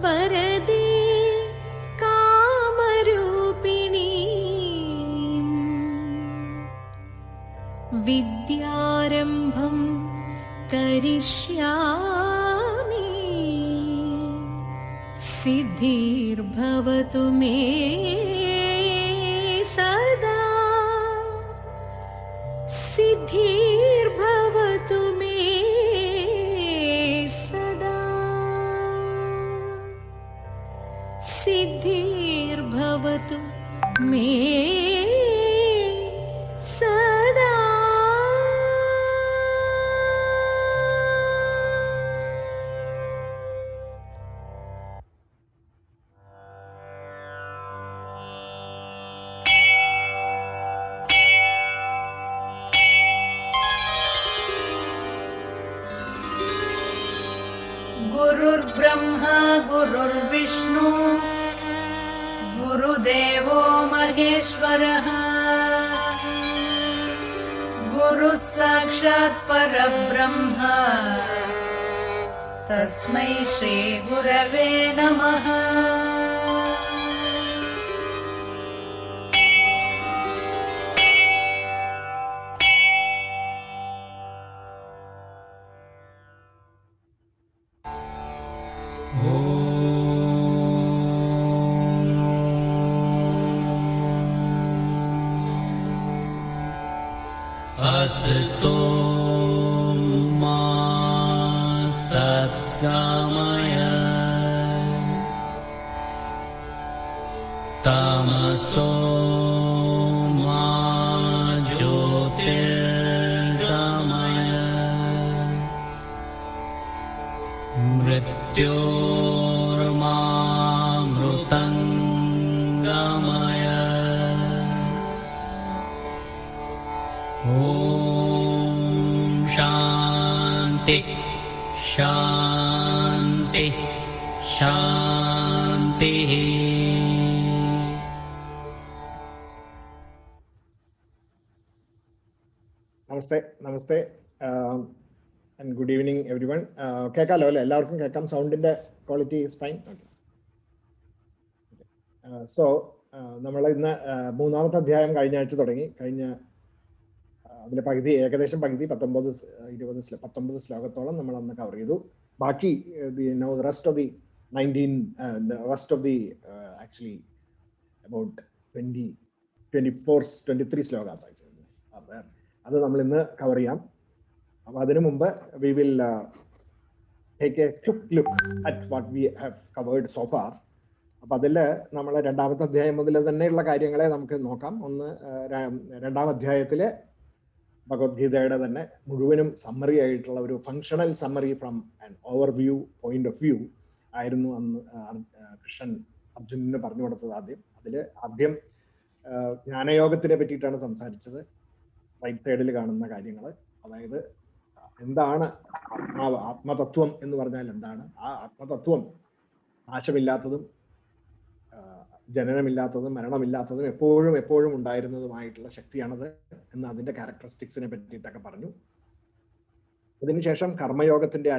വരദേ കാമരൂപിണീ വിദ്യാരംഭം കരിഷ്യാമി സിദ്ധിർഭവതു may സദാ സിദ്ധിർഭവതു may സദാ സിദ്ധിർഭവതു may സദാ. गुरुर्ब्रह्मा गुरुर्विष्णु गुरुदेवो महेश्वरः गुरुः साक्षात् परब्रह्म तस्मै श्री गुरवे नमः. असतो मा सद्गमय तमसो मा ज्योतिर्गमय मृत्योर्मा मृतङ्गमय. ॐ शान्ति शान्ति शान्तिः. നമസ്തേ and good evening everyone. കേൾക്കാമല്ലോ അല്ലേ? എല്ലാവർക്കും കേൾക്കാം. സൗണ്ടിൻ്റെ quality is fine. Okay. So നമ്മൾ ഇന്ന് മൂന്നാമത്തെ അധ്യായം കഴിഞ്ഞ ആഴ്ച തുടങ്ങി. അതിൻ്റെ ഏകദേശം പകുതി 19 ശ്ലോകത്തോളം നമ്മൾ അന്ന് കവർ ചെയ്തു. ബാക്കി റെസ്റ്റ് ഓഫ് ദി 23 ശ്ലോകാസ് അത് നമ്മൾ ഇന്ന് കവർ ചെയ്യാം. അപ്പോൾ അതിനു മുമ്പ് we will take A quick look at what we have covered so far. അപ്പം അതിൽ നമ്മൾ രണ്ടാമത്തെ അധ്യായം മുതൽ തന്നെയുള്ള കാര്യങ്ങളെ നമുക്ക് നോക്കാം. ഒന്ന്, രണ്ടാം അധ്യായത്തിലെ ഭഗവത്ഗീതയുടെ തന്നെ മുഴുവനും സമ്മറി ആയിട്ടുള്ള ഒരു functional summary from an overview point of view ആയിരുന്നു അന്ന് കൃഷ്ണൻ അർജുനന് പറഞ്ഞു കൊടുത്തത്. ആദ്യം ജ്ഞാനയോഗത്തിനെ പറ്റിയിട്ടാണ് സംസാരിച്ചത്. റൈറ്റ് സൈഡിൽ കാണുന്ന കാര്യങ്ങൾ, അതായത് എന്താണ് ആത്മതത്വം എന്ന് പറഞ്ഞാൽ എന്താണ്? ആ ആത്മതത്വം നാശമില്ലാത്തതും ജനനമില്ലാത്തതും മരണമില്ലാത്തതും എപ്പോഴും ഉണ്ടായിരുന്നതുമായിട്ടുള്ള ശക്തിയാണത് എന്ന് അതിന്റെ ക്യാരക്ടറിസ്റ്റിക്സിനെ പറ്റിയിട്ടൊക്കെ പറഞ്ഞു. അതിനുശേഷം കർമ്മയോഗത്തിന്റെ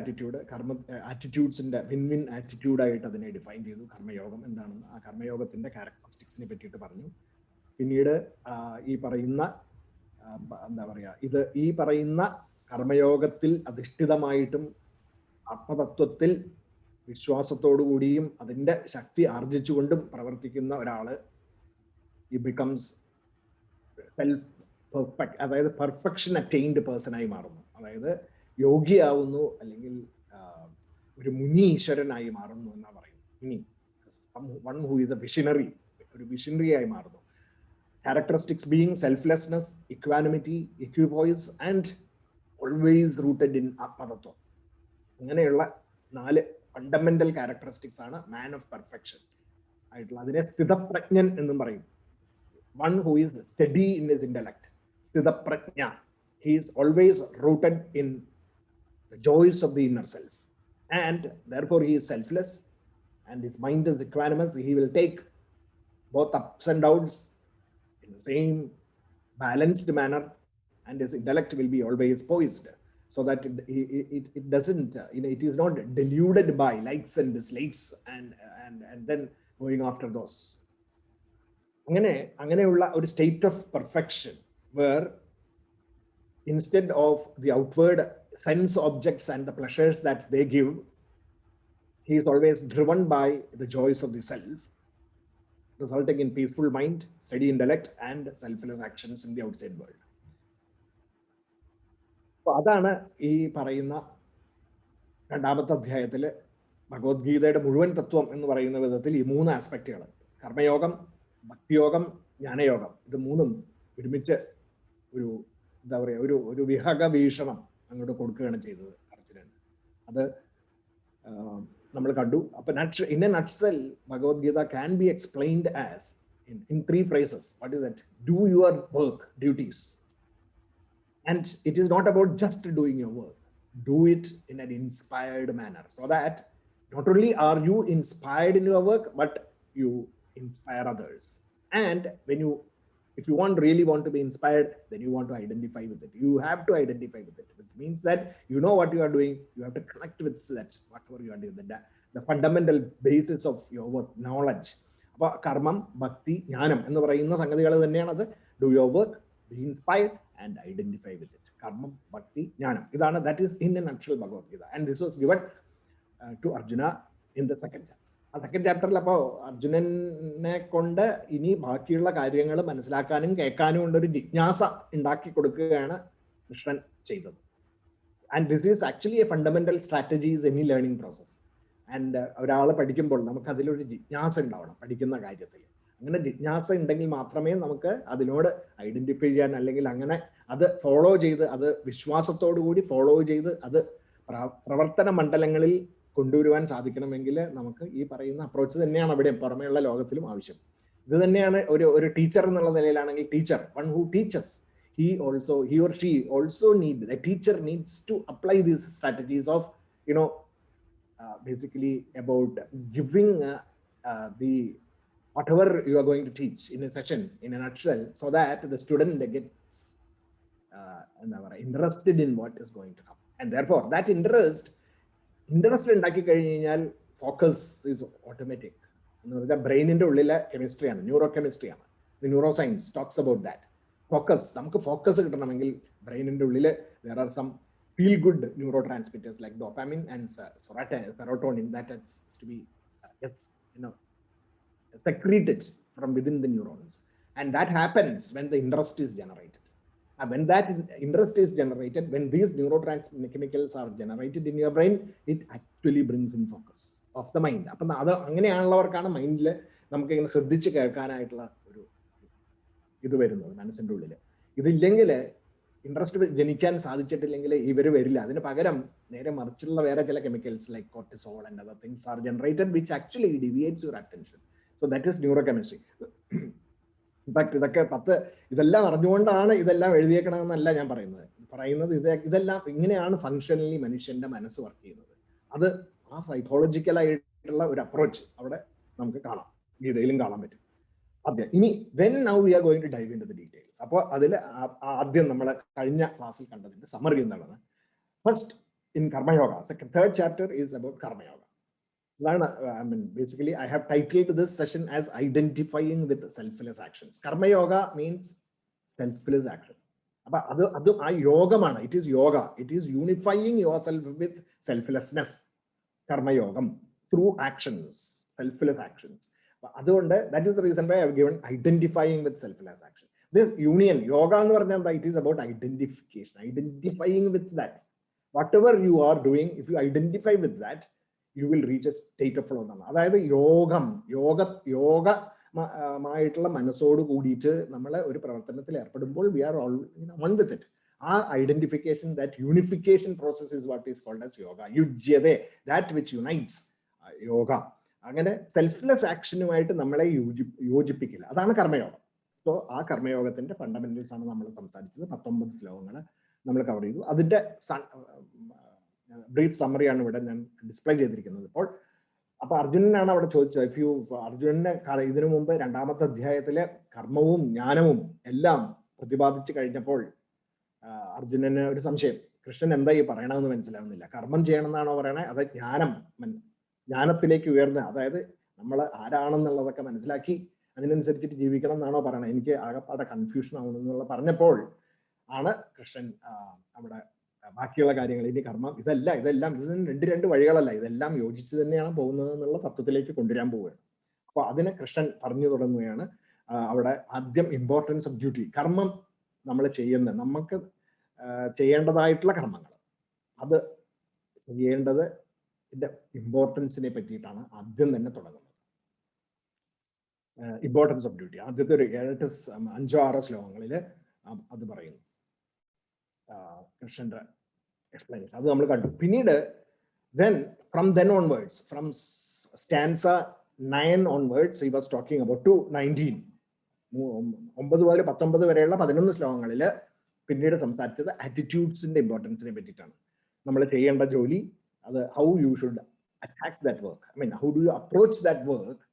ആറ്റിറ്റ്യൂഡ്സിന്റെ വിൻ ആറ്റിറ്റ്യൂഡായിട്ട് അതിനെ ഡിഫൈൻ ചെയ്തു. കർമ്മയോഗം എന്താണെന്ന്, ആ കർമ്മയോഗത്തിന്റെ ക്യാരക്ടറിസ്റ്റിക്സിനെ പറ്റിയിട്ട് പറഞ്ഞു. പിന്നീട് ഈ പറയുന്ന ഈ പറയുന്ന കർമ്മയോഗത്തിൽ അധിഷ്ഠിതമായിട്ടും ആത്മതത്വത്തിൽ വിശ്വാസത്തോടുകൂടിയും അതിൻ്റെ ശക്തി ആർജിച്ചുകൊണ്ടും പ്രവർത്തിക്കുന്ന ഒരാള് ഈ ബിക്കംസ് സെൽഫ് പെർഫെക്റ്റ്, അതായത് പെർഫെക്ഷൻ അറ്റൈൻഡ് പേഴ്സണായി മാറുന്നു. അതായത് യോഗിയാവുന്നു, അല്ലെങ്കിൽ ഒരു മുനി ഈശ്വരനായി മാറുന്നു എന്നാ പറയുന്നത്. One who is A visionary, ഒരു വിഷനറിയായി മാറുന്നു. Characteristics being selflessness, equanimity, equipoise and always rooted in Atmatattva. അങ്ങനെയുള്ള 4 ഫണ്ടമെന്റൽ ക്യാരക്ടറിസ്റ്റിക്സ് ആണ് മാൻ ഓഫ് പെർഫെക്ഷൻ ആയിട്ടുള്ള. അതിനെ സ്ഥിതപ്രജ്ഞൻ എന്നും പറയും. One who is steady in his intellect, സ്ഥിതപ്രജ്ഞ. He is always rooted in the joys of the inner self, and therefore he is selfless and his mind is equanimous. He will take both ups and downs in the same balanced manner, and his intellect will be always poised. so that it doesn't, it is not deluded by likes and dislikes and then going after those. അങ്ങനെയുള്ള ഒരു state of perfection where instead of the outward sense objects and the pleasures that they give, he is always driven by the joys of the self, resulting in peaceful mind, steady intellect, and selfless actions in the outside world. So അതാണ് ഈ പറയുന്ന രണ്ടാമത്തെ അധ്യായത്തിൽ ഭഗവത്ഗീതയുടെ മുഴുവൻ തത്വം എന്ന് പറയുന്ന വിധത്തിൽ ഈ 3 ആസ്പെക്റ്റുകൾ, കർമ്മയോഗം, ഭക്തിയോഗം, ജ്ഞാനയോഗം, ഇത് മൂന്നും ഒരുമിച്ച് ഒരു എന്താ പറയുക, ഒരു വിഹക വീക്ഷണം അങ്ങോട്ട് കൊടുക്കുകയാണ് ചെയ്തത് അർജുനൻ. അത് നമ്മൾ കണ്ടു. അപ്പൊ in a nutshell Bhagavad Gita can be explained as in 3 phrases. What is that? Do your work, duties. And it is not about just doing your work. Do it in an inspired manner, so that not only are you inspired in your work, but you inspire others. And if you really want to be inspired, then you want to identify with it. You have to identify with it. It means that you know what you are doing. You have to connect with that, whatever you are doing, the fundamental basis of your work, knowledge. അപ്പോൾ കർമ്മം, ഭക്തി, ജ്ഞാനം എന്ന് പറയുന്ന സംഗതികൾ തന്നെയാണ് അത്. Do your work, be inspired and identify with it. കർമ്മം, ഭക്തി, ജ്ഞാനം, ഇതാണ്, that is in a nutshell Bhagavad Gita. And this was given to Arjuna in the second chapter. ആ സെക്കൻഡ് ചാപ്റ്ററിൽ അപ്പോൾ അർജുനനെ കൊണ്ട് ഇനി ബാക്കിയുള്ള കാര്യങ്ങൾ മനസ്സിലാക്കാനും കേൾക്കാനും കൊണ്ടൊരു ജിജ്ഞാസ ഉണ്ടാക്കി കൊടുക്കുകയാണ് കൃഷ്ണൻ ചെയ്തത്. And this is actually A fundamental strategies any learning process. And ഒരാൾ പഠിക്കുമ്പോൾ നമുക്ക് അതിലൊരു ജിജ്ഞാസ ഉണ്ടാവണം പഠിക്കുന്ന കാര്യത്തിൽ. അങ്ങനെ ജിജ്ഞാസ ഉണ്ടെങ്കിൽ മാത്രമേ നമുക്ക് അതിനോട് ഐഡന്റിഫൈ ചെയ്യാൻ, അല്ലെങ്കിൽ അങ്ങനെ അത് ഫോളോ ചെയ്ത്, അത് വിശ്വാസത്തോടു കൂടി ഫോളോ ചെയ്ത് അത് പ്രവർത്തന മണ്ഡലങ്ങളിൽ കൊണ്ടുവരുവാൻ സാധിക്കണമെങ്കിൽ നമുക്ക് ഈ പറയുന്ന അപ്രോച്ച് തന്നെയാണ് അവിടെ പുറമെയുള്ള ലോകത്തിലും ആവശ്യം. ഇത് തന്നെയാണ് ഒരു ടീച്ചർ എന്നുള്ള നിലയിലാണെങ്കിൽ, teacher, one who teachers, he or she also the teacher needs to apply these strategies of basically about giving the whatever you are going to teach in a session in a nutshell, so that the student gets interested in what is going to come. And therefore that interest ഉണ്ടാക്കി കഴിഞ്ഞ് കഴിഞ്ഞാൽ focus is automatic. എന്ന് പറഞ്ഞാൽ ബ്രെയിനിന്റെ ഉള്ളിലെ കെമിസ്ട്രിയാണ്, ന്യൂറോ കെമിസ്ട്രിയാണ്. Neuroscience talks about that. Focus, നമുക്ക് ഫോക്കസ് കിട്ടണമെങ്കിൽ ബ്രെയിനിന്റെ ഉള്ളിൽ there are some feel good neurotransmitters like dopamine and serotonin that has to be secreted from within the neurons, and that happens when the interest is generated. And when that interest is generated, when these neurotransmitters are generated in your brain, it actually brings in focus of the mind. അപ്പം അത് അങ്ങനെയാണുള്ളവർക്കാണ് മൈൻഡിൽ നമുക്ക് ഇങ്ങനെ ശ്രദ്ധിച്ച് കേൾക്കാനായിട്ടുള്ള ഒരു ഇത് വരുന്നത് മനസ്സിൻ്റെ ഉള്ളിൽ. ഇതില്ലെങ്കിൽ, ഇൻട്രസ്റ്റ് ജനിക്കാൻ സാധിച്ചിട്ടില്ലെങ്കിൽ ഇവർ വരില്ല. അതിന് പകരം നേരെ മറിച്ചുള്ള വേറെ ചില chemicals like cortisol and other things are generated which actually deviates your attention. So that is neuro chemistry. In fact ഇതെല്ലാം അറിഞ്ഞുകൊണ്ടാണ് ഇതെല്ലാം എഴുതിയേക്കണമെന്നല്ല ഞാൻ പറയുന്നത് ഇതെല്ലാം ഇങ്ങനെയാണ് ഫങ്ഷനലി മനുഷ്യന്റെ മനസ്സ് വർക്ക് ചെയ്യുന്നത്. അത് ആ സൈക്കോളജിക്കലായിട്ടുള്ള ഒരു അപ്രോച്ച് അവിടെ നമുക്ക് കാണാം, ഗീതയിലും കാണാൻ പറ്റും. ഇനി now we are going to dive into the details. അപ്പോൾ അതിൽ ആദ്യം നമ്മൾ കഴിഞ്ഞ ക്ലാസ്സിൽ കണ്ടതിന്റെ സമ്മറി എന്താണ്? First in karma yoga, third chapter is about karma yoga. Basically, I have titled this session as identifying with selfless actions. Karma yoga means selfless action. അത് ആ യോഗമാണ്. It is yoga. It is unifying yourself with selflessness. Karma-yogam through actions, selfless actions. അതുകൊണ്ട് that is the reason why I have given identifying with selfless action. This union, yoga എന്ന് പറഞ്ഞാൽ it is about identification, identifying with that. Whatever you are doing, if you identify with that, you will reach a state of flow. അതായത് യോഗമായിട്ടുള്ള മനസ്സോട് കൂടിയിട്ട് നമ്മൾ ഒരു പ്രവർത്തനത്തിൽ ഏർപ്പെടുമ്പോൾ we are all one with it. ആ identification, that unification process is what is called as yoga. യുജ്യതേ, that which unites, yoga. അങ്ങനെ selfless ആക്ഷനുമായിട്ട് നമ്മളെ യോജിപ്പിക്കില്ല, അതാണ് കർമ്മയോഗം. സോ ആ കർമ്മയോഗത്തിന്റെ ഫണ്ടമെന്റൽസ് ആണ് നമ്മൾ സംസാരിച്ചത്. 19 ശ്ലോകങ്ങൾ നമ്മൾ കവർ ചെയ്തു. അതിന്റെ ബ്രീഫ് സമ്മറിയാണ് ഇവിടെ ഞാൻ ഡിസ്പ്ലേ ചെയ്തിരിക്കുന്നത് ഇപ്പോൾ. അപ്പൊ അർജുനനാണ് അവിടെ ചോദിച്ചത്. അർജുനനെ ഇതിനു മുമ്പ് 2ാമത്തെ അധ്യായത്തിലെ കർമ്മവും ജ്ഞാനവും എല്ലാം പ്രതിപാദിച്ചു കഴിഞ്ഞപ്പോൾ അർജുനന് ഒരു സംശയം. കൃഷ്ണൻ എന്താ ഈ പറയണമെന്ന് മനസ്സിലാവുന്നില്ല. കർമ്മം ചെയ്യണമെന്നാണോ പറയണേ, അത് ജ്ഞാനത്തിലേക്ക് ഉയർന്ന, അതായത് നമ്മൾ ആരാണെന്നുള്ളതൊക്കെ മനസ്സിലാക്കി അതിനനുസരിച്ചിട്ട് ജീവിക്കണം എന്നാണോ പറയണേ? എനിക്ക് ആകെപ്പാടെ കൺഫ്യൂഷൻ ആവണമെന്നുള്ള പറഞ്ഞപ്പോൾ ആണ് കൃഷ്ണൻ അവിടെ ബാക്കിയുള്ള കാര്യങ്ങൾ, ഇനി കർമ്മം ഇതെല്ലാം ഇത് രണ്ട് വഴികളല്ല, ഇതെല്ലാം യോജിച്ച് തന്നെയാണ് പോകുന്നത് എന്നുള്ള തത്വത്തിലേക്ക് കൊണ്ടുവരാൻ പോവുകയാണ്. അപ്പൊ അതിനെ കൃഷ്ണൻ പറഞ്ഞു തുടങ്ങുകയാണ്. അവിടെ ആദ്യം ഇമ്പോർട്ടൻസ് ഓഫ് ഡ്യൂട്ടി, കർമ്മം നമ്മൾ ചെയ്യുന്ന, നമുക്ക് ചെയ്യേണ്ടതായിട്ടുള്ള കർമ്മങ്ങൾ, അത് ചെയ്യേണ്ടത് ഇമ്പോർട്ടൻസിനെ പറ്റിയിട്ടാണ് ആദ്യം തന്നെ തുടങ്ങുന്നത്. ഇമ്പോർട്ടൻസ് ഓഫ് ഡ്യൂട്ടി ആദ്യത്തെ ഒരു 5-6 ശ്ലോകങ്ങളിൽ അത് പറയുന്നു, കൃഷ്ണന്റെ എക്സ്പ്ലനേഷൻ. അത് നമ്മൾ കണ്ടു. പിന്നീട് from then onwards, from stanza 9 onwards, he was talking about to 19, 9 മുതൽ 19 വരെയുള്ള 11 ശ്ലോകങ്ങളിൽ പിന്നീട് സംസാരിച്ചത് ആറ്റിറ്റ്യൂഡ്സിന്റെ ഇമ്പോർട്ടൻസിനെ പറ്റിയിട്ടാണ്. നമ്മൾ ചെയ്യേണ്ട ജോലി, അത് how you should attack that work, I mean how do U approach that work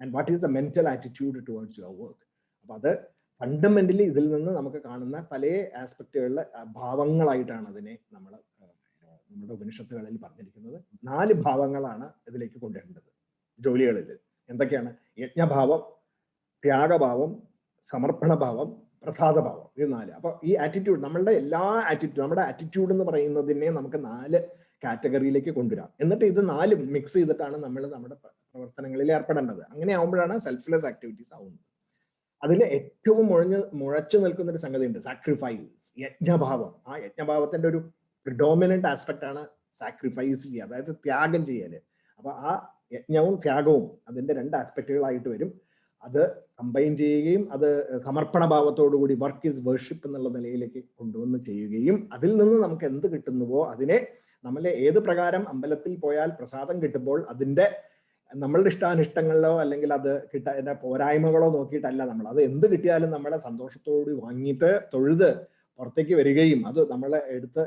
and what is the mental attitude towards your work. അപ്പൊ അത് ഫണ്ടമെന്റലി ഇതിൽ നിന്ന് നമുക്ക് കാണുന്ന പല ആസ്പെക്റ്റുകളിലെ ഭാവങ്ങളായിട്ടാണ് അതിനെ നമ്മൾ നമ്മുടെ ഉപനിഷത്തുകളിൽ പറഞ്ഞിരിക്കുന്നത്. 4 ഭാവങ്ങളാണ് ഇതിലേക്ക് കൊണ്ടുവരേണ്ടത് ജോലികളിൽ. എന്തൊക്കെയാണ്? യജ്ഞഭാവം, ത്യാഗഭാവം, സമർപ്പണഭാവം, പ്രസാദഭാവം, ഇത് 4. അപ്പൊ ഈ ആറ്റിറ്റ്യൂഡ്, നമ്മുടെ നമ്മുടെ ആറ്റിറ്റ്യൂഡ് എന്ന് പറയുന്നതിനെ നമുക്ക് 4 കാറ്റഗറിയിലേക്ക് കൊണ്ടുവരാം. എന്നിട്ട് ഇത് 4 മിക്സ് ചെയ്തിട്ടാണ് നമ്മൾ നമ്മുടെ പ്രവർത്തനങ്ങളിൽ ഏർപ്പെടേണ്ടത്. അങ്ങനെ ആവുമ്പോഴാണ് സെൽഫ്ലെസ് ആക്ടിവിറ്റീസ് ആവുന്നത്. അതിൽ ഏറ്റവും മുഴച്ചു നിൽക്കുന്ന ഒരു സംഗതി ഉണ്ട്, സാക്രിഫൈസ്, യജ്ഞഭാവം. ആ യജ്ഞഭാവത്തിന്റെ ഒരു പ്രിഡോമിനന്റ് ആസ്പെക്ട് ആണ് സാക്രിഫൈസ് ചെയ്യുക, അതായത് ത്യാഗം ചെയ്യല്. അപ്പൊ ആ യജ്ഞവും ത്യാഗവും അതിന്റെ 2 ആസ്പെക്റ്റുകളായിട്ട് വരും. അത് കമ്പൈൻ ചെയ്യുകയും അത് സമർപ്പണ ഭാവത്തോടുകൂടി വർക്ക് ഈസ് വർഷിപ്പ് എന്നുള്ള നിലയിലേക്ക് കൊണ്ടുവന്ന് ചെയ്യുകയും അതിൽ നിന്ന് നമുക്ക് എന്ത് കിട്ടുന്നുവോ അതിനെ നമ്മൾ ഏത് പ്രകാരം അമ്പലത്തിൽ പോയാൽ പ്രസാദം കിട്ടുമ്പോൾ അതിന്റെ നമ്മളുടെ ഇഷ്ടാനിഷ്ടങ്ങളിലോ അല്ലെങ്കിൽ അത് അതിന്റെ പോരായ്മകളോ നോക്കിയിട്ടല്ല, നമ്മൾ അത് എന്ത് കിട്ടിയാലും നമ്മളെ സന്തോഷത്തോടുകൂടി വാങ്ങിയിട്ട് തൊഴുത് പുറത്തേക്ക് വരികയും അത് നമ്മളെ എടുത്ത്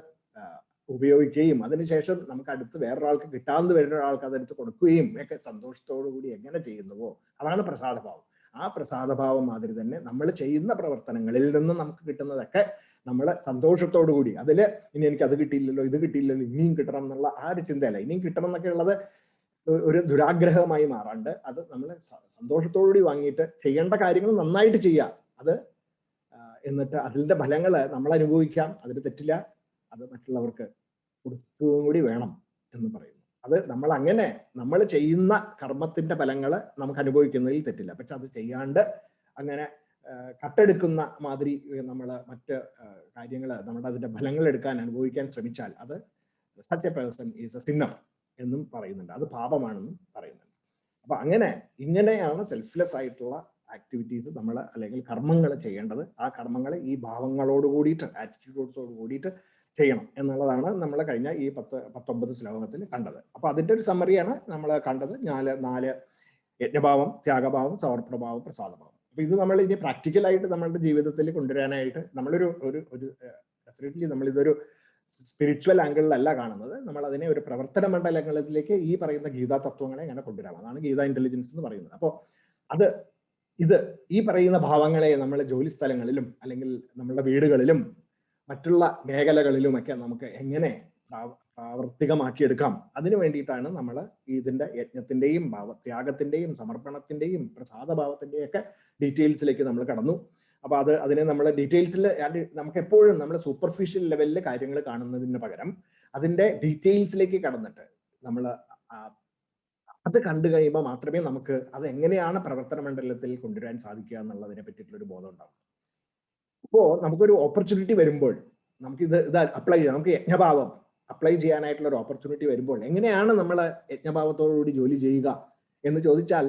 ഉപയോഗിക്കുകയും അതിനുശേഷം നമുക്ക് അടുത്ത് വേറൊരാൾക്ക് കിട്ടാതെ വരുന്ന ഒരാൾക്ക് അതെടുത്ത് കൊടുക്കുകയും ഒക്കെ സന്തോഷത്തോടു കൂടി എങ്ങനെ ചെയ്യുന്നുവോ അതാണ് പ്രസാദഭാവം. ആ പ്രസാദഭാവം മാതിരി തന്നെ നമ്മൾ ചെയ്യുന്ന പ്രവർത്തനങ്ങളിൽ നിന്നും നമുക്ക് കിട്ടുന്നതൊക്കെ നമ്മൾ സന്തോഷത്തോടു കൂടി, അതില് ഇനി എനിക്ക് അത് കിട്ടിയില്ലല്ലോ ഇത് കിട്ടിയില്ലല്ലോ ഇനിയും കിട്ടണം എന്നുള്ള ആ ഒരു ചിന്തയല്ല, ഇനിയും കിട്ടണം എന്നൊക്കെ ഉള്ളത് ഒരു ദുരാഗ്രഹമായി മാറാണ്ട് അത് നമ്മൾ സന്തോഷത്തോടുകൂടി വാങ്ങിയിട്ട് ചെയ്യേണ്ട കാര്യങ്ങൾ നന്നായിട്ട് ചെയ്യുക. അത് എന്നിട്ട് അതിന്റെ ഫലങ്ങൾ നമ്മൾ അനുഭവിക്കാം, അതിൽ തെറ്റില്ല, അത് മറ്റുള്ളവർക്ക് കൊടുക്കുകയും കൂടി വേണം എന്ന് പറയുന്നു. അത് നമ്മൾ ചെയ്യുന്ന കർമ്മത്തിന്റെ ഫലങ്ങൾ നമുക്ക് അനുഭവിക്കുന്നതിൽ തെറ്റില്ല. പക്ഷെ അത് ചെയ്യാണ്ട് അങ്ങനെ കട്ടെടുക്കുന്ന മാതിരി നമ്മൾ മറ്റ് കാര്യങ്ങൾ നമ്മുടെ അതിന്റെ ഫലങ്ങൾ എടുക്കാൻ അനുഭവിക്കാൻ ശ്രമിച്ചാൽ അത് such A person is A Sinner എന്നും പറയുന്നുണ്ട്, അത് പാപമാണെന്നും പറയുന്നുണ്ട്. അപ്പൊ ഇങ്ങനെയാണ് സെൽഫ്ലെസ് ആയിട്ടുള്ള ആക്ടിവിറ്റീസ് നമ്മൾ അല്ലെങ്കിൽ കർമ്മങ്ങൾ ചെയ്യേണ്ടത്. ആ കർമ്മങ്ങൾ ഈ ഭാവങ്ങളോട് കൂടിയിട്ട് ആറ്റിറ്റ്യൂഡ്സോട് കൂടിയിട്ട് ചെയ്യണം എന്നുള്ളതാണ് നമ്മൾ കഴിഞ്ഞ ഈ 19 ശ്ലോകത്തിൽ കണ്ടത്. അപ്പൊ അതിന്റെ ഒരു സമ്മറിയാണ് നമ്മൾ കണ്ടത്. 4 യജ്ഞഭാവം, ത്യാഗഭാവം, സമർപ്പണഭാവം, പ്രസാദഭാവം. അപ്പൊ ഇത് നമ്മൾ ഇനി പ്രാക്ടിക്കലായിട്ട് നമ്മളുടെ ജീവിതത്തിൽ കൊണ്ടുവരാനായിട്ട് നമ്മളൊരു ഡെഫിനറ്റ്ലി നമ്മളിതൊരു സ്പിരിച്വൽ ആംഗിളിലല്ല കാണുന്നത്, നമ്മൾ അതിനെ ഒരു പ്രവർത്തന മണ്ഡലങ്ങളിലേക്ക് ഈ പറയുന്ന ഗീതാ തത്വങ്ങളെ എങ്ങനെ കൊണ്ടുവരാം, അതാണ് ഗീതാ ഇന്റലിജൻസ് എന്ന് പറയുന്നത്. അപ്പോൾ ഈ പറയുന്ന ഭാവങ്ങളെ നമ്മൾ ജോലി സ്ഥലങ്ങളിലും അല്ലെങ്കിൽ നമ്മളുടെ വീടുകളിലും മറ്റുള്ള മേഖലകളിലുമൊക്കെ നമുക്ക് എങ്ങനെ പ്രാവർത്തികമാക്കിയെടുക്കാം, അതിനു വേണ്ടിയിട്ടാണ് നമ്മൾ ഇതിന്റെ യജ്ഞത്തിന്റെയും ത്യാഗത്തിന്റെയും സമർപ്പണത്തിന്റെയും പ്രസാദഭാവത്തിന്റെയും ഒക്കെ ഡീറ്റെയിൽസിലേക്ക് നമ്മൾ കടന്നു. അപ്പൊ അതിനെ നമ്മൾ ഡീറ്റെയിൽസിൽ നമുക്ക് എപ്പോഴും നമ്മൾ സൂപ്പർഫിഷ്യൽ ലെവലിൽ കാര്യങ്ങൾ കാണുന്നതിന് പകരം അതിന്റെ ഡീറ്റെയിൽസിലേക്ക് കടന്നിട്ട് നമ്മൾ അത് കണ്ടു കഴിയുമ്പോൾ മാത്രമേ നമുക്ക് അത് എങ്ങനെയാണ് പ്രവർത്തന മണ്ഡലത്തിൽ കൊണ്ടുവരാൻ സാധിക്കുക എന്നുള്ളതിനെ പറ്റിയിട്ടുള്ള ഒരു ബോധം ഉണ്ടാവും. അപ്പോ നമുക്കൊരു ഓപ്പർച്യൂണിറ്റി വരുമ്പോൾ നമുക്ക് ഇത് അപ്ലൈ ചെയ്യാം, നമുക്ക് യജ്ഞഭാവം അപ്ലൈ ചെയ്യാനായിട്ടുള്ള ഒരു ഓപ്പർച്യൂണിറ്റി വരുമ്പോൾ എങ്ങനെയാണ് നമ്മൾ യജ്ഞഭാവത്തോടുകൂടി ജോലി ചെയ്യുക എന്ന് ചോദിച്ചാൽ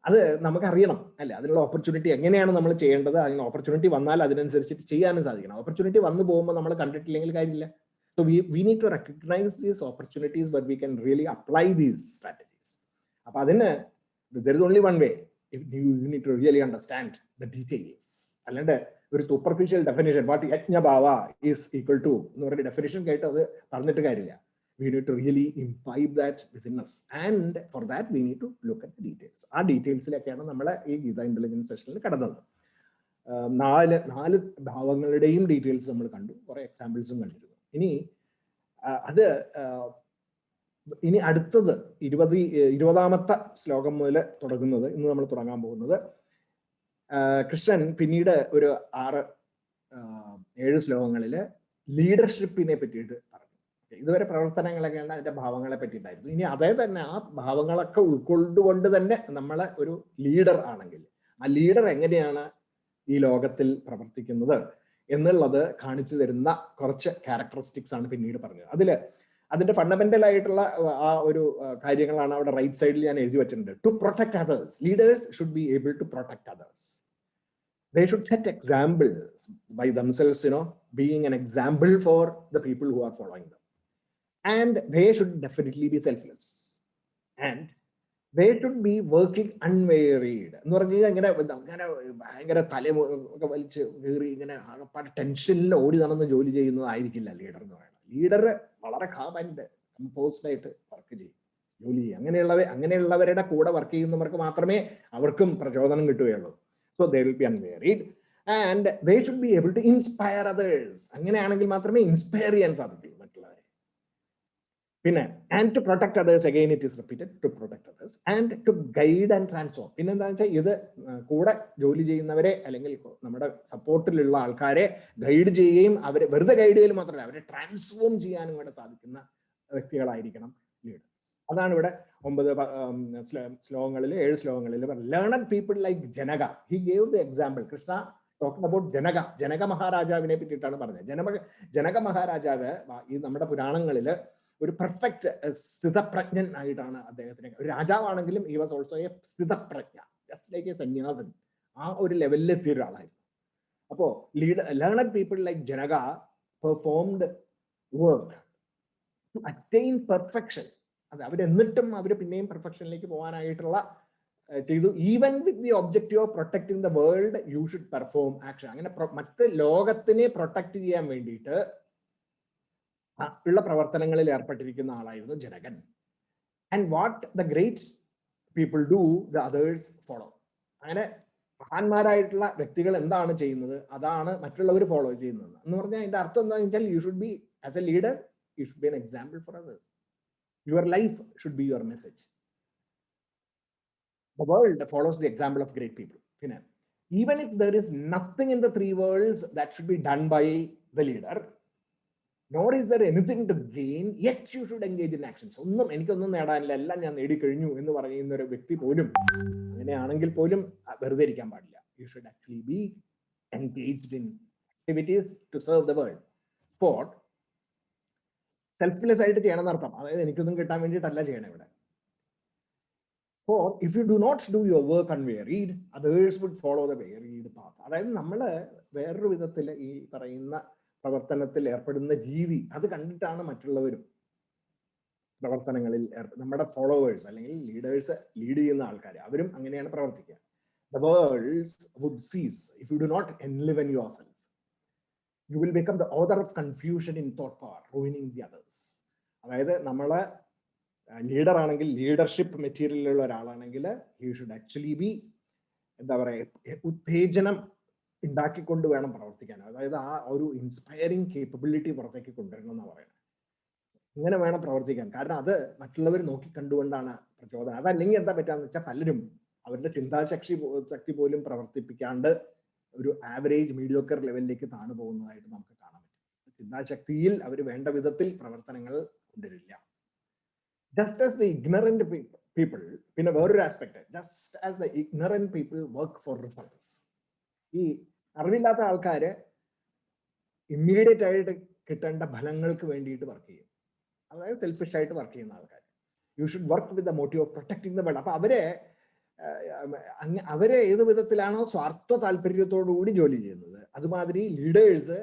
അത് നമുക്കറിയണം അല്ലെ, അതിനുള്ള ഓപ്പർച്യൂണിറ്റി എങ്ങനെയാണ് നമ്മൾ ചെയ്യേണ്ടത്, അതിന് ഓപ്പർച്യൂണിറ്റി വന്നാൽ അതിനനുസരിച്ചിട്ട് ചെയ്യാനും സാധിക്കണം. ഓപ്പർച്യൂണിറ്റി വന്നു പോകുമ്പോൾ നമ്മൾ കണ്ടിട്ടില്ലെങ്കിൽ കാര്യമില്ല. So we need to recognize these opportunities where we can really apply these strategies. അപ്പൊ അതിന് there is only one way. You need to really understand the details. അല്ലാണ്ട് ഒരു സൂപ്പർഫിഷ്യൽ ഡെഫിനേഷൻ വാട്ട് യജ്ഞഭാവ ഈസ് ഈക്വൽ ടു എന്ന് പറയുന്ന definition കേട്ട് അത് പറഞ്ഞിട്ട് കാര്യമില്ല. We need to really imbibe that within us, and for that we need to look at the details. ആ ഡീറ്റെയിൽസിലൊക്കെയാണ് നമ്മളെ ഈ ഗീത ഇന്റലിജൻസ് സെഷനിൽ കടന്നത്. 4 ഭാവങ്ങളുടെയും ഡീറ്റെയിൽസ് നമ്മൾ കണ്ടു, കുറെ എക്സാമ്പിൾസും കണ്ടിരുന്നു. ഇനി അത് ഇനി അടുത്തത് 20ാമത്തെ ശ്ലോകം മുതൽ തുടങ്ങുന്നത്, ഇന്ന് നമ്മൾ തുടങ്ങാൻ പോകുന്നത്. കൃഷ്ണൻ പിന്നീട് ഒരു 6-7 ശ്ലോകങ്ങളില് ലീഡർഷിപ്പിനെ പറ്റിയിട്ട് പറഞ്ഞു. ഇതുവരെ പ്രവർത്തനങ്ങളൊക്കെയാണ് അതിന്റെ ഭാവങ്ങളെ പറ്റിയിട്ടായിരുന്നു. ഇനി അതേ തന്നെ ആ ഭാവങ്ങളൊക്കെ ഉൾക്കൊണ്ടുകൊണ്ട് തന്നെ നമ്മളെ ഒരു ലീഡർ ആണെങ്കിൽ ആ ലീഡർ എങ്ങനെയാണ് ഈ ലോകത്തിൽ പ്രവർത്തിക്കുന്നത് എന്നുള്ളത് കാണിച്ചു തരുന്ന കുറച്ച് ക്യാരക്ടറിസ്റ്റിക്സ് ആണ് പിന്നീട് പറഞ്ഞത്. അതിന്റെ ഫണ്ടമെന്റൽ ആയിട്ടുള്ള ആ ഒരു കാര്യങ്ങളാണ് അവിടെ റൈറ്റ് സൈഡിൽ ഞാൻ എഴുതി വെച്ചിട്ടുണ്ട്. To protect others, leaders should be able to protect others. They should set examples by themselves, being an example for the people who are following them. And they should definitely be selfless. And they should be working unwearied. എന്ന് പറഞ്ഞാൽ ഇങ്ങനെ ഭയങ്കര തലയൊക്കെ വലിച്ച് കയറി ഇങ്ങനെ ആകപ്പാട് ടെൻഷനിൽ ഓടി നടന്ന് ജോലി ചെയ്യുന്നതായിരിക്കില്ല ലീഡർ എന്ന് പറയുന്നത്. ലീഡർ വളരെ കാം ആൻഡ് കമ്പോസ്ഡ് ആയിട്ട് വർക്ക് ചെയ്യും, ജോലി ചെയ്യും. അങ്ങനെയുള്ളവരുടെ കൂടെ വർക്ക് ചെയ്യുന്നവർക്ക് മാത്രമേ അവർക്കും പ്രചോദനം കിട്ടുകയുള്ളൂ. So they will be unwearied and they should be able to inspire others. അങ്ങനെയാണെങ്കിൽ മാത്രമേ ഇൻസ്പയർ ചെയ്യാൻ സാധിക്കൂ മറ്റുള്ളവരെ. പിന്നെ and to protect others, again it is repeated, to protect others and to guide and transform. പിന്നെ എന്താണെന്ന് വെച്ചാൽ ഇത് കൂടെ ജോലി ചെയ്യുന്നവരെ അല്ലെങ്കിൽ നമ്മുടെ സപ്പോർട്ടിലുള്ള ആൾക്കാരെ ഗൈഡ് ചെയ്യുകയും അവരെ വെറുതെ ഗൈഡ് ചെയ്യൽ മാത്രമല്ല അവരെ ട്രാൻസ്ഫോം ചെയ്യാനും കൂടെ സാധിക്കുന്ന വ്യക്തികളായിരിക്കണം ലീഡർ. അതാണ് ഇവിടെ 9 ശ്ലോകങ്ങളിൽ 7 ശ്ലോകങ്ങളിൽ learned people like Janaka. He gave the example. Krishna talking about Janaka മഹാരാജാവിനെ പറ്റിയിട്ടാണ് പറഞ്ഞത്. ജനക മഹാരാജാവ് ഈ നമ്മുടെ പുരാണങ്ങളിൽ ഒരു പെർഫെക്റ്റ് സ്ഥിതപ്രജ്ഞൻ ആയിട്ടാണ് അദ്ദേഹത്തിന്. ഒരു രാജാവാണെങ്കിലും ഹി വാസ് ഓൾസോ എ സ്ഥിതപ്രജ്ഞ, ജസ്റ്റ് ലൈക്ക് എ സന്യാസൻ. ആ ഒരു ലെവലിൽ എത്തിയ ഒരാളായിരുന്നു. അപ്പോ learned people like Janaka performed work to attain perfection. അത് അവരെന്നിട്ടും അവർ പിന്നെയും പെർഫെക്ഷനിലേക്ക് പോകാനായിട്ടുള്ള ചെയ്തു. Even with the objective of protecting the world you should perform action. അങ്ങനെ മറ്റ് ലോകത്തിനെ പ്രൊട്ടക്ട് ചെയ്യാൻ വേണ്ടിയിട്ട് ഉള്ള പ്രവർത്തനങ്ങളിൽ ഏർപ്പെട്ടിരിക്കുന്ന ആളായിരുന്നു ജനകൻ. And what the great people do the others follow. അങ്ങനെ മഹാന്മാരായിട്ടുള്ള വ്യക്തികൾ എന്താണ് ചെയ്യുന്നത് അതാണ് മറ്റുള്ളവർ ഫോളോ ചെയ്യുന്നത് എന്ന് പറഞ്ഞാൽ അതിന്റെ അർത്ഥം എന്താണെന്ന് വെച്ചാൽ you should be as A leader, you should be an example for others. Your life should be your message. The world follows the example of great people. Even if there is nothing in the 3 worlds that should be done by the leader, nor is there anything to gain, yet you should engage in actions. എനിക്കൊന്നും നേടാനില്ല, എല്ലാം ഞാൻ നേടിക്കഴിഞ്ഞു എന്ന് പറയുന്ന ഒരു വ്യക്തി പോലും അങ്ങനെയാണെങ്കിൽ പോലും വെറുതെ ഇരിക്കാൻ പാടില്ല. You should actually be engaged in activities to serve the world. For selfless ആയിട്ട് ചെയ്യണം എന്നർത്ഥം. അതായത് എനിക്കൊന്നും കിട്ടാൻ വേണ്ടിയിട്ടല്ല ചെയ്യണം ഇവിടെ. For if you do not do your work unwearied, others would follow the wearied path. അതായത് നമ്മൾ വേറൊരു വിധത്തിൽ ഈ പറയുന്ന പ്രവർത്തനത്തിൽ ഏർപ്പെടുന്ന രീതി അത് കണ്ടിട്ടാണ് മറ്റുള്ളവരും പ്രവർത്തനങ്ങളിൽ നമ്മുടെ ഫോളോവേഴ്സ് അല്ലെങ്കിൽ ലീഡേഴ്സ് ലീഡ് ചെയ്യുന്ന ആൾക്കാർ അവരും അങ്ങനെയാണ് പ്രവർത്തിക്കുക. The world would cease if you do not enliven yourself. You will become the author of confusion in thought power, ruining the others. അതായത് നമ്മളെ ലീഡർ ആണെങ്കിൽ, ലീഡർഷിപ്പ് മെറ്റീരിയലുള്ള ഒരാളാണെങ്കിൽ he should actually be എന്താ പറയുക ഉത്തേജനം ഉണ്ടാക്കിക്കൊണ്ട് വേണം പ്രവർത്തിക്കാൻ. അതായത് ആ ഒരു ഇൻസ്പയറിംഗ് കേപ്പബിലിറ്റി പുറത്തേക്ക് കൊണ്ടുവരണം എന്നാണ് പറയുന്നത്. ഇങ്ങനെ വേണം പ്രവർത്തിക്കാൻ. കാരണം അത് മറ്റുള്ളവർ നോക്കിക്കണ്ടുകൊണ്ടാണ് പ്രചോദനം. അതല്ലെങ്കിൽ എന്താ പറ്റാന്ന് വെച്ചാൽ പലരും അവരുടെ ചിന്താശക്തി പോലും പ്രവർത്തിപ്പിക്കാണ്ട് ഒരു ആവറേജ് മീഡിയോക്കർ ലെവലിലേക്ക് താണു പോകുന്നതായിട്ട് നമുക്ക് കാണാൻ പറ്റും. ചിന്താശക്തിയിൽ അവർ വേണ്ട വിധത്തിൽ പ്രവർത്തനങ്ങൾ കൊണ്ടുവരില്ല. Just as the ignorant people, പിന്നെ വേറൊരു aspect, just as the ignorant people work for results. ഈ അറിവില്ലാത്ത ആൾക്കാര് ഇമ്മീഡിയറ്റ് ആയിട്ട് കിട്ടേണ്ട ഫലങ്ങൾക്ക് വേണ്ടിയിട്ട് വർക്ക് ചെയ്യും. അതായത് സെൽഫിഷ് ആയിട്ട് വർക്ക് ചെയ്യുന്ന ആൾക്കാർ. You should work with the motive of protecting the world. അപ്പൊ അവരെ ഏത് വിധത്തിലാണോ സ്വാർത്ഥ താല്പര്യത്തോടുകൂടി ജോലി ചെയ്യുന്നത് അതുമാതിരി ലീഡേഴ്സ്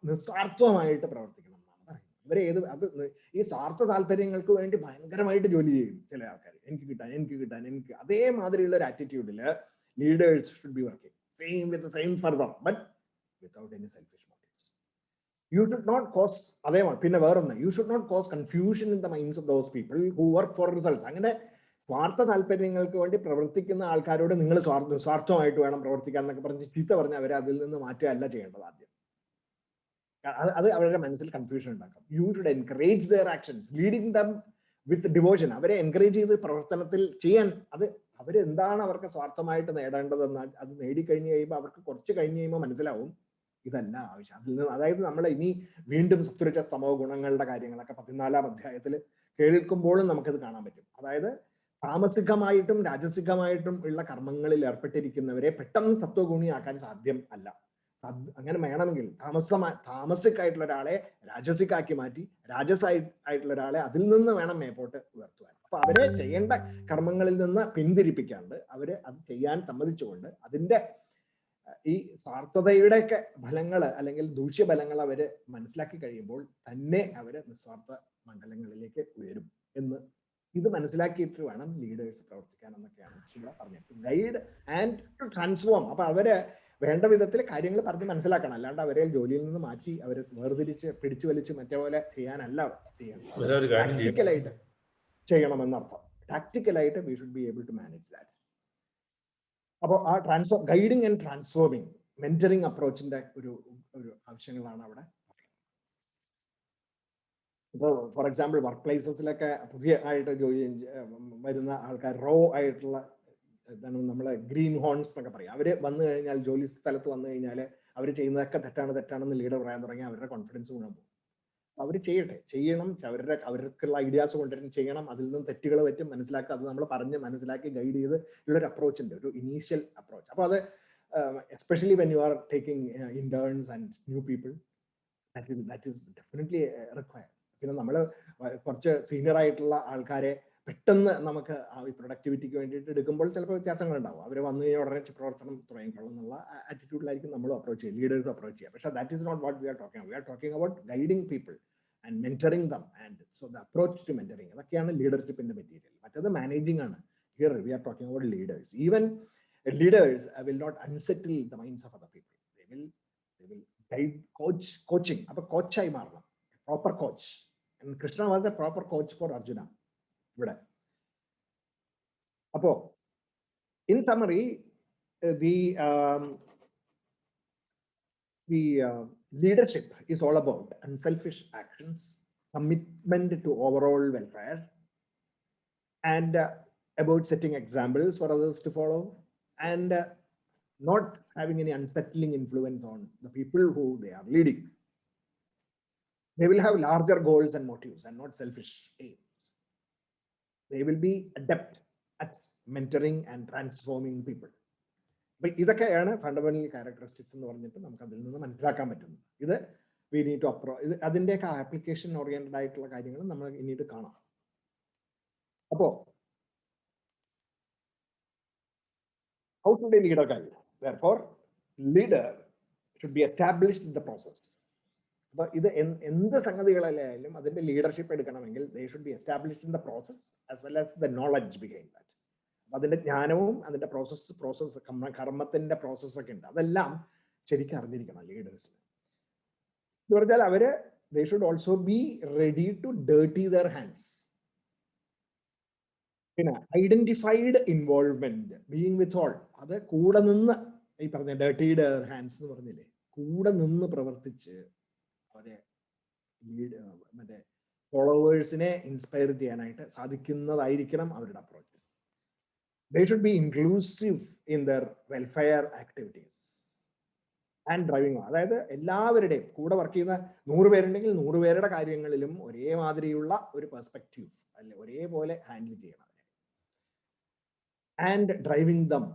നിസ്വാർത്ഥമായിട്ട് പ്രവർത്തിക്കണം എന്നാണ് പറയുന്നത്. ഈ സ്വാർത്ഥ താല്പര്യങ്ങൾക്ക് വേണ്ടി ഭയങ്കരമായിട്ട് ജോലി ചെയ്യും ചില ആൾക്കാർ. എനിക്ക് കിട്ടാൻ അതേമാതിരിയുള്ള ഒരു ആറ്റിറ്റ്യൂഡില് leaders should be working same for them but without any selfish motives. You should not cause അതേമാണ്. പിന്നെ വേറൊന്ന്, you should not cause confusion in the minds of those people who work for results. അങ്ങനെ സ്വാർത്ഥ താല്പര്യങ്ങൾക്ക് വേണ്ടി പ്രവർത്തിക്കുന്ന ആൾക്കാരോട് നിങ്ങൾ സ്വാർത്ഥമായിട്ട് വേണം പ്രവർത്തിക്കാൻ എന്നൊക്കെ പറഞ്ഞ് ചീത്ത പറഞ്ഞ് അവരെ അതിൽ നിന്ന് മാറ്റുകയല്ല ചെയ്യേണ്ടത്. ആദ്യം അത് അവരുടെ മനസ്സിൽ കൺഫ്യൂഷൻ ഉണ്ടാക്കും. You should encourage their actions, leading them with devotion. അവരെ എൻകറേജ് ചെയ്ത് പ്രവർത്തനത്തിൽ ചെയ്യാൻ, അത് അവരെന്താണ് അവർക്ക് സ്വാർത്ഥമായിട്ട് നേടേണ്ടതെന്ന് അത് നേടിക്കഴിഞ്ഞ് കഴിയുമ്പോൾ അവർക്ക് കുറച്ച് കഴിഞ്ഞ് കഴിയുമ്പോൾ മനസ്സിലാവും ഇതല്ല ആവശ്യം. അതിൽ നിന്ന് അതായത് നമ്മൾ ഇനി വീണ്ടും സത്വരജ തമോ ഗുണങ്ങളുടെ കാര്യങ്ങളൊക്കെ 14-ാം അധ്യായത്തിൽ കേൾക്കുമ്പോഴും നമുക്കത് കാണാൻ പറ്റും. അതായത് താമസികമായിട്ടും രാജസികമായിട്ടും ഉള്ള കർമ്മങ്ങളിൽ ഏർപ്പെട്ടിരിക്കുന്നവരെ പെട്ടെന്ന് സത്വഗുണിയാക്കാൻ സാധ്യം അല്ല. അങ്ങനെ വേണമെങ്കിൽ താമസിക്കായിട്ടുള്ള ഒരാളെ രാജസിക്കാക്കി മാറ്റി രാജസായിട്ടുള്ള ഒരാളെ അതിൽ നിന്ന് വേണം മേപ്പോട്ട് ഉയർത്തുവാൻ. അപ്പൊ അവരെ ചെയ്യേണ്ട കർമ്മങ്ങളിൽ നിന്ന് പിന്തിരിപ്പിക്കാണ്ട് അവര് അത് ചെയ്യാൻ സമ്മതിച്ചുകൊണ്ട് അതിന്റെ ഈ സ്വാർത്ഥതയുടെയൊക്കെ ഫലങ്ങൾ അല്ലെങ്കിൽ ദൂഷ്യഫലങ്ങൾ അവര് മനസ്സിലാക്കി കഴിയുമ്പോൾ തന്നെ അവര് നിസ്വാർത്ഥ മണ്ഡലങ്ങളിലേക്ക് ഉയരും എന്ന് ഇത് മനസ്സിലാക്കിയിട്ട് വേണം ലീഡേഴ്സ് പ്രവർത്തിക്കാൻ എന്നൊക്കെയാണ് ഇവിടെ പറഞ്ഞത്. Guide and to transform. അപ്പൊ അവര് വേണ്ട വിധത്തിൽ കാര്യങ്ങൾ പറഞ്ഞ് മനസ്സിലാക്കണം. അല്ലാണ്ട് അവരെ ജോലിയിൽ നിന്ന് മാറ്റി അവരെ വേർതിരിച്ച് പിടിച്ചു വലിച്ച് മറ്റേ പോലെ ചെയ്യാനല്ല ചെയ്യണം. ടാക്ടിക്കലായിട്ട് ചെയ്യണമെന്നർത്ഥം. ടാക്ടിക്കലായിട്ട് we should be able to manage that. അപ്പോൾ ആ ഗൈഡിങ് ആൻഡ് ട്രാൻസ്ഫോമിങ് മെന്ററിങ് അപ്രോച്ചിന്റെ ഒരു ആവശ്യങ്ങളാണ് അവിടെ. ഇപ്പോൾ ഫോർ എക്സാമ്പിൾ വർക്ക് പ്ലേസസിലൊക്കെ പുതിയ ആയിട്ട് ജോലി വരുന്ന ആൾക്കാർ റോ ആയിട്ടുള്ള എന്താണ് നമ്മളെ ഗ്രീൻ ഹോൺസ് എന്നൊക്കെ പറയും. അവര് വന്നു കഴിഞ്ഞാൽ ജോലി സ്ഥലത്ത് വന്നു കഴിഞ്ഞാൽ അവർ ചെയ്യുന്നതൊക്കെ തെറ്റാണെന്ന് ലീഡർ പറയാൻ തുടങ്ങി അവരുടെ കോൺഫിഡൻസ് ഗുണം പോകും. അവർ ചെയ്യണം, അവർക്കുള്ള ഐഡിയാസ് കൊണ്ടുവരും, ചെയ്യണം. അതിൽ നിന്ന് തെറ്റുകൾ പറ്റും മനസ്സിലാക്കുക, അത് നമ്മൾ പറഞ്ഞ് മനസ്സിലാക്കി ഗൈഡ് ചെയ്ത് ഉള്ളൊരു അപ്രോച്ച് ഉണ്ട്, ഒരു ഇനീഷ്യൽ അപ്രോച്ച്. അപ്പോൾ അത് especially when you are taking interns and new people, that is definitely required. പിന്നെ നമ്മൾ കുറച്ച് സീനിയർ ആയിട്ടുള്ള ആൾക്കാരെ പെട്ടെന്ന് നമുക്ക് ഈ പ്രൊഡക്ടിവിറ്റിക്ക് വേണ്ടിയിട്ട് എടുക്കുമ്പോൾ ചിലപ്പോൾ വ്യത്യാസങ്ങൾ ഉണ്ടാവും. അവർ വന്നു കഴിഞ്ഞാൽ ഉടനെ പ്രവർത്തനം തുടങ്ങിക്കോളും എന്നുള്ള ആറ്റിറ്റ്യൂഡിലായിരിക്കും നമ്മൾ അപ്രോച്ച് ചെയ്യുക, ലീഡേഴ്സ് അപ്രോച്ച് ചെയ്യുക. പക്ഷേ that is not what we are talking. We are talking about guiding people and mentoring them. And so the approach to mentoring, അതൊക്കെയാണ് ലീഡർഷിപ്പിന്റെ മെറ്റീരിയൽ. മറ്റേത് മാനേജിങ് ആണ്. Here we are talking about leaders. Even leaders will not unsettle the minds of other people. They will guide, coaching. അപ്പൊ കോച്ചായി മാറണം, proper coach. And Krishna was a proper coach for Arjuna. Apo, in summary, the leadership is all about unselfish actions, commitment to overall welfare, and about setting examples for others to follow, and not having any unsettling influence on the people who they are leading. They will have larger goals and motives and not selfish aims. They will be adept at mentoring and transforming people. But ഇതൊക്കെയാണ് fundamental characteristics എന്ന് പറഞ്ഞിട്ട് നമുക്ക് അതിൽ നിന്ന് മനസ്സിലാക്കാൻ പറ്റുന്നത്. ഇത് V need to ഇത് അതിൻ്റെയൊക്കെ ആപ്ലിക്കേഷൻ ഓറിയന്റഡ് ആയിട്ടുള്ള കാര്യങ്ങൾ നമ്മൾ ഇനിയിട്ട് കാണാം. അപ്പോ how should a leader guide? Therefore, leader should be established in the process. അപ്പൊ ഇത് എന്ത് സംഗതികളായാലും അതിന്റെ ലീഡർഷിപ്പ് എടുക്കണമെങ്കിൽ they should be established in the process as well as the knowledge behind that. അപ്പൊ അതിന്റെ ജ്ഞാനവും അതിന്റെ പ്രോസസ് കർമ്മത്തിന്റെ പ്രോസസ് ഒക്കെ ഉണ്ട്. അതെല്ലാം ശരിക്കും അറിഞ്ഞിരിക്കണം ലീഡേഴ്സിന്. എന്ന് പറഞ്ഞാൽ അവര് they should also be ready to dirty their hands. പിന്നെ identified involvement, being with all. അത് കൂടെ നിന്ന്, ഈ പറഞ്ഞ ഡേർട്ടി ദെയർ ഹാൻഡ്സ് എന്ന് പറഞ്ഞില്ലേ, കൂടെ നിന്ന് പ്രവർത്തിച്ച് അവരെ മറ്റേ ഫോളോവേഴ്സിനെ ഇൻസ്പയർ ചെയ്യാനായിട്ട് സാധിക്കുന്നതായിരിക്കണം അവരുടെ approach. They should be inclusive in their welfare activities and driving. അതായത് എല്ലാവരുടെയും കൂടെ വർക്ക് ചെയ്യുന്ന 100 പേരുണ്ടെങ്കിൽ 100 പേരുടെ കാര്യങ്ങളിലും ഒരേ മാതിരിയുള്ള ഒരു പെർസ്പെക്റ്റീവ് അല്ലെ ഒരേപോലെ ഹാൻഡിൽ ചെയ്യണം. And driving dum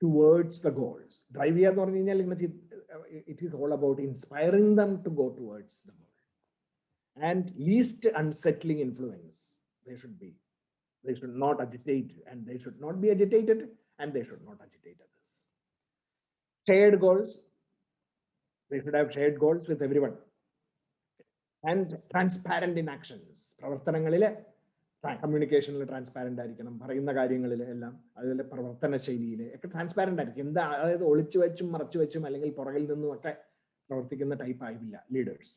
towards the goals. Drive ചെയ്യുക എന്ന് പറഞ്ഞു കഴിഞ്ഞാൽ it is all about inspiring them to go towards the goal. And least unsettling influence they should be. They should not agitate, and they should not be agitated, and they should not agitate others. Shared goals. They should have shared goals with everyone. And transparent in actions. പ്രവർത്തനങ്ങളിലെ കമ്മ്യൂണിക്കേഷനിൽ transparent ആയിരിക്കണം, പറയുന്ന കാര്യങ്ങളിൽ എല്ലാം. അതുപോലെ പ്രവർത്തന ശൈലിയിൽ ഒക്കെ ട്രാൻസ്പാരന്റ് ആയിരിക്കും. എന്താ, അതായത് ഒളിച്ചു വെച്ചും മറച്ചു വെച്ചും അല്ലെങ്കിൽ പുറകിൽ നിന്നും ഒക്കെ പ്രവർത്തിക്കുന്ന ടൈപ്പ് ആയില്ല leaders.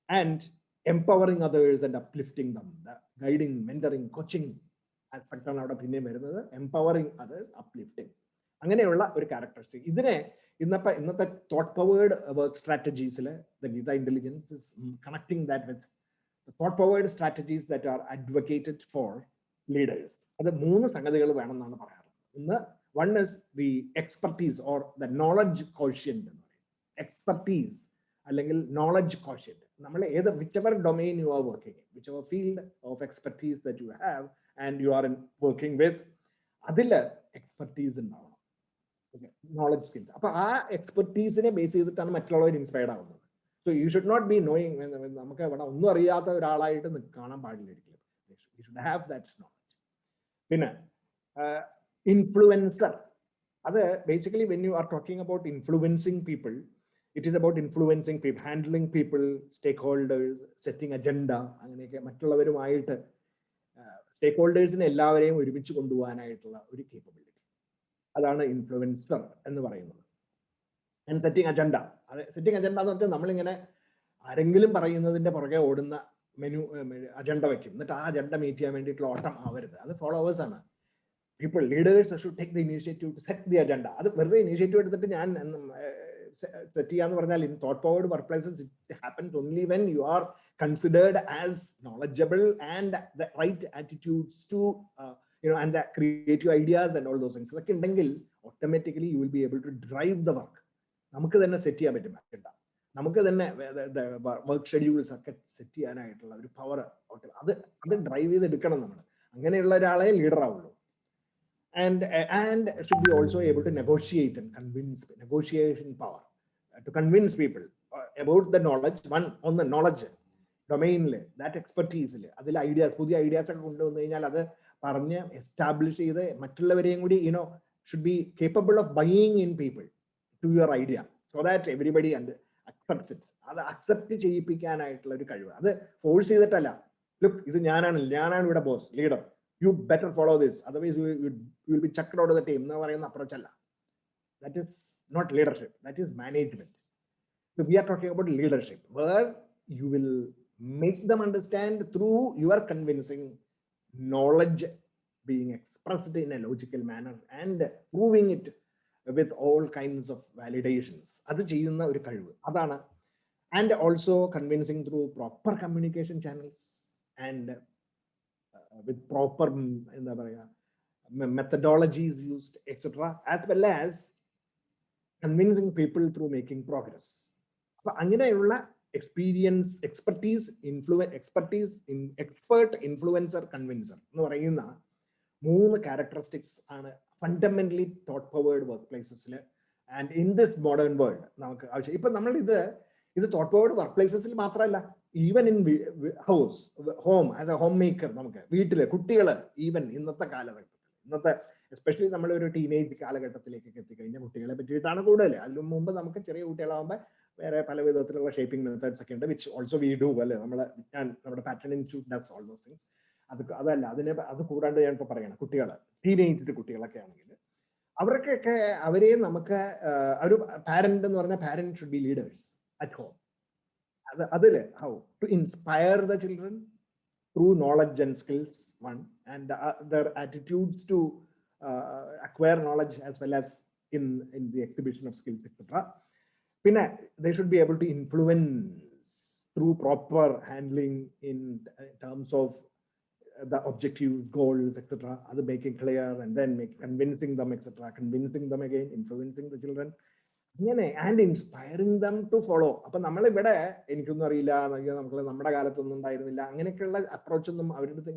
And empowering others and uplifting them. The guiding, mentoring, coaching aspect ആണ് അവിടെ പിന്നെയും വരുന്നത്. empowering others, uplifting. അങ്ങനെയുള്ള ഒരു ക്യാരക്ടറിസ്റ്റിക്. ഇതിനെ ഇന്നത്തെ തോട്ട് പവേർഡ് വർക്ക് സ്ട്രാറ്റജീസിൽ the Gita intelligence is connecting that with thought powered strategies that are advocated for leaders. അത് 3 സംഗതികൾ വേണമെന്നാണ് പറയാറുള്ളത്. ഒന്ന്, one is the expertise or the knowledge quotient. Expertise അല്ലെങ്കിൽ knowledge quotient. നമ്മൾ ഏത് whichever domain you are working in, whichever field of expertise that you have and you are working with, അതിൽ expertise ഉണ്ടാവണം. Knowledge skills. അപ്പൊ ആ എക്സ്പെർട്ടീസിനെ base ചെയ്തിട്ടാണ് മറ്റുള്ളവർ ഇൻസ്പയർഡ് ആവുന്നത്. So you should not be knowing, നമുക്ക് ഇവിടെ ഒന്നും അറിയാത്ത ഒരാളായിട്ട് കാണാൻ പാടില്ലായിരിക്കും. You should have that knowledge. പിന്നെ ഇൻഫ്ലുവൻസർ, അത് basically when you are talking about influencing people, it is about influencing people, handling people, stakeholders, setting agenda, അങ്ങനെയൊക്കെ മറ്റുള്ളവരുമായിട്ട് സ്റ്റേക്ക് ഹോൾഡേഴ്സിനെ എല്ലാവരെയും ഒരുമിച്ച് കൊണ്ടുപോകാനായിട്ടുള്ള ഒരു കേപ്പബിലിറ്റി. അതാണ് ഇൻഫ്ലുവൻസർ എന്ന് പറയുന്നത്. ആൻഡ് സെറ്റിംഗ് അജണ്ട, അത് സെറ്റിംഗ് അജണ്ട എന്ന് പറഞ്ഞാൽ നമ്മളിങ്ങനെ ആരെങ്കിലും പറയുന്നതിന്റെ പുറകെ ഓടുന്ന അജണ്ട വെക്കും, എന്നിട്ട് ആ അജണ്ട മീറ്റ് ചെയ്യാൻ വേണ്ടിയിട്ടുള്ള ഓട്ടം ആവരുത്. അത് ഫോളോവേഴ്സ് ആണ്. People, leaders should take the initiative to set the agenda. അത് വെറുതെ ഇനീഷ്യേറ്റീവ് എടുത്തിട്ട് ഞാൻ സെറ്റ് ചെയ്യാന്ന് പറഞ്ഞാൽ in thought powered work places it happens only when you are considered as knowledgeable and the right attitudes to and the creative ideas and all those things. അതൊക്കെ ഉണ്ടെങ്കിൽ automatically you will be able to drive the work. നമുക്ക് തന്നെ set ചെയ്യാൻ പറ്റും agenda, നമുക്ക് തന്നെ work schedules ഒക്കെ set ചെയ്യാനായിട്ടുള്ള ഒരു പവർ അത് ഡ്രൈവ് ചെയ്തെടുക്കണം നമ്മൾ. അങ്ങനെയുള്ള ഒരാളെ ലീഡർ ആവുള്ളൂ. And should be also able to negotiate and convince, negotiation power to convince people about the knowledge. One on the knowledge ഡൊമൈനിൽ, ദാറ്റ് എക്സ്പെർട്ടീസിൽ, അതിൽ ഐഡിയാസ്, പുതിയ ഐഡിയാസ് ഒക്കെ കൊണ്ടുവന്നു കഴിഞ്ഞാൽ അത് പറഞ്ഞ് എസ്റ്റാബ്ലിഷ് ചെയ്ത് മറ്റുള്ളവരെയും കൂടി should be capable of buying in people to your idea so that everybody accepts it. അത് അക്സെപ്റ്റ് ചെയ്യിപ്പിക്കാനായിട്ടുള്ള ഒരു കഴിവ്. അത് ഫോഴ്സ് ചെയ്തിട്ടല്ല, ലുക്ക് ഇത് ഞാനാണ് ഇവിടെ boss, leader, you better follow this, otherwise you will be chucked out of the team എന്ന് പറയുന്ന അപ്രോച്ച് അല്ല. That is not leadership, that is management. So we are talking about leadership where you will make them understand through your convincing knowledge being expressed in a logical manner and proving it with all kinds of validations. അത് ചെയ്യുന്ന ഒരു കഴിവ് അതാണ്. And also convincing through proper communication channels and with proper എന്താ പറയാ methodologies used, etc., as well as convincing people through making progress. അപ്പൊ അങ്ങനെയുള്ള experience, expertise, expert, influencer, convincer എന്ന് പറയുന്ന 3 ക്യാരക്ടറിസ്റ്റിക്സ് ആണ് ഫണ്ടമെന്റലി തോട്ട് പവേർഡ് വർക്ക് പ്ലേസസിൽ and in this modern world നമുക്ക് ആവശ്യം. ഇപ്പൊ നമ്മൾ ഇത് തോട്ട് പവേർഡ് വർക്ക് പ്ലേസസിൽ മാത്രമല്ല, even in house, home, as A home maker, നമുക്ക് വീട്ടില് കുട്ടികള്, ഈവൻ ഇന്നത്തെ കാലഘട്ടത്തിൽ, ഇന്നത്തെ എസ്പെഷ്യലി നമ്മളൊരു ടീനേജ് കാലഘട്ടത്തിലേക്കൊക്കെ എത്തിക്കഴിഞ്ഞാൽ കുട്ടികളെ പറ്റിയിട്ടാണ് കൂടുതൽ. അതിനു മുമ്പ് നമുക്ക് ചെറിയ കുട്ടികളാകുമ്പോൾ വേറെ പല വിധത്തിലുള്ള ഷേപ്പിംഗ് മെത്തേഡ്സ് ഒക്കെ ഉണ്ട്, വിച്ച് ഓൾസോ വി ഡു അല്ലേ. നമ്മുടെ pattern institute does all those things. അതല്ല, അത് കൂടാണ്ട് ഞാൻ ഇപ്പോൾ പറയണം, കുട്ടികൾ, ടീനേജ് കുട്ടികളൊക്കെ ആണെങ്കിൽ അവർക്കൊക്കെ അവരെ നമുക്ക് ഒരു പാരന്റ് എന്ന് പറഞ്ഞാൽ parent should be leaders at home. അതില് how to inspire the children through knowledge and skills, one, and their attitudes to acquire knowledge as well as in the exhibition of skills, etc. Pinna, they should be able to influence through proper handling in terms of the objectives, goals, etc. Other making clear and then convincing them, etc. Convincing them again, influencing the children, and inspiring them to follow. അപ്പൊ നമ്മൾ ഇവിടെ എനിക്കൊന്നും അറിയില്ല, നമ്മുടെ കാലത്തൊന്നും ഉണ്ടായിരുന്നില്ല, അങ്ങനെയൊക്കെയുള്ള approach ഒന്നും അവരുടെ അടുത്ത്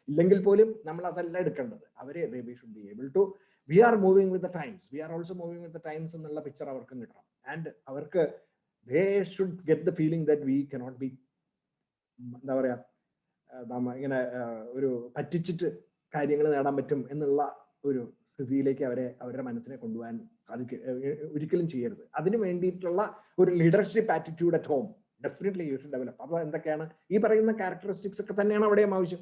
ഇല്ലെങ്കിൽ പോലും നമ്മൾ അതല്ല എടുക്കേണ്ടത്. അവരെ we should be able to, we are moving with the times, we are also moving with the times എന്നുള്ള പിക്ചർ അവർക്ക് കിട്ടണം. ആൻഡ് അവർക്ക് they should get the feeling that we cannot be, എന്താ പറയാ, ഇങ്ങനെ ഒരു പറ്റിച്ചിട്ട് കാര്യങ്ങൾ നേടാൻ പറ്റും എന്നുള്ള ഒരു സ്ഥിതിയിലേക്ക് അവരുടെ മനസ്സിനെ കൊണ്ടുപോകാൻ ഒരിക്കലും ചെയ്യരുത്. അതിന് വേണ്ടിയിട്ടുള്ള ഒരു leadership attitude at home definitely you should develop. അപ്പൊ എന്തൊക്കെയാണ് ഈ പറയുന്ന ക്യാരക്ടറിസ്റ്റിക്സ് ഒക്കെ തന്നെയാണ് അവിടെയും ആവശ്യം.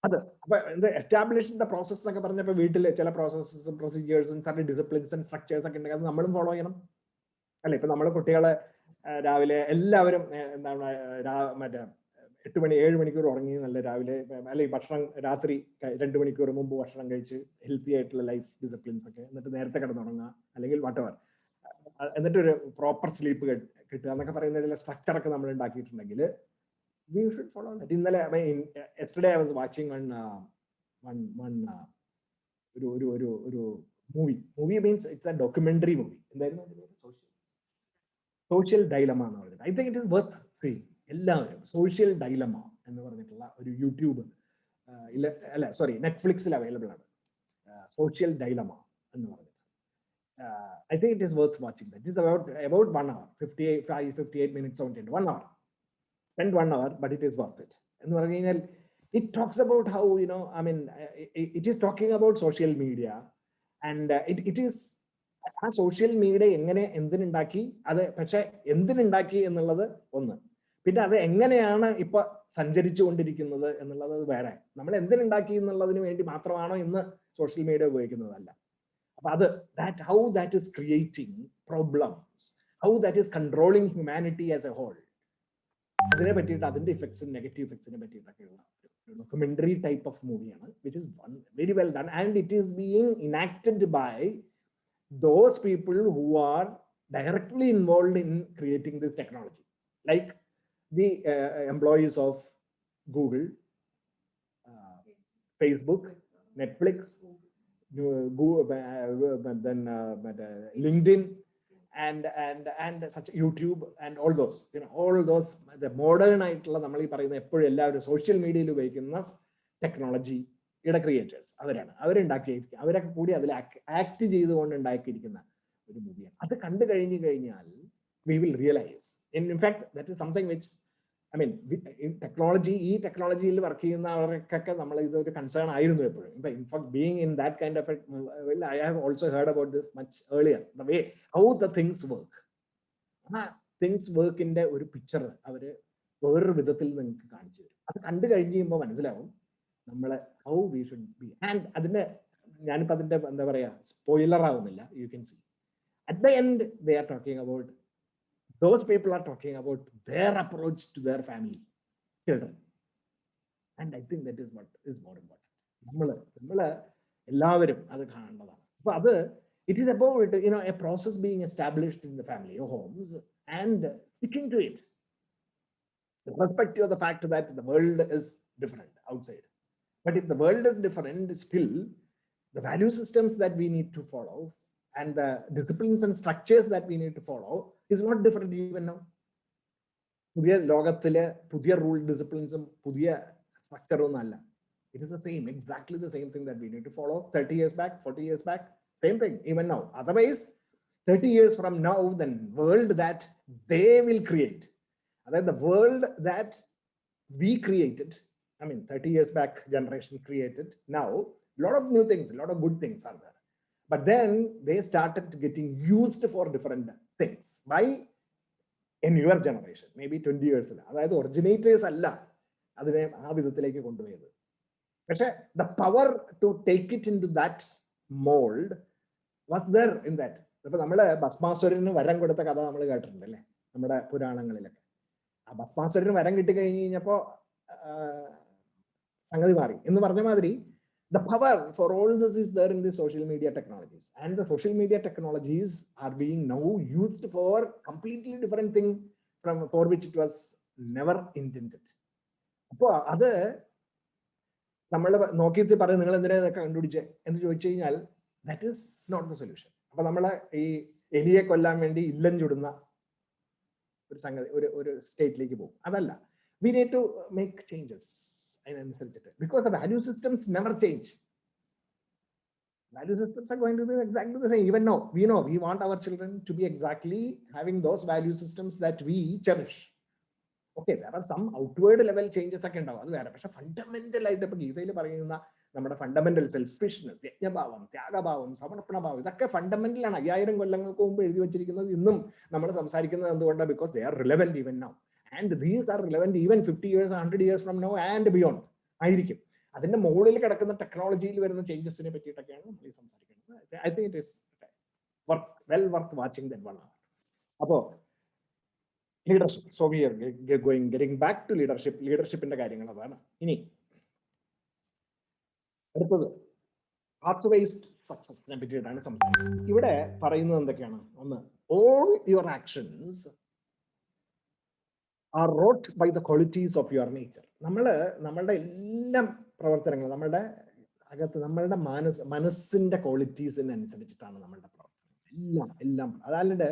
അത് അപ്പൊ എന്താ എസ്റ്റാബ്ലിഷ് ദ പ്രോസസ് എന്നൊക്കെ പറഞ്ഞപ്പോ വീട്ടില് ചില പ്രോസസ്സും പ്രൊസീജിയേഴ്സും സർട്ടൻ ഡിസിപ്ലിൻസ് ആൻഡ് സ്ട്രക്ചേഴ്സ് ഒക്കെ ഉണ്ടെങ്കിൽ അത് നമ്മളും ഫോളോ ചെയ്യണം അല്ലെ. ഇപ്പൊ നമ്മള് കുട്ടികളെ രാവിലെ എല്ലാവരും എന്താണ് മറ്റേ 8 മണി 7 മണിക്കൂർ ഉറങ്ങി നല്ല രാവിലെ അല്ലെങ്കിൽ ഭക്ഷണം രാത്രി 2 മണിക്കൂർ മുമ്പ് ഭക്ഷണം കഴിച്ച് ഹെൽത്തി ആയിട്ടുള്ള ലൈഫ് ഡിസിപ്ലിൻസ് ഒക്കെ, എന്നിട്ട് നേരത്തെ കിടന്നുറങ്ങുക അല്ലെങ്കിൽ വാട്ടെവർ, എന്നിട്ട് ഒരു പ്രോപ്പർ സ്ലീപ്പ് കിട്ടുക എന്നൊക്കെ പറയുന്നതിലെ സ്ട്രക്ചർ ഒക്കെ നമ്മൾ ഉണ്ടാക്കിയിട്ടുണ്ടെങ്കിൽ we should follow that. ഇന്നലെ yesterday I was watching one ഒരു movie means it's A documentary movie. എന്തായിരുന്നു സോഷ്യൽ ഡൈലമ എന്ന് പറഞ്ഞിട്ട്. I think it is worth seeing. എല്ലാവരും സോഷ്യൽ ഡൈലമ എന്ന് പറഞ്ഞിട്ടുള്ള ഒരു യൂട്യൂബ് നെറ്റ്ഫ്ലിക്സിൽ അവൈലബിൾ ആണ്. സോഷ്യൽ ഡൈലമ എന്ന് പറഞ്ഞിട്ട് I think it is worth watching that. It is about 1 hour, 58 minutes on 1 hour. Spend 1 hour, but it is worth it. എന്ന് പറഞ്ഞു കഴിഞ്ഞാൽ it talks about how, it is talking about social media, and it is ആ social media എങ്ങനെ എന്തിനുണ്ടാക്കി, അത് പക്ഷെ എന്തിനുണ്ടാക്കി എന്നുള്ളത് ഒന്ന്, പിന്നെ അത് എങ്ങനെയാണ് ഇപ്പൊ സഞ്ചരിച്ചു കൊണ്ടിരിക്കുന്നത് എന്നുള്ളത് വേറെ. നമ്മൾ എന്തിനുണ്ടാക്കി എന്നുള്ളതിന് വേണ്ടി മാത്രമാണോ ഇന്ന് സോഷ്യൽ മീഡിയ ഉപയോഗിക്കുന്നതല്ല. അപ്പൊ അത് how that is creating problems, how that is controlling humanity as a whole, അതിനെ പറ്റിയിട്ട് അതിന്റെ ഇഫക്ട്സും നെഗറ്റീവ് ഇഫക്ട്സിനെ പറ്റിയിട്ടൊക്കെയുള്ള ഡോക്യുമെന്ററി ടൈപ്പ് ഓഫ് മൂവിയാണ്, which is very well done, and it is being enacted by those people who are directly involved in creating this technology, like the employees of Google, Facebook, Netflix, then LinkedIn, and such YouTube, and all those, the modern ആയിട്ടുള്ള നമ്മൾ ഈ പറയുന്ന എപ്പോഴും എല്ലാവരും social മീഡിയയിൽ ഉപയോഗിക്കുന്ന technology creators അവരുണ്ടാക്കിയിരിക്കും. അവരൊക്കെ കൂടി അതിൽ ആക്ട് ചെയ്തുകൊണ്ട് ഉണ്ടാക്കിയിരിക്കുന്ന ഒരു മൂവിയാണ്. അത് കണ്ടു കഴിഞ്ഞു കഴിഞ്ഞാൽ we will realize, in fact that is something which in technology, ഈ ടെക്നോളജിയിൽ വർക്ക് ചെയ്യുന്നവർക്കൊക്കെ നമ്മൾ ഇതൊരു കൺസേൺ ആയിരുന്നു എപ്പോഴും. In fact being in that kind of I have also heard about this much earlier, the way how the things work. ആ things വർക്കിന്റെ ഒരു picture അവര് വേറൊരു വിധത്തിൽ നിങ്ങൾക്ക് കാണിച്ചു തരും. അത് കണ്ടു കഴിഞ്ഞ് കഴിയുമ്പോൾ മനസ്സിലാവും നമ്മളെ how we should B. And അതിന്റെ ഞാനിപ്പോ അതിന്റെ എന്താ പറയാ സ്പോയിലർ ആവുന്നില്ല. You can see at the end they are talking about, those people are talking about their approach to their family, children, and I think that is what is more important. നമ്മള് എല്ലാവരും അത് കാണേണ്ടതാണ്. അപ്പൊ അത് it is about a process being established in the family or homes and sticking to it, irrespective of the fact that the world is different outside. But if the world is different, still the value systems that we need to follow and the disciplines and structures that we need to follow is not different even now. പുതിയ ലോകത്തിലെ പുതിയ rule ഡിസിപ്ലിൻസും പുതിയ സ്ട്രക്ചറും അല്ല. It is the same, exactly the same thing that we need to follow 30 years back, 40 years back, same thing even now. Otherwise 30 years from now, the world that they will create, the world that we created, 30 years back generation created, now a lot of new things, a lot of good things are there, but then they started getting used for different things by a newer generation, maybe 20 years ago. അതായത് ഒറിജിനേറ്റേഴ്സ് അല്ല അതിനെ ആ വിധത്തിലേക്ക് കൊണ്ടുപോയത്. പക്ഷെ the power to take it into that mold was there in that. ഇപ്പൊ നമ്മള് ഭസ്മാസുരന് വരം കൊടുത്ത കഥ നമ്മൾ കേട്ടിട്ടുണ്ട് അല്ലേ നമ്മുടെ പുരാണങ്ങളിലൊക്കെ. ആ ഭസ്മാസുരന് വരം കിട്ടി കഴിഞ്ഞ് കഴിഞ്ഞപ്പോ സംഗതി മാറി എന്ന് പറഞ്ഞ മാതിരി the power for all this is there in the social media technologies, and the social media technologies are being now used for completely different thing for which it was never intended. അപ്പൊ അത് നമ്മൾ നോക്കിയിട്ട് പറയും നിങ്ങൾ എന്തിനാ ഇതൊക്കെ കണ്ടുപിടിച്ചേ എന്ന് ചോദിച്ചു കഴിഞ്ഞാൽ that is not the solution. അപ്പൊ നമ്മളെ ഈ എലിയെ കൊല്ലാൻ വേണ്ടി ഇല്ലം ചുടുന്ന ഒരു സംഗതി ഒരു സ്റ്റേറ്റിലേക്ക് പോകും. അതല്ല, we need to make changes because the value systems never change. Value systems are going to be exactly the same. Even now we want our children to be exactly having those value systems that we cherish. Okay, there are some outward level changes ഒക്കെ ഉണ്ടാവും, അത് വേറെ. പക്ഷെ fundamental ആയിട്ട് ഇപ്പൊ ഗീതയിൽ പറയുന്ന നമ്മുടെ ഫണ്ടമെന്റൽ സെൽഫിഷ്നെസ്, യജ്ഞഭാവം, ത്യാഗഭാവം, സമർപ്പണഭാവം, ഇതൊക്കെ ഫണ്ടമെന്റൽ ആണ്. 5000 കൊല്ലങ്ങൾക്ക് മുമ്പ് എഴുതി വെച്ചിരിക്കുന്നത് ഇന്നും നമ്മൾ സംസാരിക്കുന്നത് എന്തുകൊണ്ടാണ്? Because they are relevant even now. And these are relevant even 50 years, 100 years from now and beyond ആയിരിക്കും. അതിന്റെ മുകളിൽ കിടക്കുന്ന ടെക്നോളജിയിൽ വരുന്ന ചേഞ്ചസിനെ പറ്റിയിട്ടൊക്കെയാണ് നമ്മൾ സംസാരിക്കുന്നത്. I think it is well worth watching that 1 hour. അപ്പോ leadership. So we are getting back to leadership. ലീഡർഷിപ്പിന്റെ കാര്യങ്ങൾ അതാണ്. ഇനി അടുത്തത് പാത്ത് വേസ് സക്സസിനെ പറ്റിയിട്ടാണ് സംസാരിക്കുന്നത്. ഇവിടെ പറയുന്നത് എന്തൊക്കെയാണ്? ഒന്ന്, all your actions are wrought by the qualities of your nature. നമ്മളുടെ എല്ലാ പ്രവർത്തനങ്ങളും നമ്മളുടെ അകത്ത് നമ്മളുടെ മനസ്സിന്റെ ക്വാളിറ്റീസിനനുസരിച്ചിട്ടാണ് നമ്മളുടെ പ്രവർത്തനം എല്ലാം. അതായത്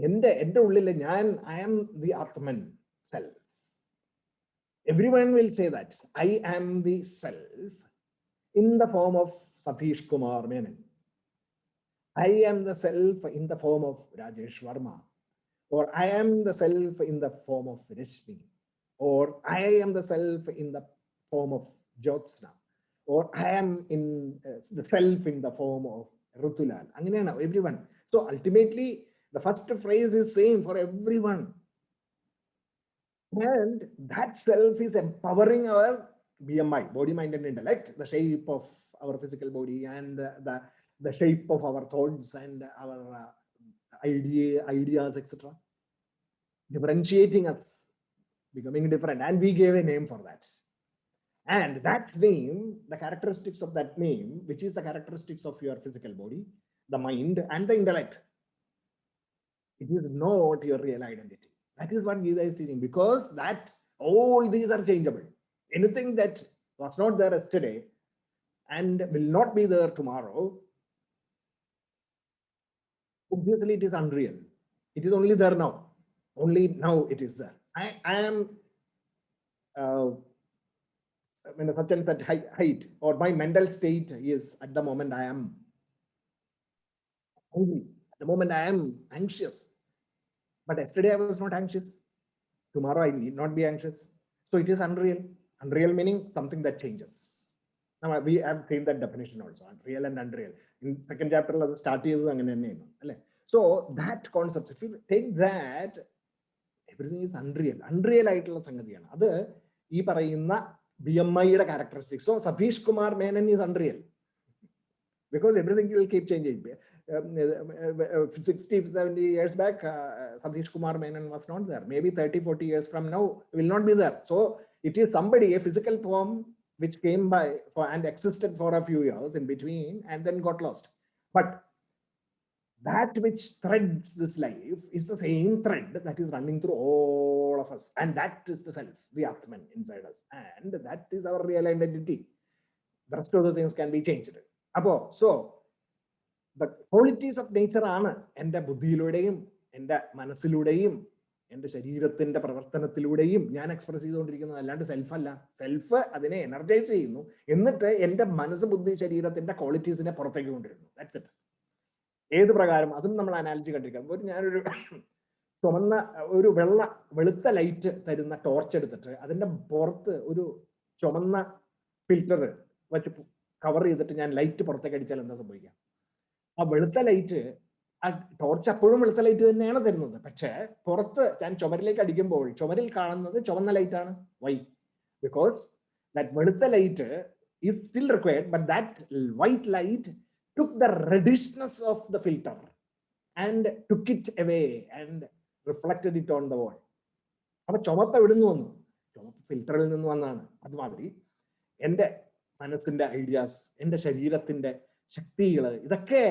എൻ്റെ ഉള്ളിൽ ഞാൻ I am the atman self. Everyone will say that I am the self in the form of Satish Kumar Menon. I am the self in the form of Rajesh Verma, or I am the self in the form of Rashmi, or I am the self in the form of Jyotsna, or I am in the self in the form of Rutulal. Angana everyone. So ultimately the first phrase is same for everyone. And that self is empowering our BMI, body, mind, and intellect, the shape of our physical body and the shape of our thoughts and our ideas, etc. Differentiating us, becoming different. And we gave a name for that. And that name, the characteristics of that name, which is the characteristics of your physical body, the mind, and the intellect, it is not your real identity. That is what Gita is teaching, because that all these are changeable. Anything that was not there yesterday and will not be there tomorrow, obviously it is unreal. It is only there now. Only now it is there. I am in a certain that height, or my mental state is at the moment I am hungry. At the moment I am anxious. But yesterday I was not anxious. Tomorrow I need not be anxious. So it is unreal. Unreal meaning something that changes. Now we have seen that definition also, real and unreal. In second chapter, start so that concept, if you take that, everything is unreal. Unreal ആയിട്ടുള്ള സംഗതിയാണ് അത്. ഈ പറയുന്ന BMI characteristics. So Satish Kumar Menon is unreal because everything will keep changing. 60-70 years back, Satish Kumar Menon was not there. Maybe 30-40 years from now will not be there. So it is somebody, a physical form which came by and existed for a few years in between and then got lost. But that which threads this life is the same thread that is running through all of us. And that is the self, the Atman inside us. And that is our real identity. The rest of the things can be changed. So the qualities of nature ആണ് എൻ്റെ ബുദ്ധിയിലൂടെയും എൻ്റെ മനസ്സിലൂടെയും എൻ്റെ ശരീരത്തിന്റെ പ്രവർത്തനത്തിലൂടെയും ഞാൻ express ചെയ്തുകൊണ്ടിരിക്കുന്നത്. അല്ലാണ്ട് സെൽഫല്ല. Self അതിനെ energise ചെയ്യുന്നു, എന്നിട്ട് എൻ്റെ മനസ്സ്, ബുദ്ധി, ശരീരത്തിന്റെ ക്വാളിറ്റീസിനെ പുറത്തേക്ക് കൊണ്ടുവരുന്നു. That's it. ഏത് പ്രകാരം അതും നമ്മൾ അനാലിറ്റി കണ്ടിരിക്കാം. ഞാനൊരു ചുമന്ന ഒരു വെളുത്ത ലൈറ്റ് തരുന്ന ടോർച്ച് എടുത്തിട്ട് അതിന്റെ പുറത്ത് ഒരു ചുമന്ന ഫിൽറ്റർ വെച്ച് കവർ ചെയ്തിട്ട് ഞാൻ ലൈറ്റ് പുറത്തേക്ക് അടിച്ചാൽ എന്താ സംഭവിക്കുക? ആ വെളുത്ത ലൈറ്റ്, ആ ടോർച്ച് അപ്പോഴും വെളുത്ത ലൈറ്റ് തന്നെയാണ് തരുന്നത്. പക്ഷെ പുറത്ത് ഞാൻ ചുമരിലേക്ക് അടിക്കുമ്പോൾ ചുമരിൽ കാണുന്നത് ചുവന്ന ലൈറ്റ് ആണ്. വൈ? ബിക്കോസ് ദാറ്റ് വെളുത്ത light is still required, but that white light took the reddishness of the filter and took it away and reflected it on the wall. അപ്പൊ ചുമപ്പ് എവിടുന്ന് വന്നു? ചുമപ്പ് ഫിൽറ്ററിൽ നിന്ന് വന്നാണ്. അതുമാതിരി എൻ്റെ മനസ്സിന്റെ ഐഡിയാസ്, എൻ്റെ ശരീരത്തിന്റെ ശക്തികൾ, ഇതൊക്കെ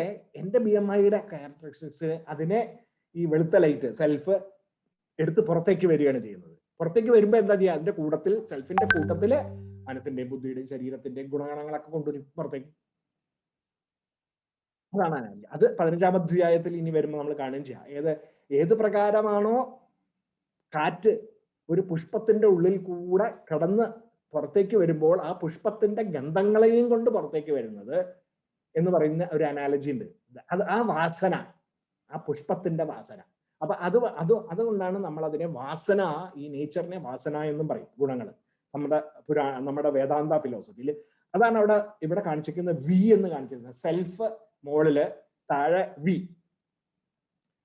എൻ്റെ BMIയുടെ ക്യാരക്ടറിസ്റ്റിക്സ് അതിനെ ഈ വെളുത്ത ലൈറ്റ് സെൽഫ് എടുത്ത് പുറത്തേക്ക് വരികയാണ് ചെയ്യുന്നത്. പുറത്തേക്ക് വരുമ്പോൾ എന്താ ചെയ്യുക? അതിന്റെ കൂട്ടത്തിൽ, സെൽഫിന്റെ കൂട്ടത്തില് മനസ്സിന്റെയും ബുദ്ധിയുടെയും ശരീരത്തിന്റെയും ഗുണഗണങ്ങളൊക്കെ കൊണ്ടുവരും പുറത്തേക്ക്. അതാണ് അനാലജി. അത് 15-ാം അധ്യായത്തിൽ ഇനി വരുമ്പോൾ നമ്മൾ കാണുകയും ചെയ്യാം. ഏത് പ്രകാരമാണോ കാറ്റ് ഒരു പുഷ്പത്തിന്റെ ഉള്ളിൽ കൂടെ കടന്ന് പുറത്തേക്ക് വരുമ്പോൾ ആ പുഷ്പത്തിന്റെ ഗന്ധങ്ങളെയും കൊണ്ട് പുറത്തേക്ക് വരുന്നത് എന്ന് പറയുന്ന ഒരു അനാലജി ഉണ്ട്. അത് ആ വാസന, ആ പുഷ്പത്തിന്റെ വാസന. അപ്പൊ അതുകൊണ്ടാണ് നമ്മൾ അതിനെ വാസന, ഈ നേച്ചറിനെ വാസന എന്നും പറയും. ഗുണങ്ങൾ നമ്മുടെ വേദാന്ത ഫിലോസഫിയിൽ അതാണ് ഇവിടെ കാണിച്ചിരിക്കുന്ന വി എന്ന് കാണിച്ചിരിക്കുന്നത്. സെൽഫ് മോളില്, താഴെ വി.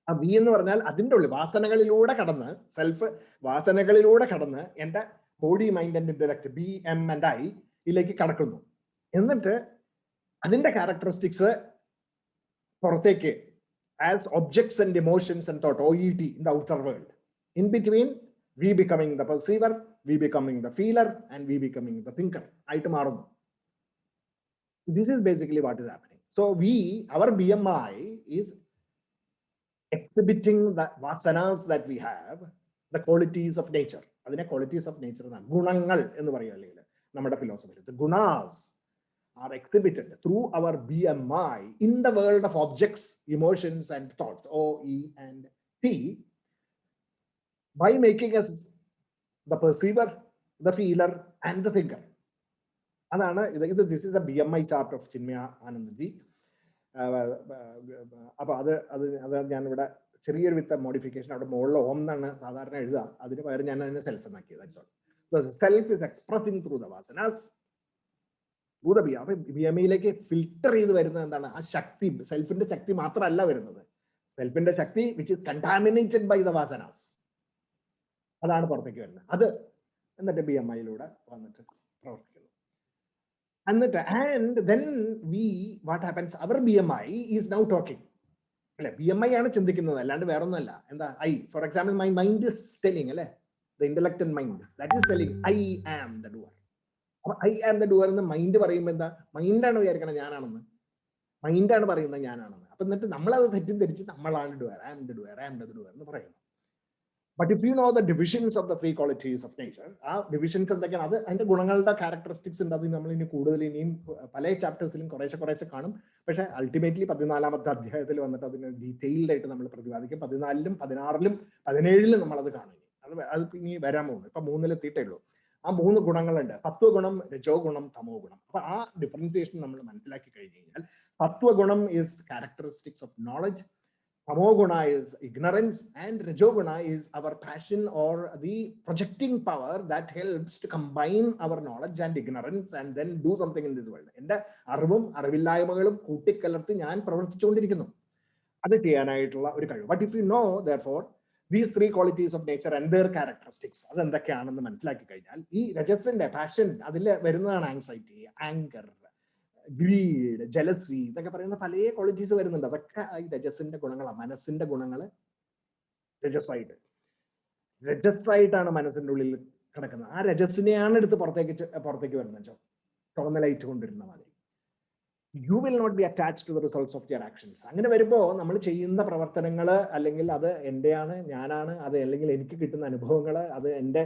ആ വി എന്ന് പറഞ്ഞാൽ അതിൻ്റെ ഉള്ളിൽ വാസനകളിലൂടെ കടന്ന്, സെൽഫ് വാസനകളിലൂടെ കടന്ന് എൻ്റെ body, mind and intellect, BM&I ഇതിലേക്ക് കടക്കുന്നു. എന്നിട്ട് അതിന്റെ ക്യാരക്ടറിസ്റ്റിക്സ് പുറത്തേക്ക് as objects and emotions and thought, OET, in the outer world. In between, we becoming the perceiver, we becoming the feeler, and we becoming the thinker. This is basically what is happening. So our BMI is exhibiting the vasanas that we have, the qualities of nature. Adine qualities of nature na gunangal ennu parayalile nammada philosophy. The gunas are exhibited through our BMI in the world of objects, emotions, and thoughts, O, E, and T, by making us the perceiver, the feeler, and the thinker. This is a BMI chart of Chinmaya Anandji. അപ്പോൾ അത് ഞാനിവിടെ ചെറിയൊരു വിത്ത് modification അവിടെ മുകളിൽ ഓം എന്നാണ് സാധാരണ എഴുതുക, അതിന് പകരം ഞാൻ അതിനെ സെൽഫ് എന്നാക്കിയത്. Self is expressing through the vasanas, through the അപ്പൊ BMIയിലേക്ക് ഫിൽട്ടർ ചെയ്ത് വരുന്നത് എന്താണ്? ആ ശക്തി, സെൽഫിന്റെ ശക്തി മാത്രമല്ല വരുന്നത്, സെൽഫിന്റെ ശക്തി which is contaminated by the vasanas, അതാണ് പുറത്തേക്ക് വരുന്നത്. അത് എന്നിട്ട് BMIയിലൂടെ വന്നിട്ട് പ്രവർത്തിക്കുന്നു. And then what happens? Our BMI is now talking. BMI ആണ് ചിന്തിക്കുന്നത്, അല്ലാണ്ട് വേറെ ഒന്നുമല്ല. എന്താ? For example, my mind is telling, the intellect and mind, that is telling I am the doer. അപ്പൊ I am the doer എന്ന് mind പറയുമ്പോൾ എന്താ? മൈൻഡാണ് വിചാരിക്കണം ഞാനാണെന്ന്, മൈൻഡാണ് പറയുന്നത് ഞാനാണെന്ന്. അപ്പൊ എന്നിട്ട് നമ്മളത് തെറ്റിദ്ധരിച്ച് നമ്മളാണ് doer, I am the doer, I am the doer എന്ന് പറയുന്നു. But if you know the divisions of the three qualities of nature, ആ ഡിവിഷൻസ് എന്തൊക്കെയാണ്? അത് അതിന്റെ ഗുണങ്ങളുടെ ക്യാരക്ടറിസ്റ്റിക്സ് ഉണ്ട്. അത് നമ്മൾ ഇനി കൂടുതൽ ഇനിയും പല ചാപ്റ്റേഴ്സിലും കുറേശ്ശെ കാണും. പക്ഷെ അൾട്ടിമേറ്റ്ലി 14ാമത്തെ അധ്യായത്തിൽ വന്നിട്ട് അതിന് ഡീറ്റെയിൽഡ് ആയിട്ട് നമ്മൾ പ്രതിപാദിക്കും. 14ലും 16ലും 17ലും നമ്മളത് കാണും. അത് ഇനി വരാൻ പോകുന്നു. ഇപ്പൊ 3-ൽ എത്തിയിട്ടേ ഉള്ളൂ. ആ 3 ഗുണങ്ങളുണ്ട്: സത്വഗുണം, രജോ ഗുണം, തമോ ഗുണം. അപ്പൊ ആ ഡിഫറൻസിയേഷൻ നമ്മൾ മനസ്സിലാക്കി കഴിഞ്ഞു കഴിഞ്ഞാൽ, സത്വഗുണം is characteristics of knowledge, Tamoguna is ignorance, and Rajoguna is our passion or the projecting power that helps to combine our knowledge and ignorance and then do something in this world. എന്റെ അറിവും അറിവില്ലായ്മകളും കൂട്ടിക്കലർത്തി ഞാൻ പ്രവർത്തിച്ചുകൊണ്ടിരിക്കുന്നു, അത് ചെയ്യാനായിട്ടുള്ള ഒരു കഴിവ്. But if you know, therefore, these three qualities of nature and their characteristics, അതെന്തൊക്കെയാണെന്ന് മനസ്സിലാക്കി കഴിഞ്ഞാൽ, ഈ രജസിന്റെ പാഷൻ, അതിൽ വരുന്നതാണ് ആങ്സൈറ്റി, ആങ്കർ, ഗ്രീഡ്, ജലസി, ഇതൊക്കെ പറയുന്ന പല ക്വാളിറ്റീസ് വരുന്നുണ്ട്. അതൊക്കെ ഈ രജസിന്റെ ഗുണങ്ങളാണ്, മനസ്സിന്റെ ഗുണങ്ങള് രജസായിട്ടാണ് മനസ്സിന്റെ ഉള്ളിൽ കിടക്കുന്നത്. ആ രജസിനെയാണ് എടുത്ത് പുറത്തേക്ക് വരുന്നത്. ടോർമലൈറ്റ് കൊണ്ടിരുന്ന മാതിരി. You will not be attached to the results of your actions. അങ്ങനെ വരുമ്പോൾ നമ്മൾ ചെയ്യുന്ന പ്രവർത്തനങ്ങള്, അല്ലെങ്കിൽ അത് എന്റെയാണ്, ഞാനാണ്, അത് അല്ലെങ്കിൽ എനിക്ക് കിട്ടുന്ന അനുഭവങ്ങള്, അത് എന്റെ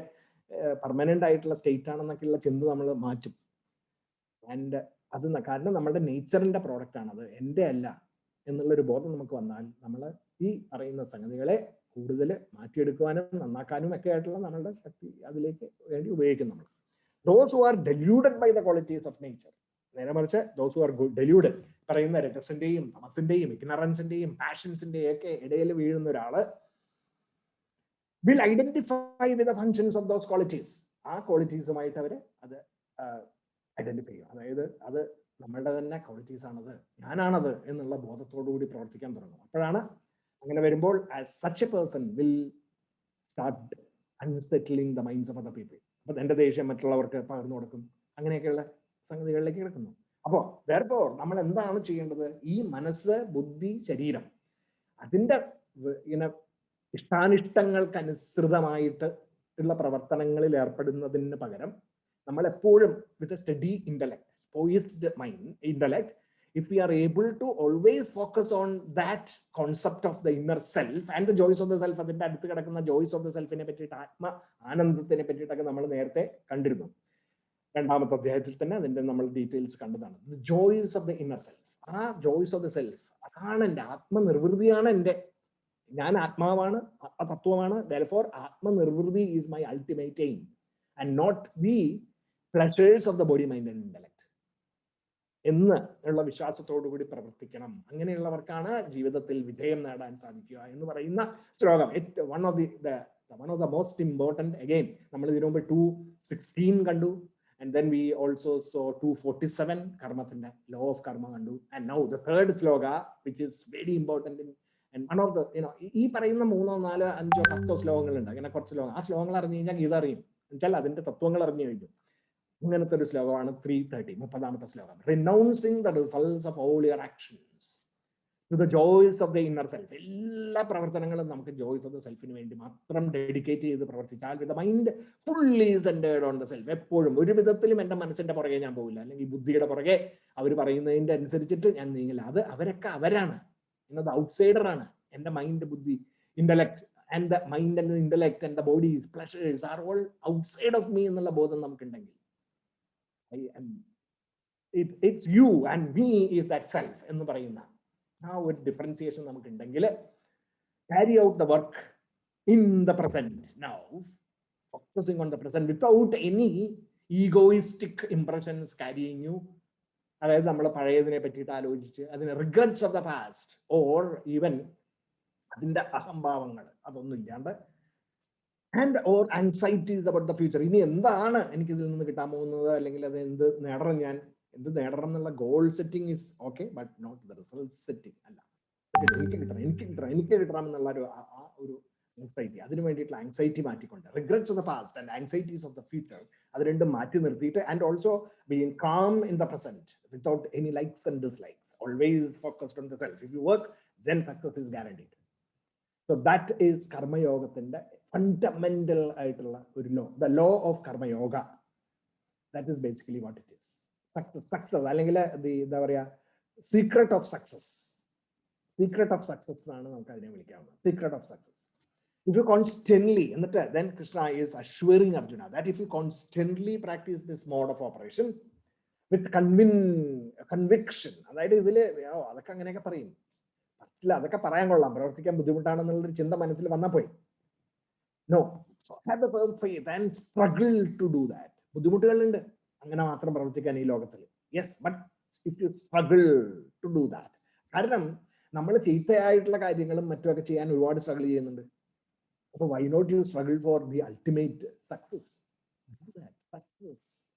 പെർമനന്റ് ആയിട്ടുള്ള സ്റ്റേറ്റ് ആണെന്നൊക്കെയുള്ള ചിന്ത നമ്മൾ മാറ്റും. ആൻഡ് അത് കാരണം നമ്മുടെ നേച്ചറിന്റെ പ്രോഡക്റ്റ് ആണത്, എൻ്റെ അല്ല എന്നുള്ളൊരു ബോധം നമുക്ക് വന്നാൽ നമ്മൾ ഈ പറയുന്ന സംഗതികളെ കൂടുതൽ മാറ്റിയെടുക്കുവാനും നന്നാക്കാനും ഒക്കെ ആയിട്ടുള്ള നമ്മളുടെ ശക്തി അതിലേക്ക് വേണ്ടി ഉപയോഗിക്കും നമ്മൾ. Those who are deluded by the qualities of nature, നേരെ മറിച്ച് those who are deluded, പറയുന്ന രജസിന്റെയും തമസിന്റെയും ഇഗ്നറൻസിന്റെയും പാഷൻസിന്റെയും ഒക്കെ ഇടയിൽ വീഴുന്ന ഒരാള് will identify with the functions of those qualities. ആ ക്വാളിറ്റീസുമായിട്ട് അവര് അത് ഐഡന്റിഫൈ ചെയ്യും. അതായത് അത് നമ്മളുടെ തന്നെ ക്വാളിറ്റീസ് ആണത്, ഞാനാണത് എന്നുള്ള ബോധത്തോടുകൂടി പ്രവർത്തിക്കാൻ തുടങ്ങും. അപ്പോഴാണ് അങ്ങനെ വരുമ്പോൾ such a person will start unsettling the minds of other people. അപ്പൊ എന്റെ ദേഷ്യം മറ്റുള്ളവർക്ക് പകർന്നു കൊടുക്കും, അങ്ങനെയൊക്കെയുള്ള സംഗതികളിലേക്ക് കിടക്കുന്നു. അപ്പോ therefore നമ്മൾ എന്താണ് ചെയ്യേണ്ടത്? ഈ മനസ്സ്, ബുദ്ധി, ശരീരം, അതിന്റെ ഇഷ്ടാനിഷ്ടങ്ങൾക്ക് അനുസൃതമായിട്ട് ഉള്ള പ്രവർത്തനങ്ങളിൽ ഏർപ്പെടുന്നതിന് പകരം നമ്മൾ എപ്പോഴും with a steady intellect, poised mind, intellect, if we are able to always focus on that concept of the inner self and the joys of the self, അതിന്റെ അടുത്ത് കിടക്കുന്ന joys of the self-നെ പറ്റിയിട്ട്, ആത്മ ആനന്ദത്തിനെ പറ്റിയിട്ടൊക്കെ നമ്മൾ നേരത്തെ കണ്ടിരുന്നു. 2ാമത്തെ അധ്യായത്തിൽ തന്നെ അതിന്റെ നമ്മൾ ഡീറ്റെയിൽസ് കണ്ടതാണ്. The joys of the inner self, ആ joys of the self, അതാണ് എൻ്റെ ആത്മനിർവൃതിയാണ്. ഞാൻ ആത്മാവാണ്, ആത്മതത്വമാണ്. Therefore ആത്മനിർവൃതി is my ultimate aim and not the pleasures of the body, mind and intellect എന്ന് ഉള്ള വിശ്വാസത്തോടു കൂടി പ്രവർത്തിക്കണം. അങ്ങനെയുള്ളവർക്കാണ് ജീവിതത്തിൽ വിജയം നേടാൻ സാധിക്കുക എന്ന് പറയുന്ന ശ്ലോകം. One of the most important. Again നമ്മൾ ഇതിനു മുമ്പ് 2:16 കണ്ടു, and then we also saw 2:47 കർമ്മത്തിന്റെ ലോ ഓഫ് കർമ്മ കണ്ടു. and now the third sloka, which is very important and one of the ഈ പറയുന്ന 3, 4, 5, 10 ശ്ലോകങ്ങളുണ്ട്. അങ്ങനെ കുറച്ച് ശ്ലോകം. ആ ശ്ലോകങ്ങൾ അറിഞ്ഞു കഴിഞ്ഞാൽ ഗീത അറിയും, എന്നുവെച്ചാൽ അതിന്റെ തത്വങ്ങൾ അറിഞ്ഞു കഴിഞ്ഞു. അങ്ങനത്തെ ഒരു ശ്ലോകമാണ് 3:30, 30ാമത്തെ ശ്ലോകം. Renouncing the results of all your actions. To the joys of the inner self. എല്ലാ പ്രവർത്തനങ്ങളും നമുക്ക് ജോയ്സ് ഓഫ് ദ സെൽഫിന് വേണ്ടി മാത്രം ഡെഡിക്കേറ്റ് ചെയ്ത് പ്രവർത്തിച്ചാൽ വിത്ത് mind fully centred on the self. എപ്പോഴും ഒരു വിധത്തിലും എൻ്റെ മനസ്സിന്റെ പുറകെ ഞാൻ പോകില്ല, അല്ലെങ്കിൽ ബുദ്ധിയുടെ പുറകെ അവർ പറയുന്നതിന്റെ അനുസരിച്ചിട്ട് ഞാൻ നീങ്ങില്ല. അത് അവരൊക്കെ അവരാണ്, എന്നത് ഔട്ട്സൈഡറാണ്. എൻ്റെ മൈൻഡ്, ബുദ്ധി, intellect and the mind and intellect and the bodies pleasures are all outside of me എന്നുള്ള ബോധം നമുക്കുണ്ടെങ്കിൽ, it's you and me is that self എന്ന് പറയുന്ന ആ ഒരു ഡിഫറൻസിയേഷൻ നമുക്കുണ്ടെങ്കിൽ carry out the work in the present now, focusing on the present without any egoistic impressions carrying you. അതായത് നമ്മൾ പഴയതിനെ പറ്റിയിട്ട് ആലോചിച്ച് അതിന് regrets of the past or even അതിൻ്റെ അഹംഭാവങ്ങൾ അതൊന്നും ഇല്ലാണ്ട്, and or anxieties about the future. ഇനി എന്താണ് എനിക്ക് ഇതിൽ നിന്ന് കിട്ടാൻ പോകുന്നത്, അല്ലെങ്കിൽ അത് എന്ത് നേടണം, ഞാൻ എന്ത് നേടണം എന്നുള്ള goal setting is okay, but not the result setting. അല്ല, എനിക്ക് കിട്ടണം എന്നുള്ള ഒരു ആൻസൈറ്റി, അതിനു വേണ്ടിയിട്ടുള്ള ആൻസൈറ്റി മാറ്റിക്കൊണ്ട് regrets of the past and anxieties of the future അത് രണ്ടും മാറ്റി നിർത്തിയിട്ട്, and also being calm in the present without any likes and dislikes, always focused on the self. If you work then success is guaranteed. So that is karma yogaത്തിന്റെ fundamental ആയിട്ടുള്ള ഒരു law, the law of karma yoga. That is basically what it is. Success അല്ലെങ്കിൽ എന്താ പറയാ, secret of success. Secret of success എന്നാണ് നമുക്ക് അതിനെ വിളിക്കാവുന്നത്. Secret of success. If you constantly, എന്നിട്ട് then Krishna is assuring Arjuna that if you constantly practice this mode of operation with conviction, അതായത് ഇതില് അതൊക്കെ അങ്ങനെയൊക്കെ പറയും, പറ്റില്ല, അതൊക്കെ പറയാൻ കൊള്ളാം, പ്രവർത്തിക്കാൻ ബുദ്ധിമുട്ടാണെന്നുള്ളൊരു ചിന്ത മനസ്സിൽ വന്നാൽ പോയി. No, have a firm faith and struggle to do that. ബുദ്ധിമുട്ടുകളുണ്ട് അങ്ങനെ മാത്രം പ്രവർത്തിക്കാൻ ഈ ലോകത്തിൽ. Yes, but if you struggle to do that. കാരണം നമ്മൾ ചീത്തയായിട്ടുള്ള കാര്യങ്ങളും മറ്റുമൊക്കെ ചെയ്യാൻ ഒരുപാട് സ്ട്രഗിൾ ചെയ്യുന്നുണ്ട്. അപ്പൊ why not you struggle for the ultimate success?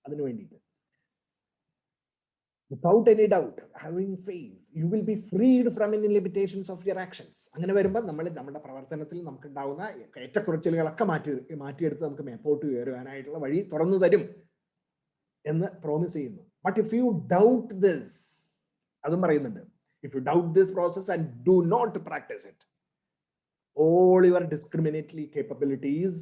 അതിനു വേണ്ടിയിട്ട് without any doubt, having faith, you will be freed from any limitations of your actions. അങ്ങനെ വരുമ്പോൾ നമ്മുടെ പ്രവർത്തനത്തിൽ നമുക്ക് ഉണ്ടാവുന്ന ഏറ്റക്കുറച്ചിലുകളൊക്കെ മാറ്റിയെടുത്ത് നമുക്ക് മേപ്പോട്ട് കയറുവാനായിട്ടുള്ള വഴി തുറന്നു തരും എന്ന് പ്രോമിസ് ചെയ്യുന്നു. But if you doubt this, അതും പറയുന്നുണ്ട്, if you doubt this process and do not practice it, all your discriminatory capabilities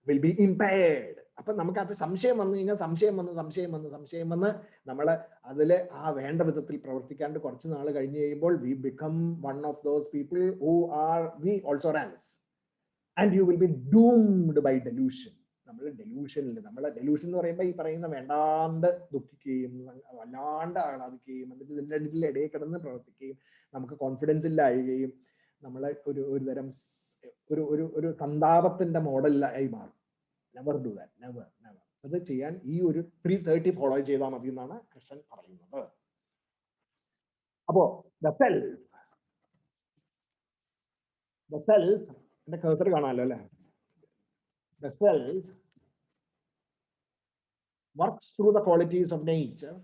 will be impaired. അപ്പൊ നമുക്ക് അത് സംശയം വന്നു കഴിഞ്ഞാൽ സംശയം വന്ന് നമ്മൾ അതില് ആ വേണ്ട വിധത്തിൽ പ്രവർത്തിക്കാണ്ട് കുറച്ച് നാൾ കഴിഞ്ഞ് കഴിയുമ്പോൾ we become one of those people who are we also ranks, and you will be doomed by delusion. നമ്മളെ ഡെലൂഷൻ എന്ന് പറയുമ്പോൾ ഈ പറയുന്ന വേണ്ടാണ്ട് ദുഃഖിക്കുകയും വല്ലാണ്ട് ആഹ്ലാദിക്കുകയും എന്നിട്ട് ഇതിൻ്റെ ഇടയിൽ കിടന്ന് പ്രവർത്തിക്കുകയും നമുക്ക് കോൺഫിഡൻസ് ഇല്ലായുകയും നമ്മളെ ഒരു തരം ഒരു സന്താപത്തിന്റെ മോഡലായി മാറും. Never do that, never. അത് ചെയ്യാൻ ഈ ഒരു 330 ഫോളോ ചെയ്താൽ മതി എന്നാണ് കൃഷ്ണൻ പറയുന്നത്. അപ്പോ ദ സെൽഫ് എന്റെ കർത്തർ കാണാമല്ലോ അല്ലെ. The self works through the qualities of nature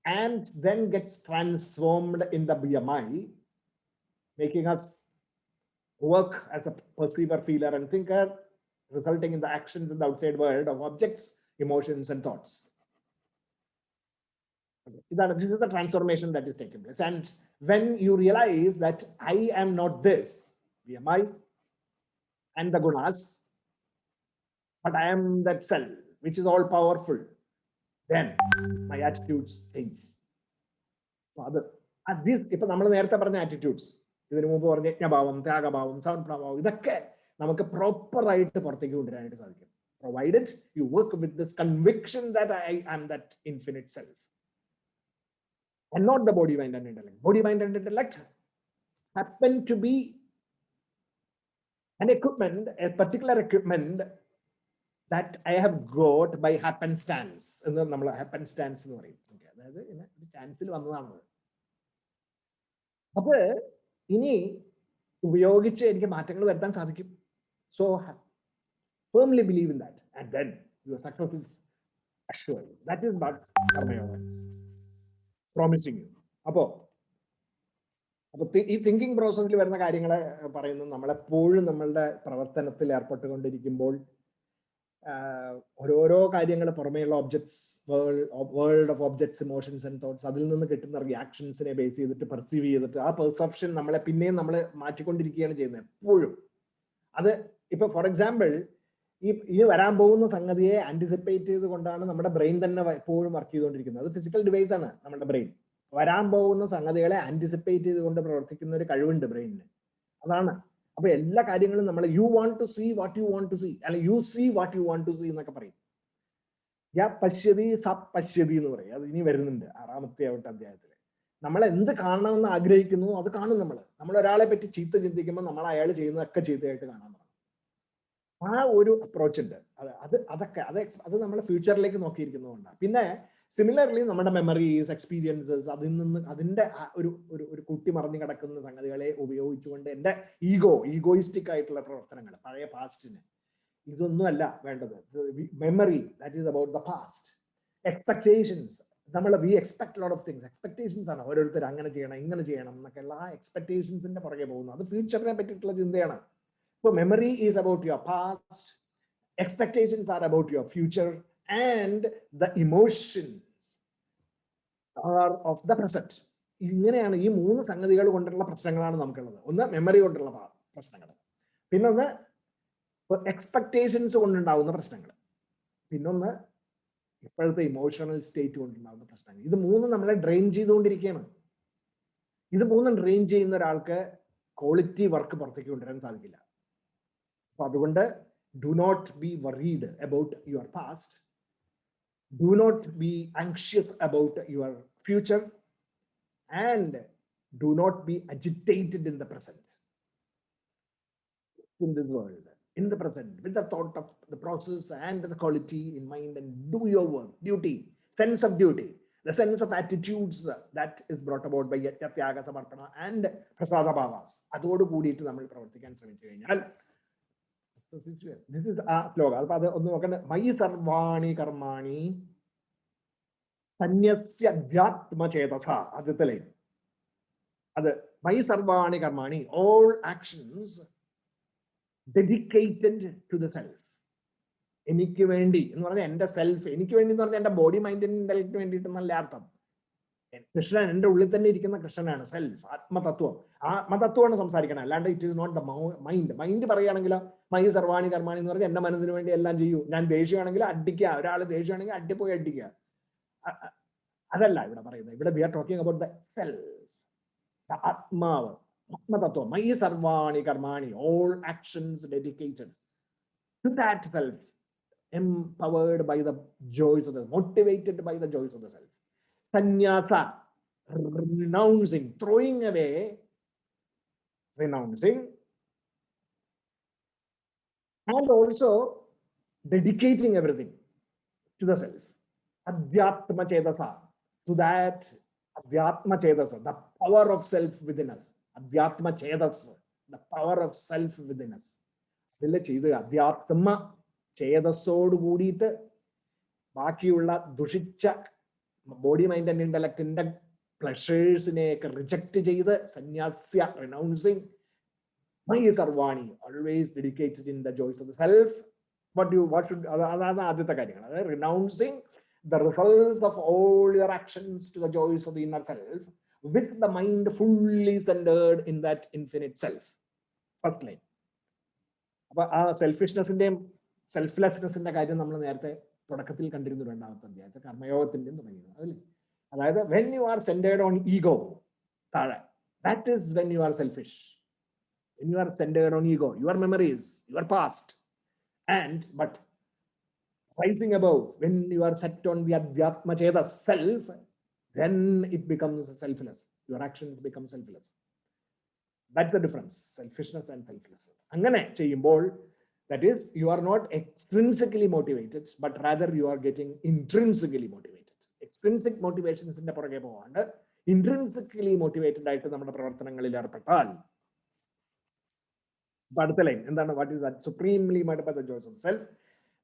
and then gets transformed in the BMI, making us work as a perceiver, feeler, and thinker, resulting in the actions in the outside world of objects, emotions, and thoughts. This is the transformation that is taking place. And when you realize that I am not this, BMI and the gunas, but I am that self which is all powerful, then my attitudes change. ഇപ്പൊ നമ്മൾ നേരത്തെ പറഞ്ഞ attitudes, ഇതിനു മുമ്പ് പറഞ്ഞ യജ്ഞഭാവം, ത്യാഗഭാവം, സമർപ്പണഭാവം, ഇതൊക്കെ നമുക്ക് proper ആയിട്ട് പുറത്തേക്ക് കൊണ്ടുവരാനായിട്ട് സാധിക്കും, provided you work with this conviction that I am that infinite self and not the body, mind, and intellect. Body, mind, and intellect happen to be an equipment, a particular equipment that I have got by happenstance. എന്ന് നമ്മൾ happenstance എന്ന് പറയും. അതായത് ഒരു ചാൻസിൽ വന്നതാണ്. അപ്പൊ ഇനി ഉപയോഗിച്ച് എനിക്ക് മാറ്റങ്ങൾ വരുത്താൻ സാധിക്കും. So firmly believe in that, and then your success is assured. That is what Karma Yoga is promising you. അപ്പോ ഈ തിങ്കിങ് പ്രോസസ്സിൽ വരുന്ന കാര്യങ്ങളെ പറയുന്നത് നമ്മളെപ്പോഴും നമ്മളുടെ പ്രവർത്തനത്തിൽ ഏർപ്പെട്ടുകൊണ്ടിരിക്കുമ്പോൾ ഓരോരോ കാര്യങ്ങൾ പുറമേയുള്ള objects, world of objects, emotions and thoughts, അതിൽ നിന്ന് കിട്ടുന്ന റിയാക്ഷൻസിനെ ബേസ് ചെയ്തിട്ട് പെർസീവ് ചെയ്തിട്ട് ആ പെർസെപ്ഷൻ നമ്മളെ പിന്നെയും നമ്മൾ മാറ്റിക്കൊണ്ടിരിക്കുകയാണ് ചെയ്യുന്നത് എപ്പോഴും. അത് ഇപ്പൊ ഫോർ എക്സാമ്പിൾ ഈ വരാൻ പോകുന്ന സംഗതിയെ ആന്റിസിപ്പേറ്റ് ചെയ്തുകൊണ്ടാണ് നമ്മുടെ ബ്രെയിൻ തന്നെ എപ്പോഴും വർക്ക് ചെയ്തുകൊണ്ടിരിക്കുന്നത്. അത് ഫിസിക്കൽ ഡിവൈസ് ആണ് നമ്മുടെ ബ്രെയിൻ. വരാൻ പോകുന്ന സംഗതികളെ ആന്റിസിപ്പേറ്റ് ചെയ്തുകൊണ്ട് പ്രവർത്തിക്കുന്ന ഒരു കഴിവുണ്ട് ബ്രെയിനിന്. അതാണ്. അപ്പൊ എല്ലാ കാര്യങ്ങളും നമ്മൾ you want to see what you want to see, അല്ലെങ്കിൽ you see what you want to see എന്നൊക്കെ പറയും. യാ പശ്യതി സ പശ്യതി എന്ന് പറയും. അത് ഇനി വരുന്നുണ്ട് 6ാമത്തെ അധ്യായത്തിൽ. നമ്മൾ എന്ത് കാണണമെന്ന് ആഗ്രഹിക്കുന്നു അത് കാണും. നമ്മൾ ഒരാളെ പറ്റി ചീത്ത ചിന്തിക്കുമ്പോൾ നമ്മൾ അയാൾ ചെയ്യുന്നതൊക്കെ ചീത്തയായിട്ട് കാണാൻ തുടങ്ങും. ആ ഒരു അപ്രോച്ച് ഉണ്ട്. അത് നമ്മൾ ഫ്യൂച്ചറിലേക്ക് നോക്കിയിരിക്കുന്നതുകൊണ്ടാണ്. പിന്നെ സിമിലർലി നമ്മുടെ മെമ്മറീസ്, എക്സ്പീരിയൻസസ്, അതിന്റെ ഒരു കുട്ടി മറിഞ്ഞു കിടക്കുന്ന സംഗതികളെ ഉപയോഗിച്ചുകൊണ്ട് എൻ്റെ ഈഗോയിസ്റ്റിക് ആയിട്ടുള്ള പ്രവർത്തനങ്ങൾ, പഴയ പാസ്റ്റിന്, ഇതൊന്നും അല്ല വേണ്ടത്. Memory, that is about the past. Expectations, we expect lot of things. Expectations ആണ്. ഓരോരുത്തർ അങ്ങനെ ചെയ്യണം, ഇങ്ങനെ ചെയ്യണം എന്നൊക്കെയുള്ള ആ എക്സ്പെക്ടേഷൻസിന്റെ പുറകെ പോകുന്നു. അത് ഫ്യൂച്ചറിനെ പറ്റിയിട്ടുള്ള ചിന്തയാണ്. So memory is about your past, expectations are about your future, and the emotions are of the present. ഇങ്ങനെയാണ് ഈ 3 സംഗതികൾ കൊണ്ടുള്ള പ്രശ്നങ്ങളാണ് നമുക്കുള്ളത്. ഒന്ന് മെമ്മറി കൊണ്ടുള്ള പ്രശ്നങ്ങൾ, പിന്നൊന്ന് എക്സ്പെക്ടേഷൻസ് കൊണ്ടുണ്ടാവുന്ന പ്രശ്നങ്ങൾ, പിന്നൊന്ന് ഇപ്പോഴത്തെ ഇമോഷണൽ സ്റ്റേറ്റ് കൊണ്ടുണ്ടാവുന്ന പ്രശ്നങ്ങൾ. ഇത് 3 നമ്മളെ ഡ്രെയിൻ ചെയ്തുകൊണ്ടിരിക്കുകയാണ്. ഇത് 3 ഡ്രെയിൻ ചെയ്യുന്ന ഒരാൾക്ക് ക്വാളിറ്റി വർക്ക് പുറത്തേക്ക് കൊണ്ടുവരാൻ സാധിക്കില്ല. അപ്പൊ അതുകൊണ്ട് do not be worried about your past, do not be anxious about your future, and do not be agitated in the present. In this world, in the present, with the thought of the process and the quality in mind, and do your work, duty, sense of duty, the sense of attitudes that is brought about by Yajna, Tyaga, Samarpana and Prasada Bhavas. അതോട് കൂടിയിട്ട് നമ്മൾ പ്രവർത്തിക്കാൻ ശ്രമിച്ചു കഴിഞ്ഞാൽ, this is a ശ്ലോകം. അപ്പൊ അത് ഒന്ന് നോക്കണ്ട. മയി സർവാണി കർമാണി സന്യസ്യ അധ്യാത്മചേതസ, ആദ്യത്തെ ലൈൻ. അത് മയി സർവാണി കർമാണി, all actions dedicated to the self. എനിക്ക് വേണ്ടി എന്ന് പറഞ്ഞാൽ എൻ്റെ സെൽഫ്, എനിക്ക് വേണ്ടി എന്ന് പറഞ്ഞാൽ എൻ്റെ ബോഡി മൈൻഡ് ഇന്റലക്റ്റിന് വേണ്ടിയിട്ട് നല്ല അർത്ഥം. കൃഷ്ണൻ എൻ്റെ ഉള്ളിൽ തന്നെ ഇരിക്കുന്ന കൃഷ്ണനാണ് സെൽഫ്, ആത്മതത്വം. ആത്മതത്വമാണ് സംസാരിക്കണം, അല്ലാണ്ട് it is not the mind പറയുകയാണെങ്കിലോ മൈ സർവാണി കർമാണി എന്ന് പറഞ്ഞാൽ എൻ്റെ മനസ്സിന് വേണ്ടി എല്ലാം ചെയ്യൂ. ഞാൻ ദേഷ്യമാണെങ്കിൽ അടിക്കുക, ഒരാൾ ദേഷ്യമാണെങ്കിൽ അടിപ്പോയി അടിക്കുക, അതല്ല ഇവിടെ പറയുന്നത്. ഇവിടെ we are talking about the self, the ആത്മാവ്, ആത്മതത്വം. മൈ സർവാണി കർമാണി, all actions dedicated to that self, empowered by the joys of the, motivated by the joys of the self. Sannyasa, renouncing, throwing away, renouncing, and also dedicating everything to the self. Adhyatma Chedasa, to that Adhyatma Chedasa, the power of self within us. Adhyatma Chedasa, the power of self within us. ഇതിൽ ചെയ്ത് അധ്യാത്മ ചേതസ്സോട് കൂടിയിട്ട് ബാക്കിയുള്ള ദുഷിച്ച body mind and ഇന്റലക്റ്റിന്റെ പ്ലഷേഴ്സിനെയൊക്കെ reject ചെയ്ത് സന്യാസ്യ, renouncing, മൈ സർവാണി, always dedicated in the joys of the self. അതാണ് ആദ്യത്തെ കാര്യങ്ങൾ. അതായത് renouncing the results of all your actions to the joys of the inner self, with the mind fully centered in that infinite self. First line. അപ്പൊ ആ സെൽഫിഷ്നെസിന്റെയും സെൽഫ്ലെസ്നെസിന്റെ കാര്യം നമ്മൾ നേരത്തെ തുടക്കത്തിൽ കണ്ടിരുന്നു, 2ാമത്തെ അധ്യായത്തെ കർമ്മയോഗത്തിന്റെയും തുടങ്ങിയത് അതല്ലേ. അതായത് when you are centered on ego, താഴെ, that is when you are selfish. When you are centered on ego, your memories, your past, but rising above, when you are set on the Adhyatma Cheda self, then it becomes selfless. Your actions become selfless. That's the difference, selfishness and selflessness. Angane cheyyumbol, that is, you are not extrinsically motivated, but rather you are getting intrinsically motivated. Extrinsic motivations inde porage povand intrinsically motivated ആയിട്ട് നമ്മുടെ പ്രവർത്തനങ്ങളിൽ ഏർപ്പെട്ടാൽ, അടുത്ത line എന്താണ്? What is that? Supremely motivated by the joys of self.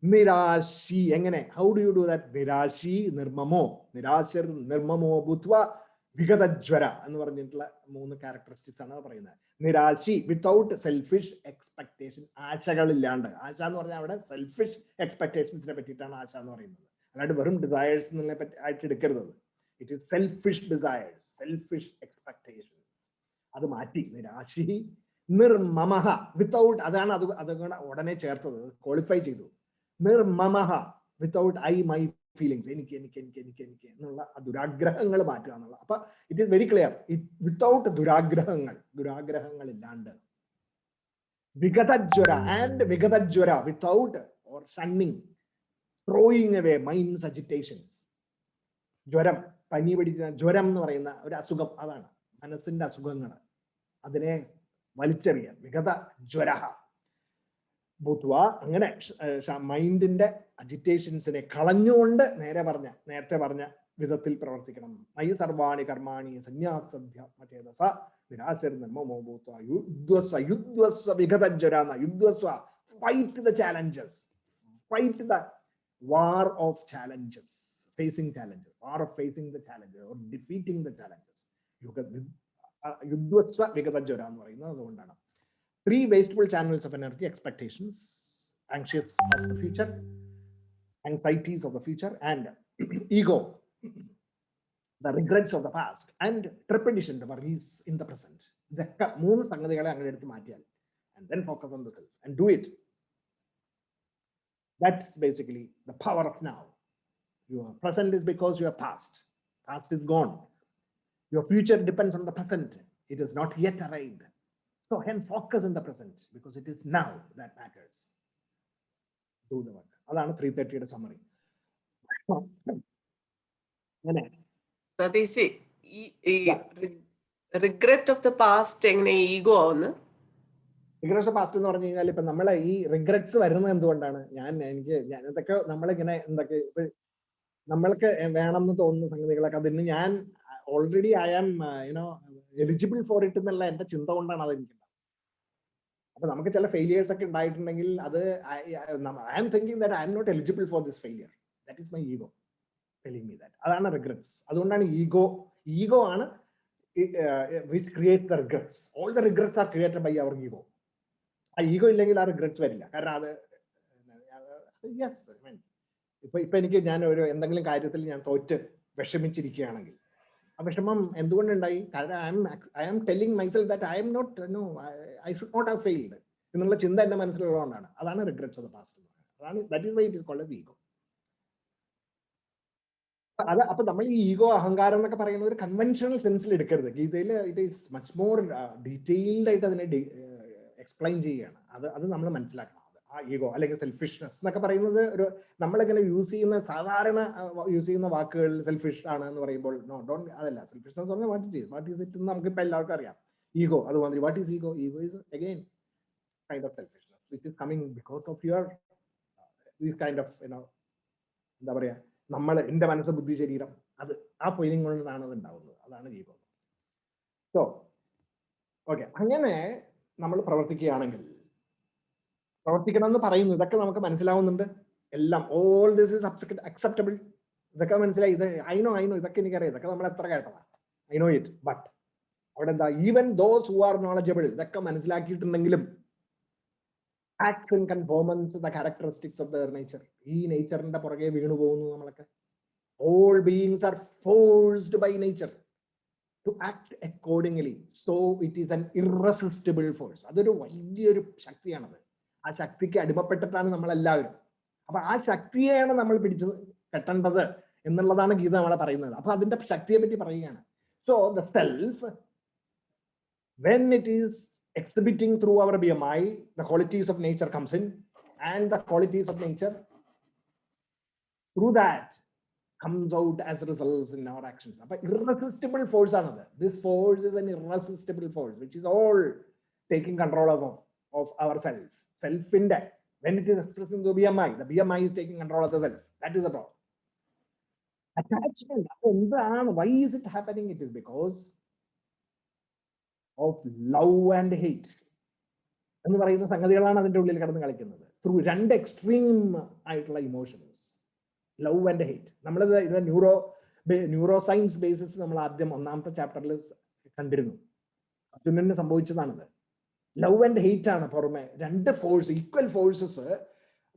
നിരാശി, എങ്ങനെ? How do you do that? നിരാശി നിർമ്മമോ, നിരാശർ നിർമ്മമോ ഭൂത്വ വിഗതജ്വര എന്ന് പറഞ്ഞിട്ടുള്ള 3 ക്യാരക്ടറിസ്റ്റിക്സ് ആണ് പറയുന്നത്. നിരാശി, വിത്തൗട്ട് സെൽഫിഷ് എക്സ്പെക്ടേഷൻ, ആശകളില്ലാണ്ട്. ആശ എന്ന് പറഞ്ഞാൽ അവിടെ സെൽഫിഷ് എക്സ്പെക്ടേഷൻസിനെ പറ്റിയിട്ടാണ് ആശ എന്ന് പറയുന്നത്. അല്ലാണ്ട് വെറും ഡിസയേഴ്സ് എന്നുള്ള ആയിട്ട് എടുക്കരുത്. It is selfish desires, selfish expectation. അത് മാറ്റി നിരാശി. നിർമമഹ, വിത്തൗട്ട്, അതാണ് അതുകൊണ്ട് ഉടനെ ചേർത്തത്, ക്വാളിഫൈ ചെയ്തു. നിർമമഹ, വിത്തൗട്ട് ഐ മൈ ഫീലിങ്സ്, എനിക്ക് എനിക്ക് എനിക്ക് എനിക്ക് എനിക്ക് എന്നുള്ള ദുരാഗ്രഹങ്ങൾ മാറ്റുക എന്നുള്ള. അപ്പൊ it is very clear, without ദുരാഗ്രഹങ്ങൾ ഇല്ലാണ്ട്. വിഗതജ്വര ആൻഡ് വിഗതജ്വര, without or shunning, throwing away minds agitations. ജ്വരം, പനി പിടിക്കുന്ന ജ്വരം എന്ന് പറയുന്ന ഒരു അസുഖം, അതാണ് മനസ്സിന്റെ അസുഖങ്ങൾ, അതിനെ വലിച്ചെറിയാൻ. വിഗത ജ്വര ഭൂത്വ, അങ്ങനെ മൈൻഡിന്റെ അജിറ്റേഷൻസിനെ കളഞ്ഞുകൊണ്ട് നേരത്തെ പറഞ്ഞ വിധത്തിൽ പ്രവർത്തിക്കണം. മൈ സർവാണി കർമാണി സന്യാസധ്യാത്മചേതസ നിരാശർ നിർമ്മമോ ഭൂത്വ യുദ്ധ്വസ്വ യുദ്ധ്വസ്വ വിഗതജ്വര. യുദ്ധ്വസ്വ, fight the challenges, fight the war of challenges, facing challenges, war of facing the challenges or defeating the challenges. യുദ്ധ്വസ്വ വിഗതജ്വര എന്ന് പറയുന്നത് അതുകൊണ്ടാണ്. 3 wasteful channels of energy: expectations, anxious of the future, anxieties of the future, and ego, the regrets of the past, and trepidation, the worries in the present. ഇതൊക്കെ 3 സംഗതികളെ അങ്ങനെ എടുത്ത് മാറ്റിയാൽ, and then focus on the self and do it. That's basically the power of now. Your present is because your past is gone. Your future depends on the present. It is not yet arrived. So hence focus in the present, because it is now that matters. Do the work. Adana 330 summary. Satish, regret of the past എങ്ങനെ ego ആവുന്നു? Regrets past എന്ന് പറഞ്ഞു കഴിഞ്ഞാൽ ഇപ്പൊ നമ്മളെ ഈ regrets വരുന്നത് എന്തുകൊണ്ടാണ്? ഇതൊക്കെ നമ്മളിങ്ങനെ എന്തൊക്കെ ഇപ്പൊ നമ്മൾക്ക് വേണമെന്ന് തോന്നുന്ന സംഗതികളൊക്കെ അതിന് ഞാൻ already I am eligible for it എന്നുള്ള എന്റെ ചിന്ത കൊണ്ടാണ് അത് എനിക്കുണ്ടാവുന്നത്. അപ്പൊ നമുക്ക് ചില ഫെയിലിയേഴ്സ് ഒക്കെ ഉണ്ടായിട്ടുണ്ടെങ്കിൽ അത് I am thinking that I am not eligible for this failure. That is my ego telling me that. അതാണ് റിഗ്രറ്റ്സ്. അതുകൊണ്ടാണ് ഈഗോ ആണ് which creates the regrets. All the regrets are created by our ego. ആ ego ഇല്ലെങ്കിൽ ആ regrets വരില്ല. കാരണം അത് ഇപ്പൊ എനിക്ക് ഞാൻ ഒരു എന്തെങ്കിലും കാര്യത്തിൽ ഞാൻ തോറ്റ് വിഷമിച്ചിരിക്കുകയാണെങ്കിൽ ആ വിഷമം എന്തുകൊണ്ടുണ്ടായി? കാരണം I am telling myself that I am not, I should not have failed എന്നുള്ള ചിന്ത എന്റെ മനസ്സിലുള്ളതുകൊണ്ടാണ്. അതാണ് റിഗ്രറ്റ്സ് ഓഫ് ദ പാസ്റ്റ്. അതാണ് that is why it is called as ego. അപ്പൊ നമ്മൾ ഈ ഈഗോ, അഹങ്കാരം എന്നൊക്കെ പറയുന്നത് ഒരു കൺവെൻഷണൽ സെൻസിൽ എടുക്കരുത്. ഗീതയിൽ it is much more detailed ആയിട്ട് അതിനെ എക്സ്പ്ലെയിൻ ചെയ്യുകയാണ്. അത് നമ്മൾ മനസ്സിലാക്കണം. ആ ഈഗോ അല്ലെങ്കിൽ സെൽഫിഷ്നെസ് എന്നൊക്കെ പറയുന്നത് ഒരു നമ്മളിങ്ങനെ സാധാരണ യൂസ് ചെയ്യുന്ന വാക്കുകൾ സെൽഫിഷ് ആണ് എന്ന് പറയുമ്പോൾ അതല്ല. സെൽഫിഷ്നെസ് പറഞ്ഞാൽ വാട്ട് ഈസ് ഇറ്റ് നമുക്ക് ഇപ്പൊ എല്ലാവർക്കും അറിയാം. ഈഗോ അതുമാതിരി. What is ego? Ego is again kind of selfishness which is coming because of your these kind of എന്താ പറയാ, എന്റെ മനസ്സ്, ബുദ്ധി, ശരീരം, അത് ആ ഫീലിംഗ് കൊണ്ടാണ് അത് ഉണ്ടാവുന്നത്. അതാണ് ഈഗോ. സോ ഓക്കെ, അങ്ങനെ നമ്മൾ പ്രവർത്തിക്കുകയാണെങ്കിൽ, പ്രവർത്തിക്കണം എന്ന് പറയുന്നു, ഇതൊക്കെ നമുക്ക് മനസ്സിലാവുന്നുണ്ട് എല്ലാം. All this is acceptable. ഇതൊക്കെ മനസ്സിലായി. ഇത് ഐ നോ ഇതൊക്കെ എനിക്കറിയാം. ഇതൊക്കെ നമ്മൾ എത്ര കേട്ടതാ. I know it. ബട്ട് അവിടെ എന്താ, even those who are knowledgeable, ഇതൊക്കെ മനസ്സിലാക്കിയിട്ടുണ്ടെങ്കിലും acts in conformance the characteristics of their nature. ഈ നേച്ചറിന്റെ പുറകെ വീണു പോകുന്നു നമ്മളൊക്കെ. All beings are forced by nature to act accordingly, so it is an irresistible force. അതൊരു വലിയൊരു ശക്തിയാണത്. ആ ശക്തിക്ക് അടിമപ്പെട്ടിട്ടാണ് നമ്മളെല്ലാവരും. അപ്പൊ ആ ശക്തിയെയാണ് നമ്മൾ പിടിച്ചു കെട്ടേണ്ടത് എന്നുള്ളതാണ് ഗീത നമ്മളെ പറയുന്നത്. അപ്പൊ അതിന്റെ ശക്തിയെ പറ്റി പറയുകയാണ്. So the self, when it is exhibiting through our BMI, the qualities of nature comes in, and the qualities of nature through that comes out as a result in our actions. But irresistible force another. This force is an irresistible force which is all taking control of ourself. Self in that. When it is expressed in the BMI is taking control of the self. That is the problem. Attachment. Why is it happening? It is because of love and hate. എന്ന് പറയുന്ന സംഗതികളാണ് അതിന്റെ ഉള്ളിൽ കിടന്ന് കളിക്കുന്നത്. Through 2 extreme ആയിട്ടുള്ള emotions, love and hate. നമ്മളിത് neuro neuro science basis നമ്മൾ ആദ്യം ഒന്നാമത്തെ ചാപ്റ്ററിൽ കണ്ടിരുന്നു. അർജുനന് സംഭവിച്ചതാണത്. ലവ് ആൻഡ് ഹെയ്റ്റ് ആണ് പുറമെ, രണ്ട് ഫോഴ്സ്, ഈക്വൽ ഫോഴ്സസ്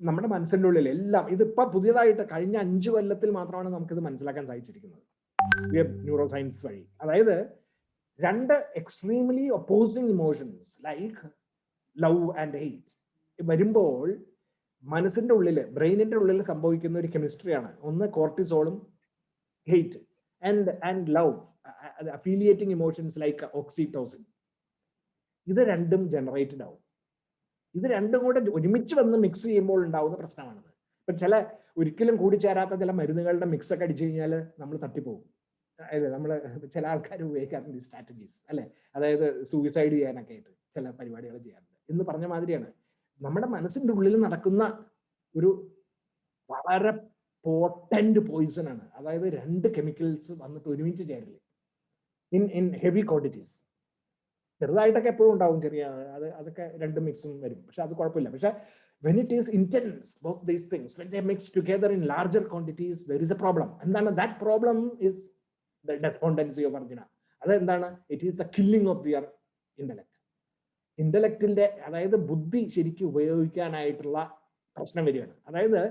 നമ്മുടെ മനസ്സിൻ്റെ ഉള്ളിൽ എല്ലാം. ഇതിപ്പോ പുതിയതായിട്ട് കഴിഞ്ഞ 5 കൊല്ലത്തിൽ മാത്രമാണ് നമുക്കിത് മനസ്സിലാക്കാൻ സാധിച്ചിരിക്കുന്നത് ന്യൂറോ സയൻസ് വഴി. അതായത് രണ്ട് extremely opposing emotions like love and hate വരുമ്പോൾ മനസ്സിന്റെ ഉള്ളിൽ, ബ്രെയിനിന്റെ ഉള്ളിൽ സംഭവിക്കുന്ന ഒരു കെമിസ്ട്രിയാണ്. ഒന്ന് കോർട്ടിസോളും hate and love, affiliating emotions like oxytocin. ഇത് രണ്ടും ജനറേറ്റഡ് ആവും. ഇത് രണ്ടും കൂടെ ഒരുമിച്ച് വന്ന് മിക്സ് ചെയ്യുമ്പോൾ ഉണ്ടാവുന്ന പ്രശ്നമാണിത്. ഇപ്പൊ ഒരിക്കലും കൂടിച്ചേരാത്ത ചില മരുന്നുകളുടെ മിക്സ് ഒക്കെ അടിച്ചു കഴിഞ്ഞാൽ നമ്മൾ തട്ടിപ്പോകും. അതായത് നമ്മൾ ചില ആൾക്കാർ ഉപയോഗിക്കാറുണ്ട് സ്ട്രാറ്റജീസ് അല്ലെ, അതായത് സൂയിസൈഡ് ചെയ്യാനൊക്കെ ആയിട്ട് ചില പരിപാടികൾ ചെയ്യാറുണ്ട് എന്ന് പറഞ്ഞ മാതിരിയാണ് നമ്മുടെ മനസ്സിന്റെ ഉള്ളിൽ നടക്കുന്ന ഒരു വളരെ പോട്ടന്റ് പോയിസൺ ആണ്. അതായത് രണ്ട് കെമിക്കൽസ് വന്നിട്ട് ഒരുമിച്ച് ചേരില്ല ഇൻ ഹെവി ക്വാണ്ടിറ്റീസ്. ചെറുതായിട്ടൊക്കെ എപ്പോഴും ഉണ്ടാവും, അതൊക്കെ രണ്ട് മിക്സും വരും, പക്ഷെ അത് കുഴപ്പമില്ല. പക്ഷെ when it is intense, both these things, when they mix together in larger quantities, there is a problem. And that problem is the despondency of Arjuna. അതെന്താണ്? It is the killing of their intellect. ഇന്റലക്റ്റിന്റെ, അതായത് ബുദ്ധി ശരിക്കും ഉപയോഗിക്കാനായിട്ടുള്ള പ്രശ്നം വരികയാണ്. അതായത്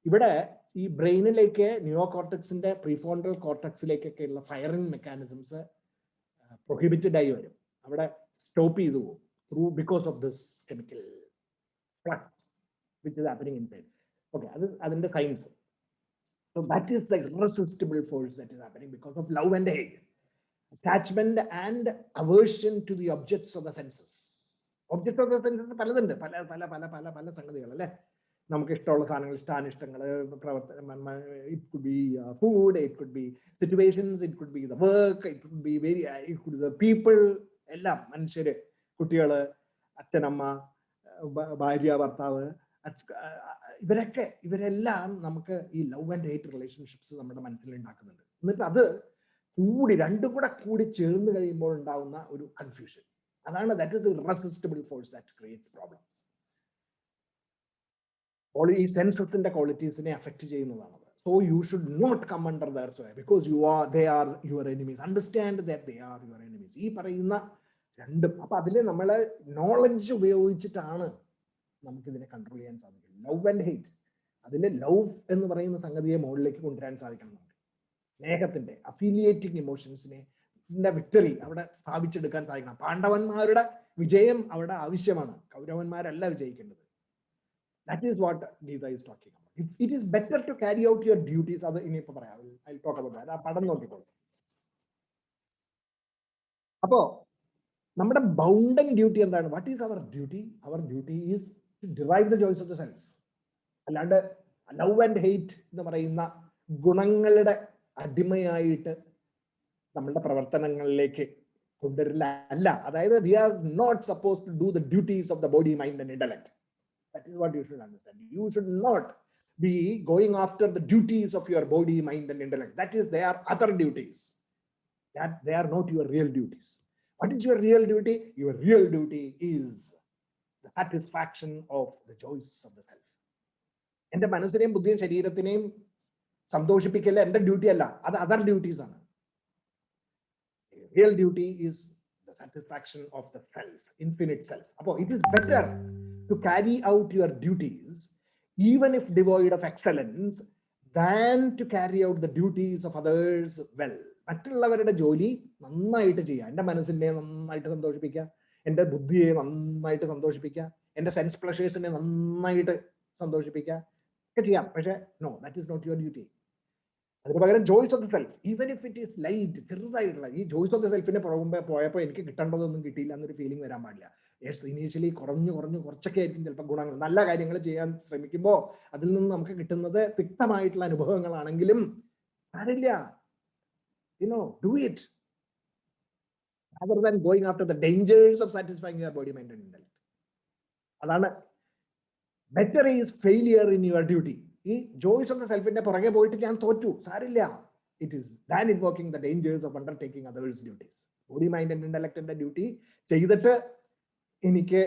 ഇവിടെ ഈ ബ്രെയിനിലേക്ക് neuro കോർട്ടക്സിന്റെ prefrontal കോർട്ടക്സിലേക്കൊക്കെ ഉള്ള ഫയറിംഗ് മെക്കാനിസംസ് പ്രൊഹിബിറ്റഡ് ആയി വരും, അവിടെ സ്റ്റോപ്പ് ചെയ്തു പോകും because of this chemical flux which is happening inside. Okay, അതിന്റെ science. So that is the irresistible force that is happening because of love and hate, attachment and aversion to the objects of the senses. Objects of the senses പലതുണ്ട്, പല പല പല പല പല സംഗതികൾ അല്ലേ. നമുക്ക് ഇഷ്ടമുള്ള സാധനങ്ങൾ, ഇഷ്ടാനിഷ്ടങ്ങൾ, പ്രവർത്തനം, it could be food, it could be situations, it could be the work, it could be it could be the people. എല്ലാം മനുഷ്യര്, കുട്ടികള്, അച്ഛനമ്മ, ഭാര്യ, ഭർത്താവ്, ഇവരെല്ലാം നമുക്ക് ഈ ലവ് ആൻഡ് ഹേറ്റ് റിലേഷൻഷിപ്സ് നമ്മുടെ മനസ്സിൽ ഉണ്ടാക്കുന്നുണ്ട്. എന്നിട്ട് അത് രണ്ടും കൂടി ചേർന്ന് കഴിയുമ്പോൾ ഉണ്ടാവുന്ന ഒരു കൺഫ്യൂഷൻ, അതാണ് that is irresistible force that creates problems. ഈ സെൻസസിന്റെ ക്വാളിറ്റീസിനെ അഫക്ട് ചെയ്യുന്നതാണത്. So you should not come under their sway because they are your enemies. Understand that they are your enemies. ഈ പറയുന്ന രണ്ടും, അപ്പൊ അതില് നമ്മള് നോളജ് ഉപയോഗിച്ചിട്ടാണ് നമുക്കിതിനെ കൺട്രോൾ ചെയ്യാൻ സാധിക്കും. ലവ് ആൻഡ് ഹേറ്റ്, അതില് ലവ് എന്ന് പറയുന്ന സംഗതിയെ മുകളിലേക്ക് കൊണ്ടുവരാൻ സാധിക്കണം നമുക്ക്. സ്നേഹത്തിന്റെ അഫിലിയേറ്റിംഗ് ഇമോഷൻസിനെ വിക്ടറി അവിടെ സ്ഥാപിച്ചെടുക്കാൻ സാധിക്കണം. പാണ്ഡവന്മാരുടെ വിജയം അവിടെ ആവശ്യമാണ്, കൗരവന്മാരല്ല വിജയിക്കേണ്ടത്. That is what Gita is talking about. It is better to carry out your duties. അത് ഇനിയിപ്പോ പറയാം, ഐ ടോക്ക് അബൌട്ട് ദാറ്റ്. ആ പടം നോക്കിക്കോളൂ. അപ്പോ നമ്മുടെ ബൗണ്ടൻ ഡ്യൂട്ടി എന്താണ്? What is our duty? Our duty is to derive the joys of the self. അല്ലാണ്ട് ലവ് ആൻഡ് ഹെയ്റ്റ് എന്ന് പറയുന്ന ഗുണങ്ങളുടെ അടിമയായിട്ട് നമ്മളുടെ പ്രവർത്തനങ്ങളിലേക്ക് കൊണ്ടുവരില്ല അല്ല. അതായത് we are not suppose to do the duties of the body, mind and intellect. That is what you should understand. You should not be going after the duties of your body, mind and intellect. That is, they are other duties. That they are not your real duties. What is your real duty? Your real duty is the satisfaction of the joys of the self. എന്റെ മനസ്സിനെയും ബുദ്ധിയും ശരീരത്തിനെയും സന്തോഷിപ്പിക്കല്ല എന്റെ duty അല്ല, അത് other duties ആണ്. Real duty is the satisfaction of the self, infinite self. അപ്പോ it is better to carry out your duties even if devoid of excellence than to carry out the duties of others well. മറ്റുള്ളവരുടെ ജോലി നന്നായിട്ട് ചെയ്യുക, എൻ്റെ മനസ്സിനെ നന്നായിട്ട് സന്തോഷിപ്പിക്കുക, എൻ്റെ ബുദ്ധിയെ നന്നായിട്ട് സന്തോഷിപ്പിക്കുക, എൻ്റെ സെൻസ് പ്ലഷേഴ്സിനെ നന്നായിട്ട് സന്തോഷിപ്പിക്കുക ഒക്കെ ചെയ്യാം. പക്ഷേ no, that is not your duty. അതിന് പകരം joys of the self, even if it is light, ചെറുതായിട്ടുള്ള ഈ ജോയ്സ് ഓഫ് ദ സെൽഫിനെ പോയപ്പോൾ എനിക്ക് കിട്ടേണ്ടതൊന്നും കിട്ടിയില്ല എന്നൊരു ഫീലിംഗ് വരാൻ പാടില്ല. ഇനീഷ്യലി കുറച്ചൊക്കെ ആയിരിക്കും ചിലപ്പോൾ ഗുണങ്ങൾ. നല്ല കാര്യങ്ങൾ ചെയ്യാൻ ശ്രമിക്കുമ്പോൾ അതിൽ നിന്ന് നമുക്ക് കിട്ടുന്നത് തിക്തമായിട്ടുള്ള അനുഭവങ്ങളാണെങ്കിലും കാര്യമില്ല. Do it rather than going after the dangers of satisfying your body, mind and intellect. അതാണ് better is failure in your duty. ഈ joys of the self-ന്റെ പുറകെ പോയിട്ട് ഞാൻ തോറ്റു, സാരില്ല. It is than invoking the dangers of undertaking others' duties. Body, mind and intellect-ന്റെ duty ചെയ്തിട്ട് എനിക്ക്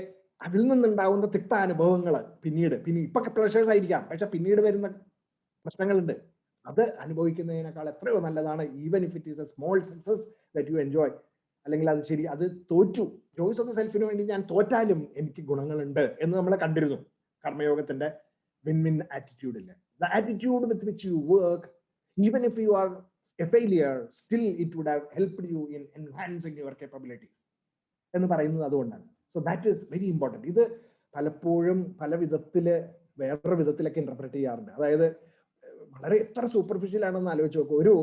അതിൽ നിന്നുണ്ടാവുന്ന തിക്ത അനുഭവങ്ങൾ പിന്നീട് ഇപ്പൊ പ്ലഷേഴ്സ് ആയിരിക്കാം, പക്ഷെ പിന്നീട് വരുന്ന പ്രശ്നങ്ങളുണ്ട്. അത് അനുഭവിക്കുന്നതിനേക്കാൾ എത്രയോ നല്ലതാണ് even if it is A small success that you enjoy. അല്ലെങ്കിൽ അത് ശരി, അത് തോറ്റു, ചോയ്സ് ഓഫ് ദ സെൽഫിന് വേണ്ടി ഞാൻ തോറ്റാലും എനിക്ക് ഗുണങ്ങളുണ്ട് എന്ന് നമ്മൾ കണ്ടിരുന്നു കർമ്മയോഗത്തിന്റെ വിൻ വിൻ ആറ്റിറ്റ്യൂഡില്. The attitude with which you work, even if you are a failure, still it would have helped you in enhancing your capabilities എന്ന് പറയുന്നത് അതുകൊണ്ടാണ്. So that is very important. ഇത് പലപ്പോഴും പല വിധത്തില് വേറൊരു വിധത്തിലൊക്കെ ഇന്റർപ്രറ്റ് ചെയ്യാറുണ്ട്. അതായത് വളരെ എത്ര സൂപ്പർഫിഷ്യൽ ആണെന്ന് ആലോചിച്ച് നോക്കൂ. ഒരു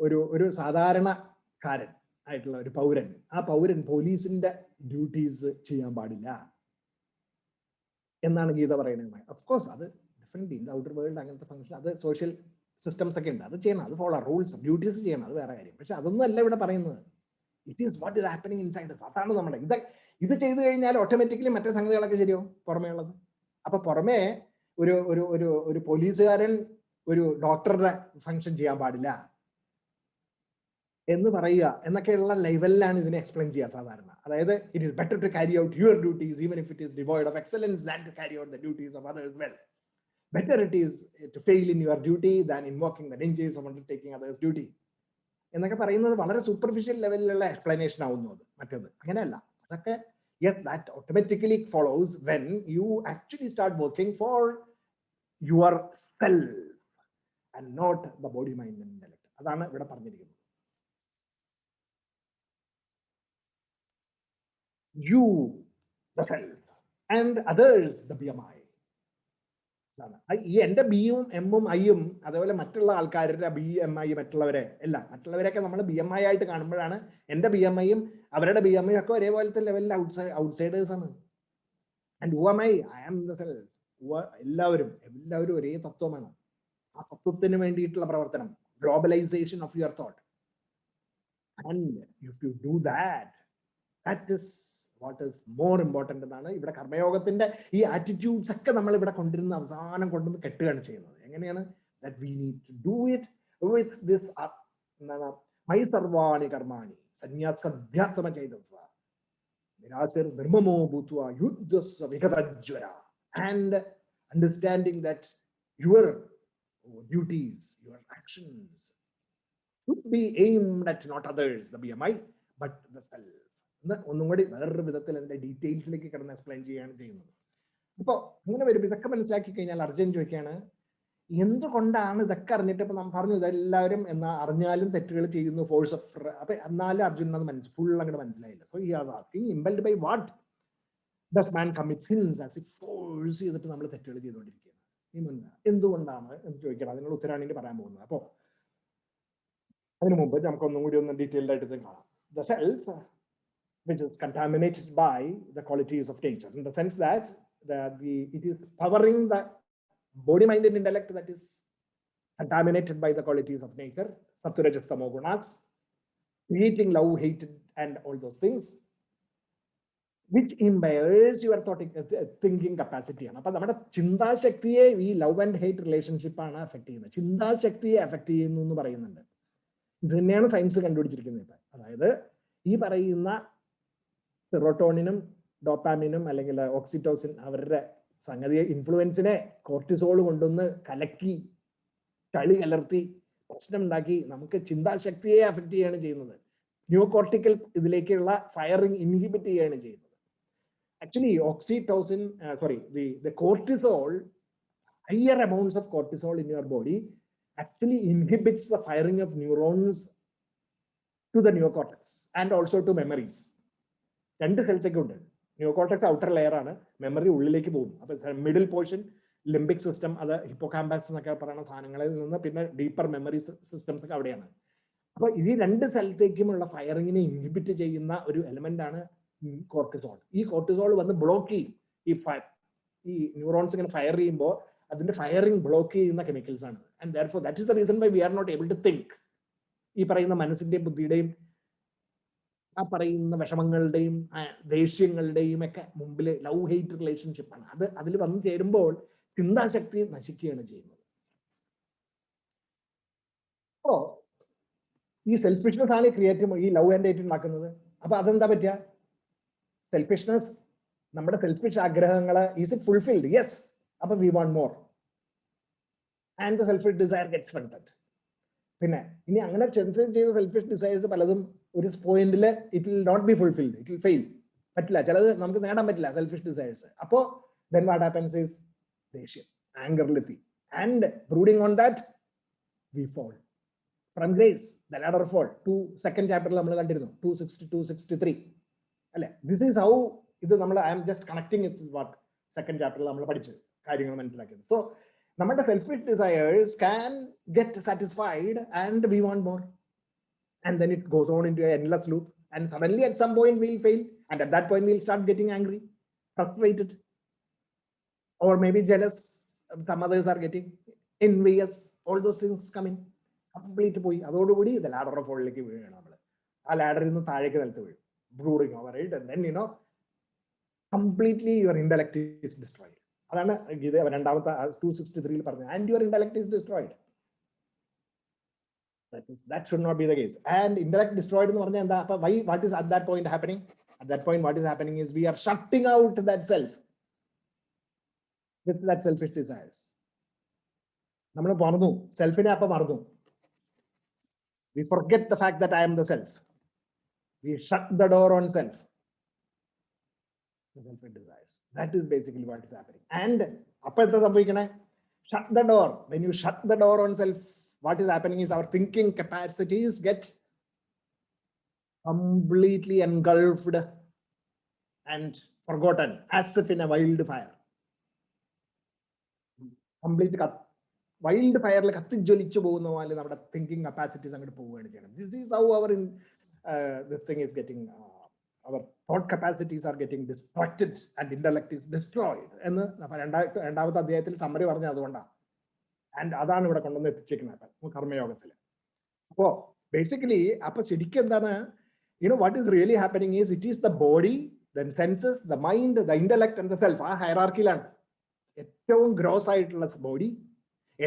ഒരു ഒരു സാധാരണക്കാരൻ ആയിട്ടുള്ള ഒരു പൗരൻ, ആ പൗരൻ പോലീസിന്റെ ഡ്യൂട്ടീസ് ചെയ്യാൻ പാടില്ല എന്നാണ് ഗീത പറയുന്നത്. ഓഫ്കോഴ്സ് അത് different in the outer world അങ്ങനത്തെ ഫംഗ്ഷൻ, അത് സോഷ്യൽ സിസ്റ്റംസ് ഒക്കെ ഉണ്ട്, അത് ചെയ്യണം, അത് ഫോളോ റൂൾസ് ഡ്യൂട്ടീസ് ചെയ്യണം, അത് വേറെ കാര്യം. പക്ഷെ അതൊന്നും അല്ല ഇവിടെ പറയുന്നത്. It is what is happening inside. അതാണ് നമ്മുടെ ഇത് ചെയ്തു കഴിഞ്ഞാൽ ഓട്ടോമാറ്റിക്കലി മറ്റേ സംഗതികളൊക്കെ ശരിയാവും പുറമേ ഉള്ളത്. അപ്പൊ പുറമേ ഒരു ഒരു ഒരു ഒരു പോലീസുകാരൻ ഒരു ഡോക്ടറുടെ ഫംഗ്ഷൻ ചെയ്യാൻ പാടില്ല എന്ന് പറയുക എന്നൊക്കെയുള്ള ലെവലിലാണ് ഇതിനെ എക്സ്പ്ലെയിൻ ചെയ്യുക സാധാരണ. അതായത് it is better to carry out your duties even if it is devoid of excellence than to carry out the duties of others well. Better it is to fail in your duty than invoking the dangers of undertaking others' duty. എന്നൊക്കെ പറയുന്നത് വളരെ superficial ലെവലിലുള്ള explanation ആവുന്നു. അത് മറ്റേത് അങ്ങനെയല്ല. അതൊക്കെ yes, that automatically follows when you actually start working for your self and not the body mind and intellect. അതാണ് ഇവിടെ പറഞ്ഞിരിക്കുന്നത്. You the self and others the BMI. ഈ എന്റെ ബിയും എമ്മും ഐയും അതേപോലെ മറ്റുള്ള ആൾക്കാരുടെ ബി എം ഐ മറ്റുള്ളവരെ എല്ലാം മറ്റുള്ളവരെയൊക്കെ നമ്മൾ ബി എം ഐ ആയിട്ട് കാണുമ്പോഴാണ് എന്റെ ബി എം ഐയും അവരുടെ ബി എം ഐയും ഒക്കെ ഒരേപോലത്തെ ലെവലിൽ ഔട്ട്സൈഡേഴ്സ് ആണ്. And who am I am the self. എല്ലാവരും ഒരേ തത്വമാണ്. ആ തത്വത്തിന് വേണ്ടിയിട്ടുള്ള പ്രവർത്തനം, globalisation of your thought. And if you do that is what is more important എന്നാണ് ഇവിടെ കർമ്മയോഗത്തിന്റെ ഈ ആറ്റിറ്റ്യൂഡ്സ് ഒക്കെ നമ്മൾ ഇവിടെ കൊണ്ടുവരുന്ന അവസാനം കൊണ്ടുവന്ന് കെട്ടുകയാണ് ചെയ്യുന്നത്. എങ്ങനെയാണ്? That we need to do it with this എന്താണ് മൈ സർവാണി കർമാണി സന്യാസഭ്യാസമ ചെയ്തവ നിരാശർ നിർമ്മമോ ഭൂത്വ യുദ്ധസ്വ വിഗതജ്വര. And understanding that your duties, your actions should be aimed at not others, the BMI, but the self. ഒന്നും കൂടി വേറൊരു വിധത്തിൽ അതിന്റെ ഡീറ്റെയിൽസിലേക്ക് കിടന്ന് എക്സ്പ്ലെയിൻ ചെയ്യാണ് ചെയ്യുന്നത്. അപ്പോൾ അങ്ങനെ വരും. ഇതൊക്കെ മനസ്സിലാക്കി കഴിഞ്ഞാൽ അർജുൻ ചോദിക്കുകയാണ്, എന്തുകൊണ്ടാണ് ഇതൊക്കെ അറിഞ്ഞിട്ട് ഇപ്പൊ നമ്മൾ പറഞ്ഞു ഇതെല്ലാവരും എന്നാ അറിഞ്ഞാലും തെറ്റുകൾ ചെയ്യുന്നു, ഫോഴ്സ് ഓഫ്. അപ്പൊ എന്നാലും അർജുൻ അത് ഫുൾ അങ്ങോട്ട് മനസ്സിലായില്ല. So he as asking impelled by what does man commit sins as if force ചെയ്തിട്ട് നമ്മൾ തെറ്റുകൾ ചെയ്തുകൊണ്ടിരിക്കുകയാണ്. എന്തുകൊണ്ടാണ് എന്ന് ചോദിക്കണം. അതിനുള്ള ഉത്തരമാണ് ഇനി പറയാൻ പോകുന്നത്. അപ്പോ അതിനു മുമ്പ് നമുക്ക് ഒന്നും കൂടി ഒന്ന് ഡീറ്റെയിൽഡ് ആയിട്ട് കാണാം. The self which is contaminated by the qualities of nature, in the sense that it is powering the body, mind and intellect that is contaminated by the qualities of nature, sattva rajas tamo gunas, creating love, hate and all those things, which impairs your thinking capacity. Appo nammade chinta shaktiye ee love and hate relationship aanu affect cheyyunnathu. Chinta shaktiye affect cheyyunnu ennu parayunnundu. Idu thaneyanu science kandupidichirikkunnathu. Adayathu ഈ പറയുന്ന സെറോട്ടോണിനും ഡോപ്പാമിനും അല്ലെങ്കിൽ oxytocin അവരുടെ സംഗതിയെ ഇൻഫ്ലുവൻസിനെ cortisol കൊണ്ടൊന്ന് കലക്കി കളി കലർത്തി പ്രശ്നം ഉണ്ടാക്കി നമുക്ക് ചിന്താശക്തിയെ അഫക്ട് ചെയ്യുകയാണ് ചെയ്യുന്നത്. ന്യൂ കോർട്ടിക്കൽ ഇതിലേക്കുള്ള ഫയറിംഗ് ഇൻഹിബിറ്റ് ചെയ്യുകയാണ് ചെയ്യുന്നത്. Actually oxytocin the cortisol, higher amounts of cortisol in your body actually inhibits the firing of neurons to the neocortex and also to memories. രണ്ട് സ്ഥലത്തേക്ക് ഉണ്ട്. നിയോകോർട്ടക്സ് ഔട്ടർ ലെയർ ആണ്, memory ഉള്ളിലേക്ക് പോകും. അപ്പൊ മിഡിൽ പോർഷൻ ലിംബിക് സിസ്റ്റം, അത് hippocampus എന്നൊക്കെ പറയുന്ന സാധനങ്ങളിൽ നിന്ന് പിന്നെ ഡീപ്പർ മെമ്മറി സിസ്റ്റംസ് ഒക്കെ അവിടെയാണ്. അപ്പൊ ഈ രണ്ട് സ്ഥലത്തേക്കുമുള്ള ഫയറിങ്ങിനെ ഇൻഹിബിറ്റ് ചെയ്യുന്ന ഒരു എലമെന്റ് ആണ് കോർട്ടിസോൾ. ഈ കോർട്ടിസോൾ വന്ന് ബ്ലോക്ക് ചെയ്യും. ഈ ന്യൂറോൺസ് ഇങ്ങനെ ഫയർ ചെയ്യുമ്പോൾ അതിന്റെ ഫയറിംഗ് ബ്ലോക്ക് ചെയ്യുന്ന കെമിക്കൽസ് ആണ്. And therefore that is the reason why we are not able to think. ഈ പറയുന്ന മനസ്സിന്റെയും ബുദ്ധിയുടെയും ആ പറയുന്ന വിഷമങ്ങളുടെയും ദേഷ്യങ്ങളുടെയും ഒക്കെ മുമ്പിൽ ലവ് ഹെയ്റ്റ് റിലേഷൻഷിപ്പ് ആണ്. അതിൽ വന്നു ചേരുമ്പോൾ ചിന്താശക്തി നശിക്കുകയാണ് ചെയ്യുന്നത്. അപ്പോ ഈ സെൽഫിഷ്നെസ് ആണ് ക്രിയേറ്റീവ് ഈ ലവ് ആൻഡ് ഹെയ്റ്റ് ഉണ്ടാക്കുന്നത്. അപ്പൊ അതെന്താ പറ്റുക? സെൽഫിഷ്നെസ്, നമ്മുടെ സെൽഫിഷ് ആഗ്രഹങ്ങള് ഈസ് ഇറ്റ് ഫുൾഫിൽഡ്? യെസ്. അപ്പൊ we want more. and the selfish desire gets strengthened. പിന്നെ ഇനി അങ്ങനെ strengthen ചെയ്ത selfish desires പലതും ഒരു പോയിന്റിൽ it will not be fulfilled, it will fail. പറ്റില്ല, ചിലത് നമുക്ക് നേടാൻ പറ്റില്ല selfish desires. അപ്പോൾ then what happens is ദേഷ്യം, anger ലെത്തി, and brooding on that we fall from grace, the ladder fall. second chapter നമ്മൾ കണ്ടിരുന്നു 262, 63 അല്ലെ. This is how ഇത് നമ്മൾ I am just connecting it with what second chapter നമ്മൾ പഠിച്ചു കാര്യങ്ങൾ മനസ്സിലാക്കിയത്. So നമ്മുടെ selfish desires can get satisfied and we want more, and then it goes on into an endless loop, and suddenly at some point we'll fail, and at that point we'll start getting angry, frustrated, or maybe jealous. Some others are getting envious. All those things come in. Complete പോയി അതോടുകൂടി the ladder of falliലേക്ക് വീഴണം. നമ്മൾ ആ ladderൽ നിന്ന് താഴേക്ക് നിലത്ത് വീഴും, brooding over it, and then completely your intellect is destroyed. അതാണ് ഗീത രണ്ടാമത്തെ 263 പറഞ്ഞത്, and your intellect is destroyed. That should not be the case. And intellect destroyed എന്ന് പറഞ്ഞാൽ എന്താ? അപ്പൊ why, what is at that point happening? At that point what is happening is we are shutting out that self with that selfish desires. നമ്മൾ മറന്നു, സെൽഫിനെ അപ്പൊ മറന്നു. We forget the fact that I am the self. We shut the door on self. The selfish desires. That is basically what is happening. And appo endha sambhavikane? Shut the door. When you shut the door on self, what is happening is our thinking capacities get completely engulfed and forgotten, as if in a wildfire. Complete wildfire കത്തിജ്വലിച്ചു പോകുന്ന പോലെ നമ്മുടെ thinking capacities അങ്ങോട്ട് പോവുകയാണ് ചെയ്യുന്നത്. This is how our this thing is getting our thought capacities are getting distracted and intellect is destroyed എന്ന് രണ്ടാമത്തെ അധ്യായത്തിൽ summary പറഞ്ഞത് അതുകൊണ്ടാണ്. ആൻഡ് അതാണ് ഇവിടെ കൊണ്ടുവന്ന് എത്തിച്ചേക്കുന്നത് കർമ്മയോഗത്തിൽ. അപ്പോ ബേസിക്കലി അപ്പൊ ശരിക്കും എന്താണ്, what is really happening is it is the body, then senses, the mind, the intellect and the self. ആ ഹൈറാർക്കിയിലാണ് ഏറ്റവും ഗ്രോസ് ആയിട്ടുള്ള ബോഡി,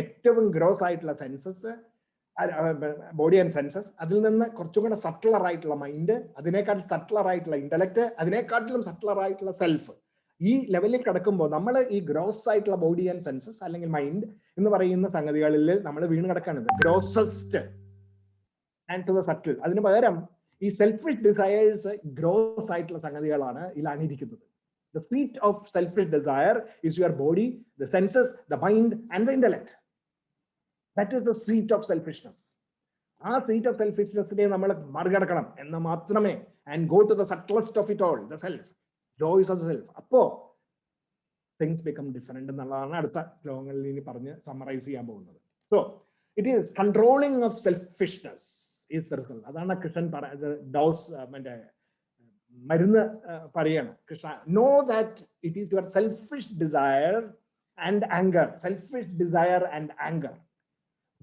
ഏറ്റവും ഗ്രോസ് ആയിട്ടുള്ള സെൻസസ്, ബോഡി ആൻഡ് സെൻസസ്, അതിൽ നിന്ന് കുറച്ചും കൂടെ സട്ടിലർ ആയിട്ടുള്ള മൈൻഡ്, അതിനേക്കാൾ സട്ടിലർ ആയിട്ടുള്ള ഇന്റലക്ട്, അതിനേക്കാട്ടിലും സട്ടിലർ ആയിട്ടുള്ള സെൽഫ്. ഈ ലെവലിൽ കിടക്കുമ്പോൾ നമ്മൾ ഈ ഗ്രോസ് ആയിട്ടുള്ള ബോഡി ആൻഡ് സെൻസസ് അല്ലെങ്കിൽ മൈൻഡ് എന്ന് പറയുന്ന സംഗതികളിൽ നമ്മൾ വീണ് കിടക്കാണ്. ഗ്രോസസ്റ്റ് ആൻഡ് ടു ദ സട്ടിൽ. അതിന് പകരം ഈ സെൽഫിഷ് ഡിസയേഴ്സ് ഗ്രോസ് ആയിട്ടുള്ള സംഗതികളാണ് ഇതിലാണ് ഇരിക്കുന്നത്. The seat of selfish desire is your body, the senses, the mind and the intellect. That is the seat of selfishness. ആ seat of selfishness നമ്മൾ മറികടക്കണം എന്ന് മാത്രമേ, and go to the subtlest of it all, the self, joys of the self. അപ്പോ things become different എന്നുള്ളതാണ് അടുത്ത ശ്ലോകങ്ങളിൽ ഇനി പറഞ്ഞ് summarise ചെയ്യാൻ പോകുന്നത്. So it is controlling of selfishness is the result. അതാണ് കൃഷ്ണൻ പറയുന്നത്. ഡോസ് മരുന്ന് പറയണം Krishna. Know that it is your selfish desire and anger, selfish desire and anger,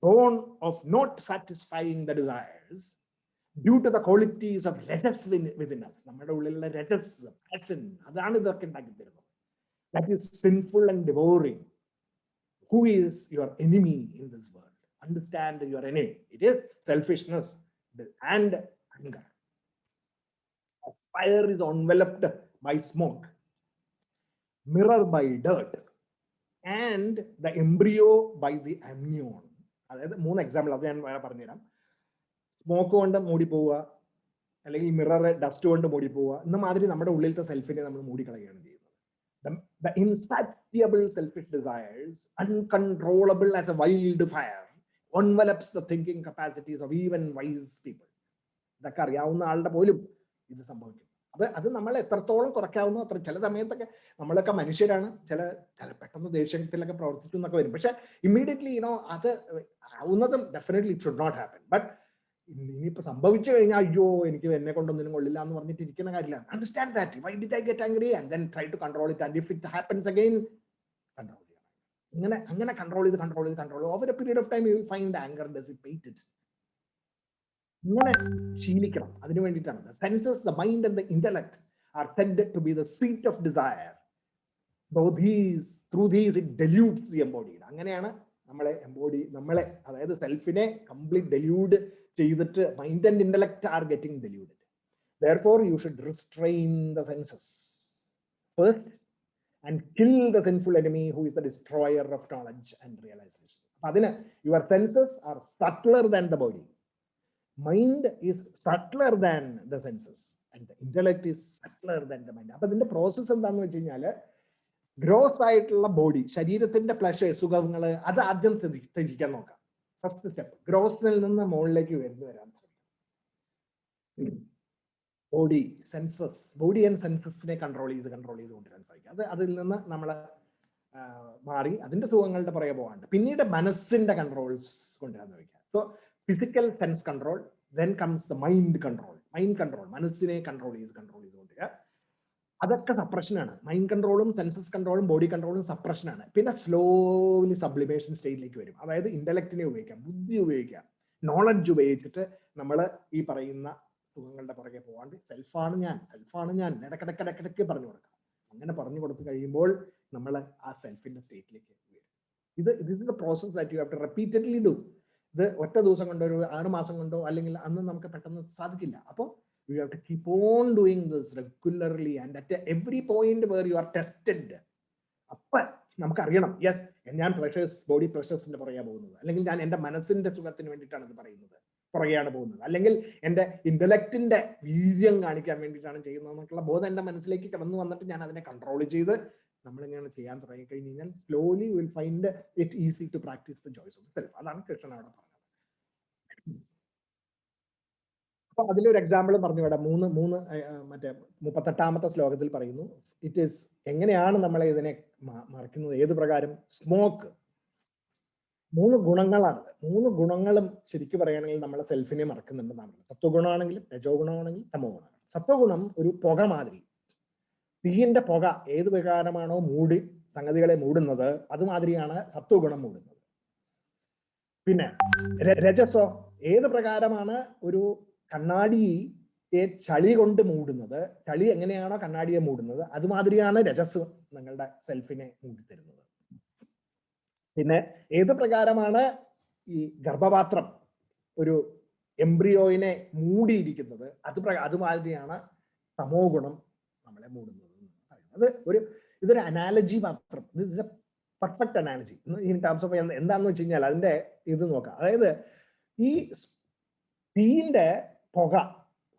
born of not satisfying the desires due to the qualities of rajas within us. നമ്മുടെ ഉള്ളിലുള്ള rajas, passion, അതാണ് ഇതൊക്കെ ഉണ്ടാക്കി തരുന്നത്. That is sinful and devouring. Who is your enemy in this world? Understand your enemy. It is selfishness and anger. Fire is enveloped by smoke, mirror by dirt, and the embryo by the amnion. അതായത് 3 example അത് ഞാൻ വേറെ പറഞ്ഞുതരാം. Smoke കൊണ്ട് മൂടി പോവുക, അല്ലെങ്കിൽ mirror dust കൊണ്ട് മൂടി പോവുക എന്ന മാതിരി നമ്മുടെ ഉള്ളിലത്തെ സെൽഫിനെ നമ്മൾ മൂടിക്കളയുകയാണ് ചെയ്യുന്നത്. The insatiable selfish desires, uncontrollable as a wildfire, envelops the thinking capacities of even wise people. ഇതൊക്കെ അറിയാവുന്ന ആളുടെ പോലും ഇത് സംഭവിക്കും. അത് നമ്മൾ എത്രത്തോളം കുറയ്ക്കാവുന്നോ അത്ര. ചില സമയത്തൊക്കെ നമ്മളൊക്കെ മനുഷ്യരാണ്, ചില പെട്ടെന്ന് ദേഷ്യത്തിലൊക്കെ പ്രവർത്തിക്കും എന്നൊക്കെ വരും. പക്ഷെ ഇമ്മീഡിയറ്റ്ലി അത് ആവുന്നതും definitely it should not happen. But ഇനിയിപ്പോ സംഭവിച്ചു കഴിഞ്ഞാൽ അയ്യോ എനിക്ക് എന്നെ കൊണ്ടൊന്നിനും കൊള്ളില്ല എന്ന് പറഞ്ഞിട്ട് ഇരിക്കുന്ന കാര്യമില്ല. Understand that why did I get angry and then try to control it, and if it happens again control ചെയ്യണം. അങ്ങനെ കൺട്രോൾ ചെയ്ത് over a period of time you will find anger dissipated. ഇങ്ങനെ ശീലിക്കണം. അതിനു വേണ്ടിയിട്ടാണ് the senses, the mind and the intellect are said to be the seat of desire. Through these it dilutes the embodied. അങ്ങനെയാണ് നമ്മളെ അതായത് സെൽഫിനെ complete deluded ചെയ്തിട്ട് mind and intellect are getting deluded. Therefore you should restrain the senses first and kill the sinful enemy who is the destroyer of knowledge and realization. അതിന് your senses are subtler than the body, mind is subtler than the senses and the intellect is subtler than the mind. അപ്പൊ ഇതിന്റെ process എന്താണെന്ന് വെച്ച് കഴിഞ്ഞാല് gross ആയിട്ടുള്ള body, ശരീരത്തിന്റെ pleasure, സുഖങ്ങൾ, അത് ആദ്യം ത്യജിക്കാൻ നോക്കാം. ഫസ്റ്റ് സ്റ്റെപ്പ് ഗ്രോസിൽ നിന്ന് മുകളിലേക്ക് വരാൻ ശ്രമിക്കാം. ബോഡി സെൻസസ്, ബോഡി ആൻഡ് സെൻസസിനെ കൺട്രോൾ ചെയ്ത് കൊണ്ടുവരാൻ സാധിക്കും. അതിൽ നിന്ന് നമ്മൾ മാറി അതിന്റെ സുഖങ്ങളുടെ പുറകെ പോകാണ്ട് പിന്നീട് മനസ്സിന്റെ കൺട്രോൾസ് കൊണ്ടുവരാൻ ശ്രമിക്കാം. So physical sense control, then comes the mind control. മനസ്സിനെ കൺട്രോൾ ചെയ്ത് കൊണ്ടുവരിക. അതൊക്കെ സപ്രഷനാണ്. മൈൻഡ് കൺട്രോളും സെൻസസ് കൺട്രോളും ബോഡി കൺട്രോളും സപ്രഷനാണ്. പിന്നെ സ്ലോലി സബ്ലിമേഷൻ സ്റ്റേജിലേക്ക് വരും. അതായത് ഇന്റലക്റ്റിനെ ഉപയോഗിക്കാം, ബുദ്ധി ഉപയോഗിക്കാം, നോളജ് ഉപയോഗിച്ചിട്ട് നമ്മൾ ഈ പറയുന്ന സുഖങ്ങളുടെ പുറകെ പോകാണ്ട് സെൽഫാണ് ഞാൻ ഇടക്കിടക്ക് പറഞ്ഞു കൊടുക്കാം. അങ്ങനെ പറഞ്ഞു കൊടുത്തു കഴിയുമ്പോൾ നമ്മൾ ആ സെൽഫിന്റെ സ്റ്റേറ്റിലേക്ക് വരും. This is the process that you have to repeatedly do. ഇത് ഒറ്റ ദിവസം കൊണ്ടോ ഒരു 6 മാസം കൊണ്ടോ അല്ലെങ്കിൽ അന്ന് നമുക്ക് പെട്ടെന്ന് സാധിക്കില്ല. അപ്പോൾ you have to keep on doing this regularly and at every point where you are tested. അപ്പൊ നമുക്കറിയണം, യെസ് ഞാൻ ബോഡി പ്ലഷേഴ്സിന്റെ പുറകെയാണ് പോകുന്നത്, അല്ലെങ്കിൽ ഞാൻ എൻ്റെ മനസ്സിന്റെ സുഖത്തിന് വേണ്ടിയിട്ടാണ് ഇത് പറയുന്നത് പുറകെയാണ് പോകുന്നത്, അല്ലെങ്കിൽ എൻ്റെ ഇന്റലക്റ്റിന്റെ വീര്യം കാണിക്കാൻ വേണ്ടിയിട്ടാണ് ചെയ്യുന്നത് എന്നൊക്കെയുള്ള ബോധം എൻ്റെ മനസ്സിലേക്ക് കടന്നു വന്നിട്ട് ഞാൻ അതിനെ കൺട്രോൾ ചെയ്ത് നമ്മളിങ്ങനെ ചെയ്യാൻ തുടങ്ങി കഴിഞ്ഞ് കഴിഞ്ഞാൽ slowly will find it easy to practise the joys of self. അതാണ് കൃഷ്ണൻ അവിടെ പറഞ്ഞത്. അപ്പൊ അതിലൊരു എക്സാമ്പിൾ പറഞ്ഞു ഇവിടെ. മറ്റേ 38ാമത്തെ ശ്ലോകത്തിൽ പറയുന്നു, ഇറ്റ് ഈസ് എങ്ങനെയാണ് നമ്മളെ ഇതിനെ മറിക്കുന്നത്, ഏത് പ്രകാരം. സ്മോക്ക് 3 ഗുണങ്ങളാണത്. 3 ഗുണങ്ങളും ശരിക്കും പറയുകയാണെങ്കിൽ നമ്മളെ സെൽഫിനെ മറക്കുന്നുണ്ടെന്നാണ്. സത്വഗുണമാണെങ്കിലും രജോ ഗുണമാണെങ്കിലും തമോ ഗുണമാണ്. സത്വഗുണം ഒരു പുക മാതിരി, തീയിന്റെ പുക ഏത് പ്രകാരമാണോ സംഗതികളെ മൂടുന്നത് അതുമാതിരിയാണ് സത്വഗുണം മൂടുന്നത്. പിന്നെ രജസോ ഏത് പ്രകാരമാണ് ഒരു കണ്ണാടിയെ ചളി കൊണ്ട് മൂടുന്നത്, ചളി എങ്ങനെയാണോ കണ്ണാടിയെ മൂടുന്നത് അതുമാതിരിയാണ് രജസ് നിങ്ങളുടെ സെൽഫിനെ മൂടിത്തരുന്നത്. പിന്നെ ഏത് പ്രകാരമാണ് ഈ ഗർഭപാത്രം ഒരു എംബ്രിയോയിനെ മൂടിയിരിക്കുന്നത് അതുമാതിരിയാണ് തമോ ഗുണം നമ്മളെ മൂടുന്നത്. ഇതൊരു അനാലജി മാത്രം, this A perfect analogy in terms of എന്താണെന്ന് വെച്ച് കഴിഞ്ഞാൽ അതിന്റെ ഇത് നോക്കാം. അതായത് ഈ തീന്റെ പുക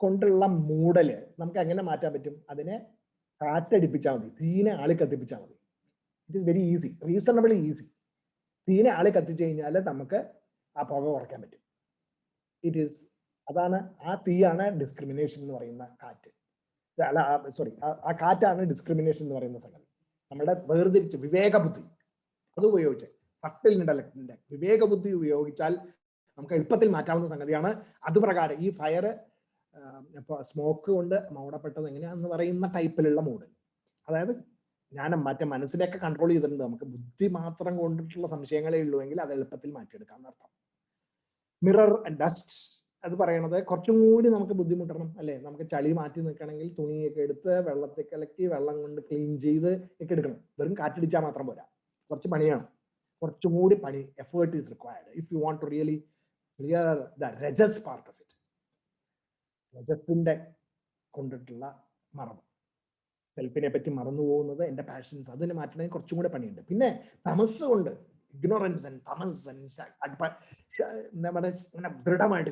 കൊണ്ടുള്ള മൂടല് നമുക്ക് എങ്ങനെ മാറ്റാൻ പറ്റും? അതിനെ കാറ്റടിപ്പിച്ചാൽ മതി, തീനെ ആളി കത്തിപ്പിച്ചാൽ മതി. It is very easy, reasonably easy. തീനെ ആളി കത്തിച്ചു കഴിഞ്ഞാൽ നമുക്ക് ആ പുക കുറയ്ക്കാൻ പറ്റും. അതാണ് ആ തീയാണ് ഡിസ്ക്രിമിനേഷൻ എന്ന് പറയുന്ന കാറ്റ്. ആ കാറ്റാണ് ഡിസ്ക്രിമിനേഷൻ എന്ന് പറയുന്ന സംഗതി. നമ്മുടെ വേർതിരിച്ച് വിവേകബുദ്ധി അത് ഉപയോഗിച്ച്, സട്ടിൽ ഇന്റലക്റ്റിന്റെ വിവേകബുദ്ധി ഉപയോഗിച്ചാൽ നമുക്ക് എളുപ്പത്തിൽ മാറ്റാവുന്ന സംഗതിയാണ്. അതുപ്രകാരം ഈ ഫയർ ഇപ്പൊ സ്മോക്ക് കൊണ്ട് മൂടപ്പെട്ടത് എങ്ങനെയാന്ന് പറയുന്ന ടൈപ്പിലുള്ള മൂടൽ, അതായത് ഞാൻ മറ്റേ മനസ്സിനെയൊക്കെ കൺട്രോൾ ചെയ്തിട്ടുണ്ട്. നമുക്ക് ബുദ്ധി മാത്രം കൊണ്ടിട്ടുള്ള സംശയങ്ങളേ ഉള്ളൂ എങ്കിൽ അത് എളുപ്പത്തിൽ മാറ്റിയെടുക്കാം എന്നർത്ഥം. മിറർ ആൻഡ് ഡസ്റ്റ് അത് പറയണത് കുറച്ചും കൂടി നമുക്ക് ബുദ്ധിമുട്ടണം അല്ലെ. നമുക്ക് ചളി മാറ്റി നിൽക്കണമെങ്കിൽ തുണിയൊക്കെ എടുത്ത് വെള്ളത്തിൽ കലക്കി വെള്ളം കൊണ്ട് ക്ലീൻ ചെയ്ത് ഒക്കെ എടുക്കണം. വെറും കാറ്റടിച്ചാൽ മാത്രം പോരാ, കുറച്ച് പണിയാണ്, കുറച്ചും കൂടി പണി, effort is required if you want to really clear the rajas part of it. രജസിന്റെ കൊണ്ടിട്ടുള്ള മറവ്, സെൽഫിനെ പറ്റി മറന്നു പോകുന്നത്, എന്റെ പാഷൻസ്, അതിനെ മാറ്റണമെങ്കിൽ കുറച്ചും കൂടെ പണിയുണ്ട്. പിന്നെ തമസ് കൊണ്ട്, ഇഗ്നോറൻസ് ആൻഡ് തമസ് എന്താ പറയുക, ഇങ്ങനെ ദൃഢമായിട്ട്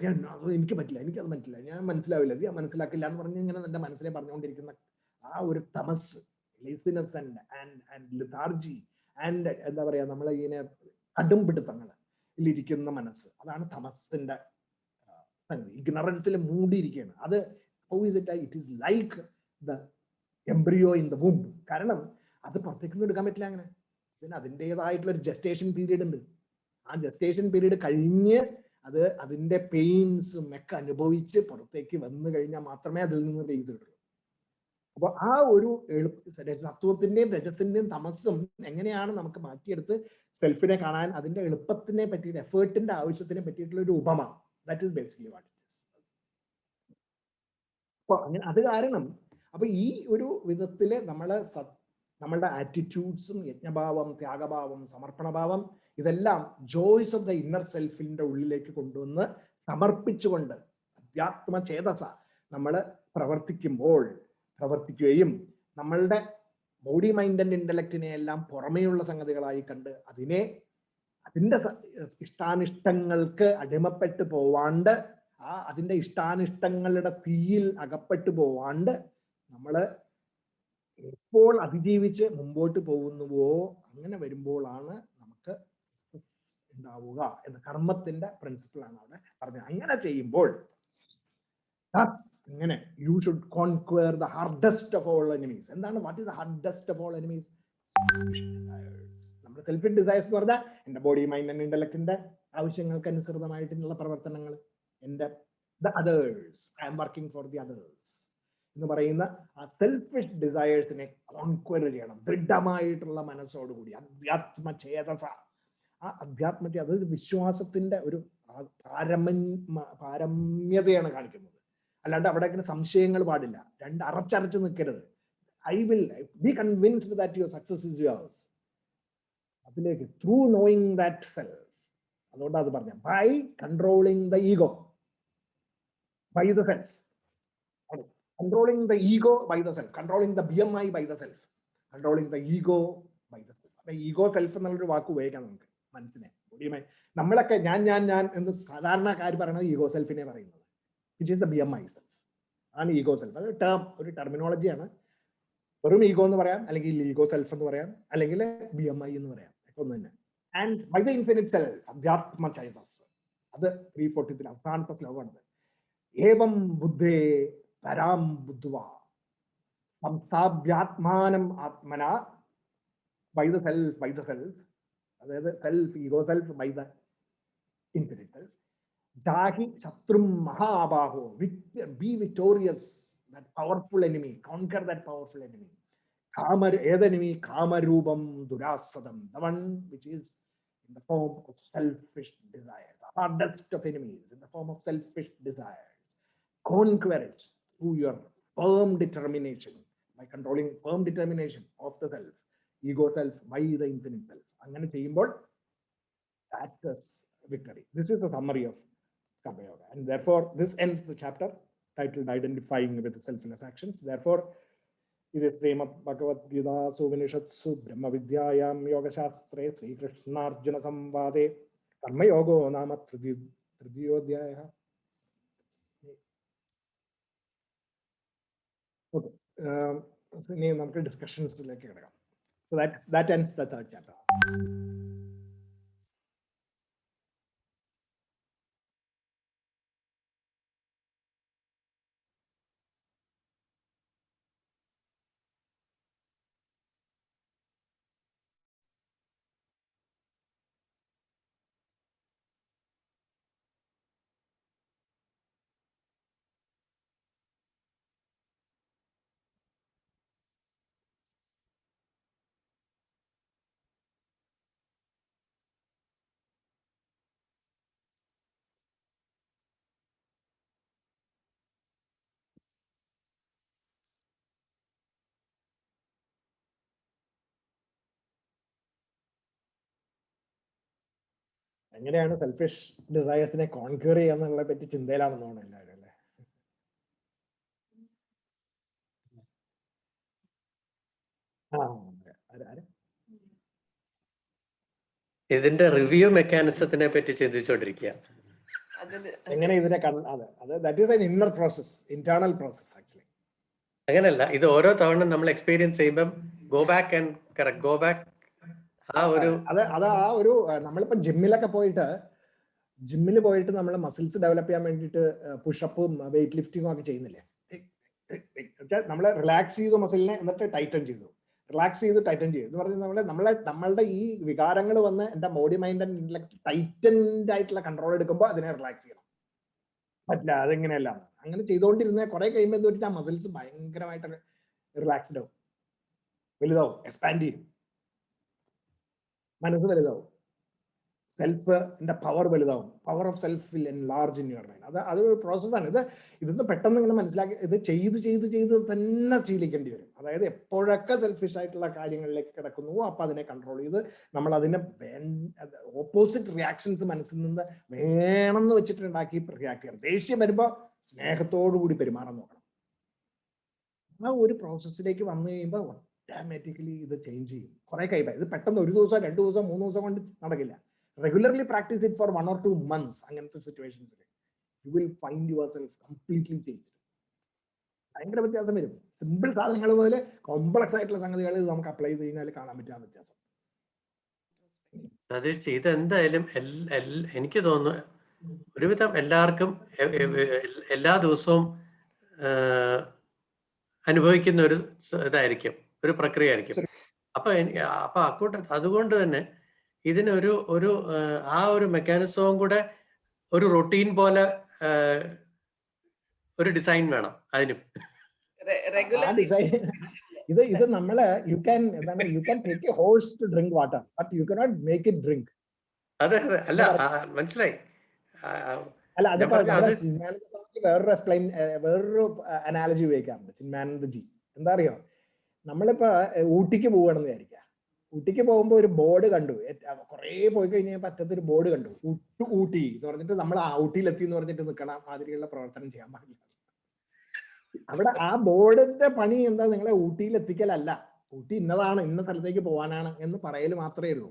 എനിക്ക് പറ്റില്ല, എനിക്കത് പറ്റില്ല, ഞാൻ മനസ്സിലാവില്ല, ഞാൻ മനസ്സിലാക്കില്ല എന്ന് പറഞ്ഞ് ഇങ്ങനെ എന്റെ മനസ്സിനെ പറഞ്ഞുകൊണ്ടിരിക്കുന്ന ആ ഒരു തമസ്, ലേസിനെസ് ആൻഡ് ലിഥാർജി ആൻഡ് എന്താ പറയാ, നമ്മളെ ഇങ്ങനെ കടുംപിടുത്തങ്ങൾ ഇരിക്കുന്ന മനസ്സ്, അതാണ് തമസിന്റെ സംഗതി. ഇഗ്നറൻസിൽ മൂടിയിരിക്കുകയാണ്. അത് how is it? It is like the embryo in the womb. കാരണം അത് പുറത്തേക്കൊന്നും എടുക്കാൻ പറ്റില്ല അങ്ങനെ. പിന്നെ അതിൻ്റെതായിട്ടുള്ള ഒരു ജസ്റ്റേഷൻ പീരീഡ് ഉണ്ട്. ആ ജസ്റ്റേഷൻ പീരീഡ് കഴിഞ്ഞ് അത് അതിന്റെ പെയിൻസും ഒക്കെ അനുഭവിച്ച് പുറത്തേക്ക് വന്നു കഴിഞ്ഞാൽ മാത്രമേ അതിൽ നിന്ന് റിലീസ് കിട്ടുള്ളൂ. അപ്പൊ ആ ഒരു സത്വത്തിന്റെയും രജത്തിന്റെയും തമസ്സും എങ്ങനെയാണ് നമുക്ക് മാറ്റിയെടുത്ത് സെൽഫിനെ കാണാൻ, അതിന്റെ എളുപ്പത്തിനെ പറ്റിയിട്ട്, എഫേർട്ടിന്റെ ആവശ്യത്തിനെ പറ്റിയിട്ടുള്ള ഒരു ഉപമ. That is basically what it is. അപ്പൊ അങ്ങനെ അത് കാരണം അപ്പൊ ഈ ഒരു വിധത്തില് നമ്മളുടെ ആറ്റിറ്റ്യൂഡ്സും, യജ്ഞഭാവം, ത്യാഗഭാവം, സമർപ്പണഭാവം, ഇതെല്ലാം ജോയ്സ് ഓഫ് ദ ഇന്നർ സെൽഫിന്റെ ഉള്ളിലേക്ക് കൊണ്ടുവന്ന് സമർപ്പിച്ചുകൊണ്ട് അധ്യാത്മചേതസ നമ്മൾ പ്രവർത്തിക്കുകയും നമ്മളുടെ ബോഡി, മൈൻഡ് ആൻഡ് ഇന്റലക്റ്റിനെ എല്ലാം പുറമേയുള്ള സംഗതികളായി കണ്ട് അതിനെ അതിൻ്റെ ഇഷ്ടാനിഷ്ടങ്ങൾക്ക് അടിമപ്പെട്ടു പോവാണ്ട്, അതിൻ്റെ ഇഷ്ടാനിഷ്ടങ്ങളുടെ തീയിൽ അകപ്പെട്ടു പോവാണ്ട് നമ്മൾ എപ്പോൾ അതിജീവിച്ച് മുമ്പോട്ട് പോകുന്നുവോ അങ്ങനെ വരുമ്പോഴാണ് നമുക്ക് ഉണ്ടാവുക എന്ന കർമ്മത്തിന്റെ പ്രിൻസിപ്പിളാണ് അവിടെ പറഞ്ഞത്. അങ്ങനെ ചെയ്യുമ്പോൾ അങ്ങനെ you should conquer the hardest of all enemies. എന്താണ് what is the hardest of all enemies? നമ്മുടെ സെൽഫിഷ് ഡിസയേഴ്സ് എന്ന് പറഞ്ഞാൽ എൻ്റെ ബോഡി, മൈൻഡ് ആൻഡ് ഇന്റലക്റ്റിന്റെ ആവശ്യങ്ങൾക്ക് അനുസൃതമായിട്ടുള്ള പ്രവർത്തനങ്ങൾ, എൻ്റെ the others, I am working for the others എന്ന് പറയുന്ന ആ സെൽഫിഷ് ഡിസയേഴ്സിനെ കോൺക്വയർ ചെയ്യണം ദൃഢമായിട്ടുള്ള മനസ്സോടുകൂടി. അധ്യാത്മചേതസ, ആ അധ്യാത്മത്തെ അതൊരു വിശ്വാസത്തിന്റെ ഒരു പാരമ്യതയാണ് കാണിക്കുന്നത്. അല്ലാണ്ട് അവിടെ ഇങ്ങനെ സംശയങ്ങൾ പാടില്ല, അറച്ചരച്ച് നിൽക്കരുത്. I will be convinced that your success is yours. അതിലേക്ക് ത്രൂ നോയിങ് ദാറ്റ് സെൽഫ്. അതുകൊണ്ടാണ് അത് പറഞ്ഞ by controlling the ego by the self. Controlling the ego by the self, controlling the BMI by the self, controlling the ego by the self. അപ്പൊ ego self എന്നുള്ളൊരു വാക്ക് ഉപയോഗിക്കാം നമുക്ക് മനസ്സിനെ. നമ്മളൊക്കെ ഞാൻ എന്ന് സാധാരണക്കാർ പറയുന്നത് ഈഗോ സെൽഫിനെ പറയുന്നത്, which is the BMI self. അതാണ് ഈഗോ സെൽഫ്. അത് ഒരു ടെർമിനോളജിയാണ്. വെറും ഈഗോ എന്ന് പറയാം, അല്ലെങ്കിൽ ഈഗോ സെൽഫ് എന്ന് പറയാം, അല്ലെങ്കിൽ BMI എന്ന് പറയാം, ഒന്ന് തന്നെ. And by the infinite self, അധ്യാത്മ ചൈതസ്. അത് 343 അവസാനത്തെ ശ്ലോകമാണത്. ഏവം ബുദ്ധേ പരാം ബുദ്ധ്വ സംസ്ഥാപ്യാത്മാനം ആത്മന ബൈ ദ സെൽഫ്, അതായത് self, ego self by the infinite self. ജാഹി ശത്രും മഹാബാഹോ, be victorious, that powerful enemy, conquer that powerful enemy. ഏതെനിമി? കാമരൂപം ദുരാസദം, the one which is in the form of selfish desire, the hardest of enemies in the form of selfish desire. Conquer it through your firm determination, by controlling firm determination of the self, ego self by the infinite self. അങ്ങനെ ചെയ്യുമ്പോൾ that is victory. This is the summary of Karma Yoga, and therefore this ends the chapter titled Identifying with the Selfless Actions. Therefore it is Srimad Bhagavad Gita Upanishatsu Brahma Vidyayam Yoga Shastre Sri Krishna Arjuna Samvade Karma Yogo Nama Tridiyodhyaya. Okay. ഇനി നമുക്ക് ഡിസ്കഷൻസിലേക്ക് കിടക്കാം. So that ends the third chapter. എങ്ങനെയാണ് selfish ഡിസയേഴ്സിനെ conquer ചെയ്യാന്നുള്ളതിനെ പറ്റി ചിന്തയിലാണെന്ന് തോന്നുന്നു എല്ലാവരും, അല്ലേ? ഇതിന്റെ review മെക്കാനിസത്തിനെ പറ്റി ചിന്തിച്ചോണ്ടിരിക്കുക. എങ്ങനെ ഇതിനെ that is an inner process, internal process actually. അങ്ങനെയല്ല, ഇത് ഓരോ തവണ നമ്മൾ എക്സ്പീരിയൻസ് ചെയ്യുമ്പോൾ go back and correct, go back. നമ്മളിപ്പോ ജിമ്മിലൊക്കെ പോയിട്ട് നമ്മൾ മസിൽസ് ഡെവലപ്പ് ചെയ്യാൻ വേണ്ടിയിട്ട് പുഷപ്പും വെയിറ്റ് ലിഫ്റ്റിങ്ങും ഒക്കെ ചെയ്യുന്നില്ലേ? നമ്മൾ റിലാക്സ് ചെയ്തു മസിലിനെ, എന്നിട്ട് ടൈറ്റൻ ചെയ്തു, റിലാക്സ് ചെയ്ത് ടൈറ്റൻ ചെയ്തു എന്ന് പറഞ്ഞാൽ നമ്മളുടെ ഈ വികാരങ്ങൾ വന്ന് എൻ്റെ body mind and intellect tightened ആയിട്ടുള്ള കൺട്രോൾ എടുക്കുമ്പോൾ അതിനെ റിലാക്സ് ചെയ്യണം. പറ്റില്ല, അതെങ്ങനെയല്ല. അങ്ങനെ ചെയ്തുകൊണ്ടിരുന്ന കുറെ കഴിയുമ്പോൾ എന്ത് പറ്റിട്ട് ആ മസിൽസ് ഭയങ്കരമായിട്ട് റിലാക്സ്ഡ് ആവും, വലുതാവും, എക്സ്പാൻഡ് ചെയ്യും, മനസ്സ് വലുതാവും, സെൽഫിന്റെ പവർ വലുതാവും. Power of self will enlarge in your mind. അതൊരു പ്രോസസ്സാണ്. ഇതൊന്ന് പെട്ടെന്ന് ഇങ്ങനെ മനസ്സിലാക്കി ഇത് ചെയ്ത് തന്നെ ശീലിക്കേണ്ടി വരും. അതായത് എപ്പോഴൊക്കെ സെൽഫിഷ് ആയിട്ടുള്ള കാര്യങ്ങളിലേക്ക് കിടക്കുന്നുവോ അപ്പൊ അതിനെ കൺട്രോൾ ചെയ്ത് നമ്മൾ അതിനെ ഓപ്പോസിറ്റ് റിയാക്ഷൻസ് മനസ്സിൽ നിന്ന് വേണമെന്ന് വെച്ചിട്ട് ഉണ്ടാക്കി റിയാക്ട് ചെയ്യണം. ദേഷ്യം വരുമ്പോൾ സ്നേഹത്തോടു കൂടി പെരുമാറാൻ നോക്കണം. ആ ഒരു പ്രോസസ്സിലേക്ക് വന്നു കഴിയുമ്പോൾ ഓട്ടോമാറ്റിക്കലി ഇത് ചേഞ്ച് ചെയ്യും. കുറെ കഴിയുമ്പോൾ ഇത് പെട്ടെന്ന് 1 ദിവസം 2 ദിവസം 3 ദിവസം കൊണ്ട് നടക്കില്ല. regularly practice it for 1 or 2 months, അങ്ങനത്തെ situations, you will find yourself completely changed. ഭയങ്കര വ്യത്യാസം വരും. സിമ്പിൾ സാധനങ്ങൾ മുതൽ കോംപ്ലക്സ് ആയിട്ടുള്ള സംഗതികൾ നമുക്ക് അപ്ലൈ ചെയ്യുന്നതിൽ കാണാൻ പറ്റുന്ന വ്യത്യാസം. സതീഷ്, ഇത് എന്തായാലും എനിക്ക് തോന്നുന്നു ഒരുവിധം എല്ലാവർക്കും എല്ലാ ദിവസവും അനുഭവിക്കുന്ന ഒരു ഇതായിരിക്കും, ഒരു പ്രക്രിയ ആയിരിക്കും. അപ്പൊ അതുകൊണ്ട് തന്നെ ഇതിനൊരു ആ ഒരു മെക്കാനിസവും കൂടെ ഒരു റൊട്ടീൻ പോലെ ഒരു ഡിസൈൻ വേണം അതിനും. ഇത് നമ്മള് you can take a horse to drink water, but you cannot make it drink. അതെ അല്ല, മനസ്സിലായി. അല്ല, അതിപ്പോ വേറൊരു അനാലജി ഉപയോഗിക്കാറുണ്ട് ചിന്മാനന്ദജി. എന്താ അറിയോ, നമ്മളിപ്പോ ഊട്ടിക്ക് പോവുകയാണെന്ന് വിചാരിക്കുക. ഊട്ടിക്ക് പോകുമ്പോ ഒരു ബോർഡ് കണ്ടു, കുറെ പോയി കഴിഞ്ഞാൽ പറ്റത്തൊരു ബോർഡ് കണ്ടു, ഊട്ടി എന്ന് പറഞ്ഞിട്ട് നമ്മൾ ഊട്ടിയിലെത്തി എന്ന് പറഞ്ഞിട്ട് നിൽക്കണ മാതിരിയുള്ള പ്രവർത്തനം ചെയ്യാൻ പാടില്ല. അവിടെ ആ ബോർഡിന്റെ പണി എന്താ, നിങ്ങളെ ഊട്ടിയിൽ എത്തിക്കലല്ല, ഊട്ടി ഇന്നതാണ്, ഇന്ന സ്ഥലത്തേക്ക് പോകാനാണ് എന്ന് പറയൽ മാത്രമേ ഉള്ളൂ.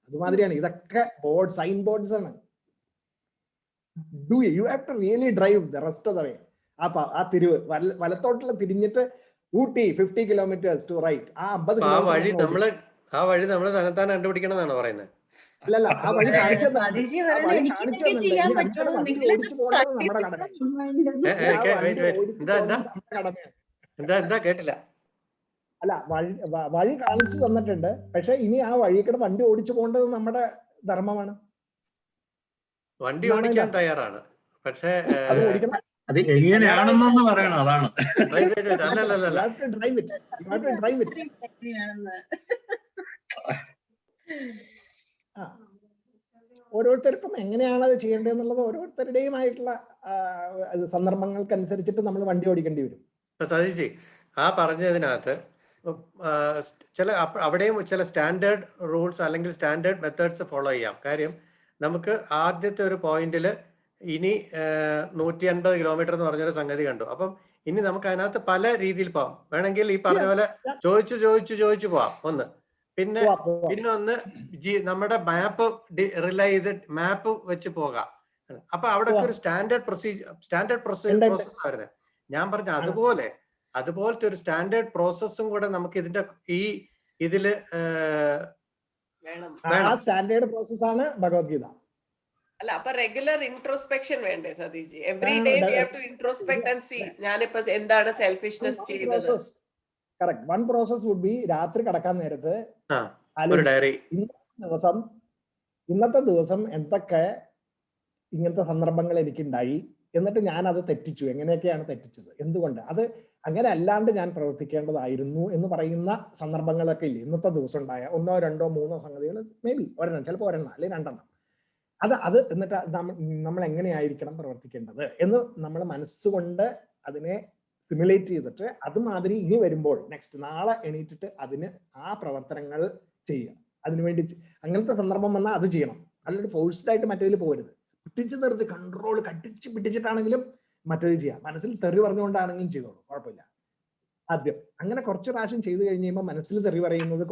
അതുമാതിരിയാണ് ഇതൊക്കെ സൈൻ ബോർഡ്സ് ആണ്. You have to really drive the rest of the way. ആ തിരിവ് വലത്തോട്ടുള്ള തിരിഞ്ഞിട്ട് ഊട്ടി 50 kilometers to right. ആ വഴി നമ്മള് തന്നെത്താൻ കണ്ടുപിടിക്കണമെന്നാണ് പറയുന്നത്. അല്ലല്ല, ആ വഴി കാണിച്ചു നമ്മുടെ എന്താ കേട്ടില്ല. അല്ല, വഴി കാണിച്ചു തന്നിട്ടുണ്ട്, പക്ഷെ ഇനി ആ വഴിക്കൂടെ വണ്ടി ഓടിച്ചു പോകേണ്ടത് നമ്മുടെ ധർമ്മമാണ്. വണ്ടി ഓടിക്കാൻ തയ്യാറാണ്, പക്ഷേ അത് എങ്ങനെയാണെന്നൊന്ന് പറയണം. അതാണ് ഓരോരുത്തർക്കും എങ്ങനെയാണ് അത് ചെയ്യേണ്ടതെന്നുള്ളത് ഓരോരുത്തരുടെയും ആയിട്ടുള്ള സന്ദർഭങ്ങൾക്കനുസരിച്ചിട്ട് നമ്മൾ വണ്ടി ഓടിക്കേണ്ടി വരും. സതീഷ്, ആ പറഞ്ഞതിനകത്ത് അവിടെയും ചില സ്റ്റാൻഡേർഡ് റൂൾസ് അല്ലെങ്കിൽ സ്റ്റാൻഡേർഡ് മെത്തേഡ്സ് ഫോളോ ചെയ്യാം. കാര്യം നമുക്ക് ആദ്യത്തെ ഒരു പോയിന്റിൽ ഇനി 150 കിലോമീറ്റർ എന്ന് പറഞ്ഞൊരു സംഗതി കണ്ടു. അപ്പം ഇനി നമുക്ക് അതിനകത്ത് പല രീതിയിൽ പോവാം. വേണമെങ്കിൽ ഈ പറഞ്ഞ പോലെ ചോദിച്ചു പോവാം ഒന്ന്. പിന്നെ ഒന്ന് നമ്മുടെ മാപ്പ് റിലൈ ചെയ്ത് മാപ്പ് വെച്ച് പോകാം. അപ്പൊ അവിടെ ഒരു സ്റ്റാൻഡേർഡ് പ്രോസസ് വരുന്നത്. ഞാൻ പറഞ്ഞ അതുപോലത്തെ ഒരു സ്റ്റാൻഡേർഡ് പ്രോസസ്സും കൂടെ നമുക്ക് ഇതില് സ്റ്റാൻഡേർഡ് പ്രോസസ് ആണ് ഭഗവത്ഗീത. അല്ല, അപ്പൊ റെഗുലർ ഇൻട്രോസ്പെക്ഷൻ വേണ്ടേ Satish? Every day we have to introspect and see ഞാനിപ്പോ എന്താണ് സെൽഫിഷ്നെസ് ചെയ്തത്. Correct. One process would be രാത്രി കിടക്കാൻ നേരത്ത് ഇന്നത്തെ ദിവസം എന്തൊക്കെ ഇങ്ങനത്തെ സന്ദർഭങ്ങൾ എനിക്കുണ്ടായി, എന്നിട്ട് ഞാൻ അത് തെറ്റിച്ചു, എങ്ങനെയൊക്കെയാണ് തെറ്റിച്ചത്, എന്തുകൊണ്ട്, അത് അങ്ങനെ അല്ലാണ്ട് ഞാൻ പ്രവർത്തിക്കേണ്ടതായിരുന്നു എന്ന് പറയുന്ന സന്ദർഭങ്ങളൊക്കെ ഇല്ലേ ഇന്നത്തെ ദിവസം ഉണ്ടായ 1, 2, 3 സംഗതികൾ, മേ ബി ഒരെണ്ണം, ചിലപ്പോൾ ഒരെണ്ണം അല്ലെങ്കിൽ 2 അത് എന്നിട്ട് നമ്മൾ എങ്ങനെയായിരിക്കണം പ്രവർത്തിക്കേണ്ടത് എന്ന് നമ്മൾ മനസ്സുകൊണ്ട് അതിനെ സിമുലേറ്റ് ചെയ്തിട്ട് അതുമാതിരി ഇനി വരുമ്പോൾ നെക്സ്റ്റ് നാളെ എണീറ്റിട്ട് അതിന് ആ പ്രവർത്തനങ്ങൾ ചെയ്യുക. അതിനുവേണ്ടി അങ്ങനത്തെ സന്ദർഭം വന്നാൽ അത് ചെയ്യണം. അല്ലാണ്ട് ഫോഴ്സ്ഡ് ആയിട്ട് മറ്റേതിൽ പോകരുത്. പിടിച്ചു നിർത്തി കൺട്രോൾ പിടിച്ചിട്ടാണെങ്കിലും മറ്റേത് ചെയ്യാം. മനസ്സിൽ തെറി പറഞ്ഞുകൊണ്ടാണെങ്കിലും ചെയ്തോളൂ, കുഴപ്പമില്ല. ആദ്യം അങ്ങനെ കുറച്ച് പ്രാവശ്യം ചെയ്തു കഴിയുമ്പോൾ മനസ്സിൽ തെറി പറയുന്നത്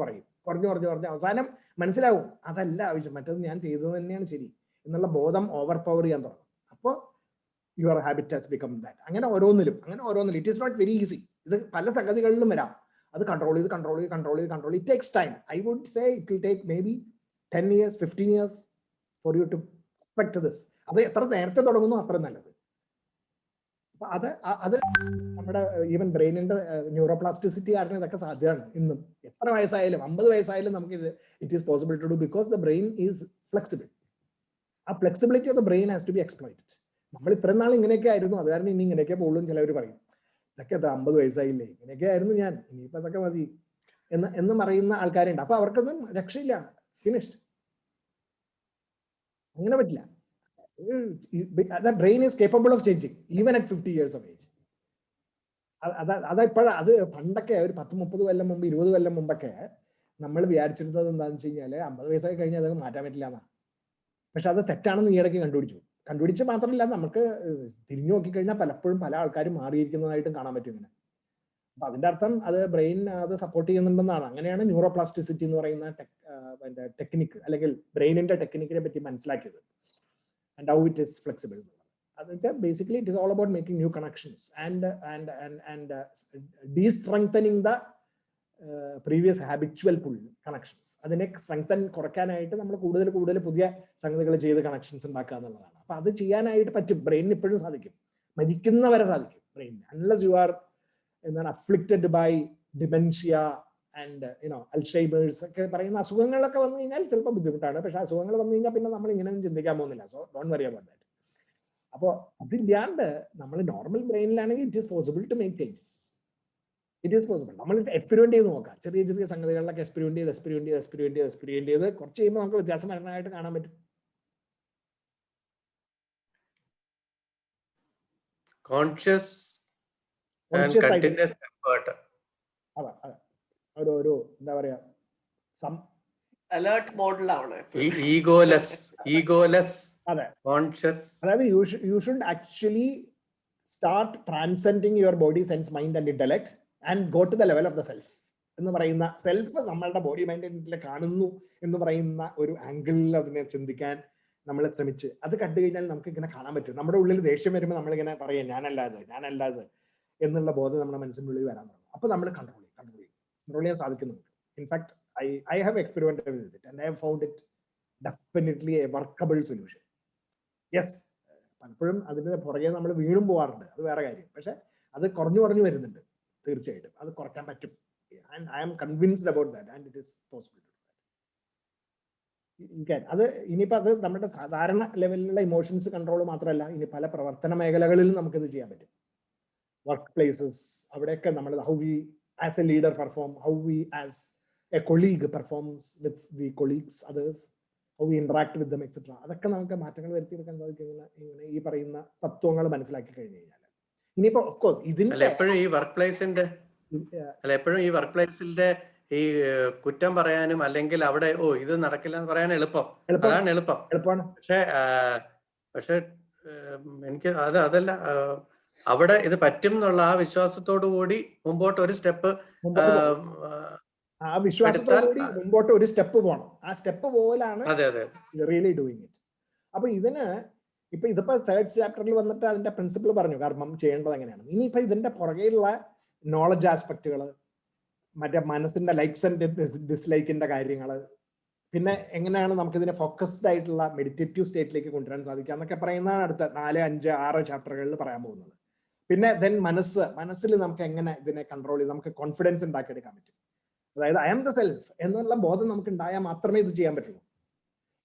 കുറഞ്ഞു അവസാനം മനസ്സിലാവും അതല്ല ആവശ്യം, മറ്റേത് ഞാൻ ചെയ്തത് തന്നെയാണ് ശരി എന്നുള്ള ബോധം ഓവർ പവർ ചെയ്യാൻ തുടങ്ങും. അപ്പോൾ your habit has become that. അങ്ങനെ ഓരോന്നിലും it is not very easy. ഇത് പല സംഗതികളിലും വരാം. അത് കൺട്രോൾ ചെയ്ത് it takes time. I would say it will take maybe 10 years 15 years for you to perfect this. അത് എത്ര നേരത്തെ തുടങ്ങുന്നു അത്ര നല്ലത്. അപ്പൊ അത് നമ്മുടെ ഈവൻ ബ്രെയിനിന്റെ ന്യൂറോപ്ലാസ്റ്റിസിറ്റി കാരണം ഇതൊക്കെ സാധ്യമാണ്. ഇന്നും എത്ര വയസ്സായാലും 50 വയസ്സായാലും നമുക്ക് it is possible to do because the brain is flexible. ആ flexibility of the brain has to be exploited. നമ്മൾ ഇത്രയും നാൾ ഇങ്ങനെയൊക്കെ ആയിരുന്നു, അത് കാരണം ഇനി ഇങ്ങനെയൊക്കെ പോകുള്ളൂ. ചിലവർ പറയും ഇതൊക്കെ 50 വയസ്സായില്ലേ, ഇങ്ങനെയൊക്കെ ആയിരുന്നു ഞാൻ, ഇനിയിപ്പോ അതൊക്കെ മതി എന്ന് പറയുന്ന ആൾക്കാരുണ്ട്. അപ്പൊ അവർക്കൊന്നും രക്ഷയില്ല, ഫിനിഷ്ഡ്. അങ്ങനെ പറ്റില്ല. The brain is capable of changing even at 50 years of age. അത് പണ്ടൊക്കെ ഒരു 10-30 കൊല്ലം മുമ്പ് 20 കൊല്ലം മുമ്പൊക്കെ നമ്മൾ വിചാരിച്ചിരുന്നത് എന്താണെന്ന് വെച്ച് കഴിഞ്ഞാല് 50 വയസ്സായി കഴിഞ്ഞാൽ അതൊക്കെ മാറ്റാൻ പറ്റില്ല എന്നാ. പക്ഷെ അത് തെറ്റാണെന്ന് ഈയിടയ്ക്ക് കണ്ടുപിടിച്ച് മാത്രമല്ല, നമുക്ക് തിരിഞ്ഞു നോക്കിക്കഴിഞ്ഞാൽ പലപ്പോഴും പല ആൾക്കാരും മാറിയിരിക്കുന്നതായിട്ടും കാണാൻ പറ്റും. ഇങ്ങനെ അപ്പൊ അതിന്റെ അർത്ഥം അത് ബ്രെയിൻ അത് സപ്പോർട്ട് ചെയ്യുന്നുണ്ടെന്നാണ്. അങ്ങനെയാണ് ന്യൂറോപ്ലാസ്റ്റിസിറ്റി എന്ന് പറയുന്ന ടെക്നിക്ക് അല്ലെങ്കിൽ ബ്രെയിനിന്റെ ടെക്നിക്കിനെ പറ്റി മനസ്സിലാക്കിയത്. And how it is flexible. അതൊക്കെ basically it is all about making new connections and destrengthening the previous habitual pull connections. അതിനെ സ്ട്രെങ്തൻ കുറയ്ക്കാനായിട്ട് നമ്മൾ കൂടുതൽ കൂടുതൽ പുതിയ സംഗതികൾ ചെയ്ത് കണക്ഷൻസ് ഉണ്ടാക്കുക എന്നുള്ളതാണ്. അപ്പൊ അത് ചെയ്യാനായിട്ട് പറ്റും. ബ്രെയിനിന് ഇപ്പോഴും സാധിക്കും, മരിക്കുന്നവരെ സാധിക്കും ബ്രെയിൻ. അൺലെസ് യു ആർ എന്താണ് afflicted by dementia and Alzheimer's ഒക്കെ പറയുന്ന അസുഖങ്ങളൊക്കെ വന്നു കഴിഞ്ഞാൽ ചിലപ്പോൾ ബുദ്ധിമുട്ടാണ്. പക്ഷെ അസുഖങ്ങൾ വന്നു കഴിഞ്ഞാൽ പിന്നെ നമ്മൾ ഇങ്ങനെയൊന്നും ചിന്തിക്കാൻ പോകുന്നില്ല. So don't worry about that. അപ്പോൾ അതില്ലാണ്ട് നമ്മൾ നോർമൽ ബ്രെയിനിലാണെങ്കിൽ it is possible to make changes. It is possible. നമ്മൾ എക്സ്പെരിമെന്റ് ചെയ്ത് നോക്കാം. ചെറിയ ചെറിയ സംഗതികളിലൊക്കെ എക്സ്പെരിമെന്റ് ചെയ്ത് കുറച്ച് കഴിയുമ്പോൾ നമുക്ക് വ്യത്യാസം വരാനായിട്ട് കാണാൻ പറ്റും. Conscious and continuous effort. അതെ അതെ, ഒരു എന്താ പറയാ, അലേർട്ട് മോഡിലാണ്. ഈഗോലെസ് അതെ, കോൺഷ്യസ്. അതായത് you should actually start transcending your body, sense, mind and intellect and go to the level of the self എന്ന് പറയുന്ന, സെൽഫ് നമ്മളുടെ ബോഡി മൈൻഡ് ഇന്റലക്ട് കാണുന്നു എന്ന് പറയുന്ന ഒരു ആംഗിളിൽ അതിനെ ചിന്തിക്കാൻ നമ്മൾ ശ്രമിച്ച് അത് കണ്ടു കഴിഞ്ഞാൽ നമുക്ക് ഇങ്ങനെ കാണാൻ പറ്റും. നമ്മുടെ ഉള്ളിൽ ദേഷ്യം വരുമ്പോൾ നമ്മളിങ്ങനെ പറയാം ഞാനല്ലാതെ എന്നുള്ള ബോധം നമ്മുടെ മനസ്സിനുള്ളിൽ വരാൻ തുടങ്ങും. അപ്പൊ നമ്മൾ കൺട്രോൾ ചെയ്യാൻ സാധിക്കുന്നുണ്ട്. In fact I have experimented with it and I have found it definitely a workable solution. Yes, പലപ്പോഴും അതിന് പുറകെ നമ്മൾ വീണും പോകാറുണ്ട്, അത് വേറെ കാര്യം. പക്ഷെ അത് കുറഞ്ഞു വരുന്നുണ്ട്. തീർച്ചയായിട്ടും അത് കുറയ്ക്കാൻ പറ്റും. And I am convinced about that and it is possible to do that. അത് ഇനിയിപ്പോൾ അത് നമ്മുടെ സാധാരണ ലെവലിലുള്ള ഇമോഷൻസ് കൺട്രോൾ മാത്രമല്ല, ഇനി പല പ്രവർത്തന മേഖലകളിലും നമുക്കിത് ചെയ്യാൻ പറ്റും. വർക്ക് പ്ലേസസ്, അവിടെയൊക്കെ നമ്മൾ how we as a leader perform, how we as a colleague performs with the colleagues, others, how we interact with them, etc. അതൊക്കെ നമുക്ക് മാറ്റങ്ങൾ വരുത്തിയെടുക്കാൻ സാധിക്കും ഇങ്ങനെ ഈ പറയുന്ന തത്വങ്ങൾ മനസ്സിലാക്കി കഴിഞ്ഞു കഴിഞ്ഞാൽ. ഇനിയിപ്പോ ഓഫ് കോഴ്സ് ഇതിന്റെ എപ്പോഴും ഈ വർക്ക് പ്ലേസിന്റെ ഈ കുറ്റം പറയാനും അല്ലെങ്കിൽ അവിടെ ഇത് നടക്കില്ല എന്ന് പറയാൻ അതാണ് എളുപ്പമാണ്. പക്ഷെ എനിക്ക് അതല്ല, അവിടെ ഇത് പറ്റും എന്നുള്ള ആ വിശ്വാസത്തോടു കൂടി മുമ്പോട്ട് ഒരു സ്റ്റെപ്പ്, ആ വിശ്വാസത്തോടുകൂടി മുമ്പോട്ട് ഒരു സ്റ്റെപ്പ് പോകണം. ആ സ്റ്റെപ്പ് പോലാണ് റിയലി ഡൂയിങ് ഇറ്റ്. അപ്പൊ ഇതിപ്പോ തേർഡ് ചാപ്റ്ററിൽ വന്നിട്ട് അതിന്റെ പ്രിൻസിപ്പിൾ പറഞ്ഞു, കർമ്മം ചെയ്യേണ്ടത് എങ്ങനെയാണ്. ഇനിയിപ്പോ ഇതിന്റെ പുറകെയുള്ള നോളജ് ആസ്പെക്റ്റുകൾ, മറ്റേ മനസ്സിന്റെ ലൈക്സ് ആൻഡ് ഡിസ്ലൈക്കിന്റെ കാര്യങ്ങൾ, പിന്നെ എങ്ങനെയാണ് നമുക്കിതിനെ ഫോക്കസ്ഡ് ആയിട്ടുള്ള മെഡിറ്റേറ്റീവ് സ്റ്റേറ്റിലേക്ക് കൊണ്ടുവരാൻ സാധിക്കുക എന്നൊക്കെ പറയുന്നതാണ് അടുത്ത 4, 5, 6 ചാപ്റ്ററുകളിൽ പറയാൻ പോകുന്നത്. പിന്നെ ദെൻ മനസ്സിൽ നമുക്ക് എങ്ങനെ ഇതിനെ കൺട്രോൾ ചെയ്ത് നമുക്ക് കോൺഫിഡൻസ് ഉണ്ടാക്കിയെടുക്കാൻ പറ്റും. അതായത് ഐ ആം ദ സെൽഫ് എന്നുള്ള ബോധം നമുക്ക് ഉണ്ടായാൽ മാത്രമേ ഇത് ചെയ്യാൻ പറ്റുള്ളൂ.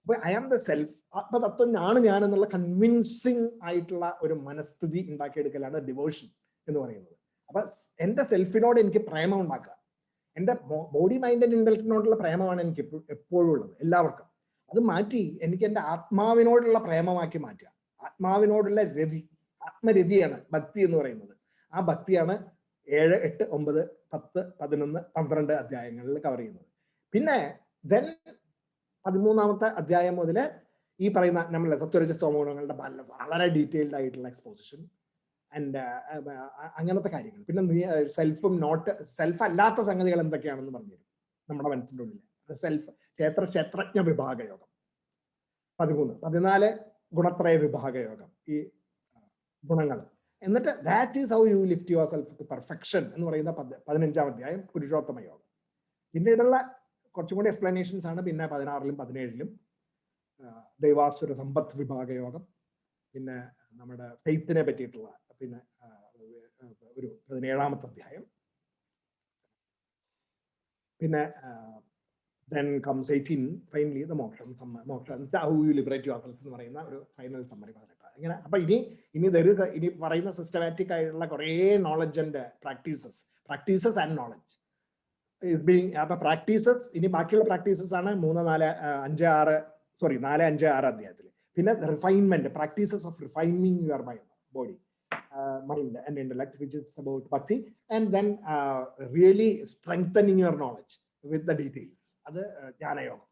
അപ്പൊ ഐ ആം ദ സെൽഫ്, ആത്മതത്വം ഞാൻ എന്നുള്ള കൺവിൻസിങ് ആയിട്ടുള്ള ഒരു മനസ്ഥിതി ഉണ്ടാക്കിയെടുക്കലാണ് ഡിവോഷൻ എന്ന് പറയുന്നത്. അപ്പൊ എന്റെ സെൽഫിനോട് എനിക്ക് പ്രേമം ഉണ്ടാക്കുക, എന്റെ ബോഡി മൈൻഡ് ആൻഡ് ഇന്റലക്റ്റിനോടുള്ള പ്രേമമാണ് എനിക്ക് എപ്പോഴും ഉള്ളത്, എല്ലാവർക്കും. അത് മാറ്റി എനിക്ക് എന്റെ ആത്മാവിനോടുള്ള പ്രേമമാക്കി മാറ്റുക. ആത്മാവിനോടുള്ള രതി, ആത്മരതിയാണ് ഭക്തി എന്ന് പറയുന്നത്. ആ ഭക്തിയാണ് 7, 8, 9, 10, 11, 12 അധ്യായങ്ങളിൽ കവർ ചെയ്യുന്നത്. പിന്നെ ദെൻ 13ാമത്തെ അധ്യായം മുതൽ ഈ പറയുന്ന നമ്മളെ സത്വരജസ്തമോ ഗുണങ്ങളുടെ വളരെ ഡീറ്റെയിൽഡ് ആയിട്ടുള്ള എക്സ്പോസിഷൻ ആൻഡ് അങ്ങനത്തെ കാര്യങ്ങൾ. പിന്നെ സെൽഫും സെൽഫ് അല്ലാത്ത സംഗതികൾ എന്തൊക്കെയാണെന്ന് പറഞ്ഞുതരും നമ്മുടെ മനസ്സിൻ്റെ ഉള്ളിൽ. ക്ഷേത്രജ്ഞ വിഭാഗയോഗം 13, 14 ഗുണത്രയ വിഭാഗയോഗം, ഈ ഗുണങ്ങൾ. എന്നിട്ട് that is how you lift your self to perfection എന്ന് പറയുന്ന 15ാം അധ്യായം പുരുഷോത്തമ യോഗം. പിന്നീടുള്ള കുറച്ചും കൂടി എക്സ്പ്ലനേഷൻസ് ആണ് പിന്നെ 16ലും 17ലും ദൈവാസുര സമ്പത്ത് വിഭാഗയോഗം, പിന്നെ നമ്മുടെ ഫെയ്ത്തിനെ പറ്റിയിട്ടുള്ള പിന്നെ ഒരു 17ാമത്തെ അധ്യായം. പിന്നെ then comes 18, finally the മോക്ഷം, how you liberate yourself എന്ന് പറയുന്ന ഒരു ഫൈനൽ സമ്മറി പറഞ്ഞിട്ട് അങ്ങനെ. അപ്പൊ ഇനി പറയുന്ന സിസ്റ്റമാറ്റിക് ആയിട്ടുള്ള കുറേ knowledge and practices and knowledge അപ്പൊ പ്രാക്ടീസസ്, ഇനി ബാക്കിയുള്ള പ്രാക്ടീസസ് ആണ് 3, 4, 5, 6 അധ്യായത്തിൽ. പിന്നെ refinement, practices of refining your body, mind and intellect, which is about bhakti, and then really strengthening your knowledge with the details. അത് ജ്ഞാനയോഗം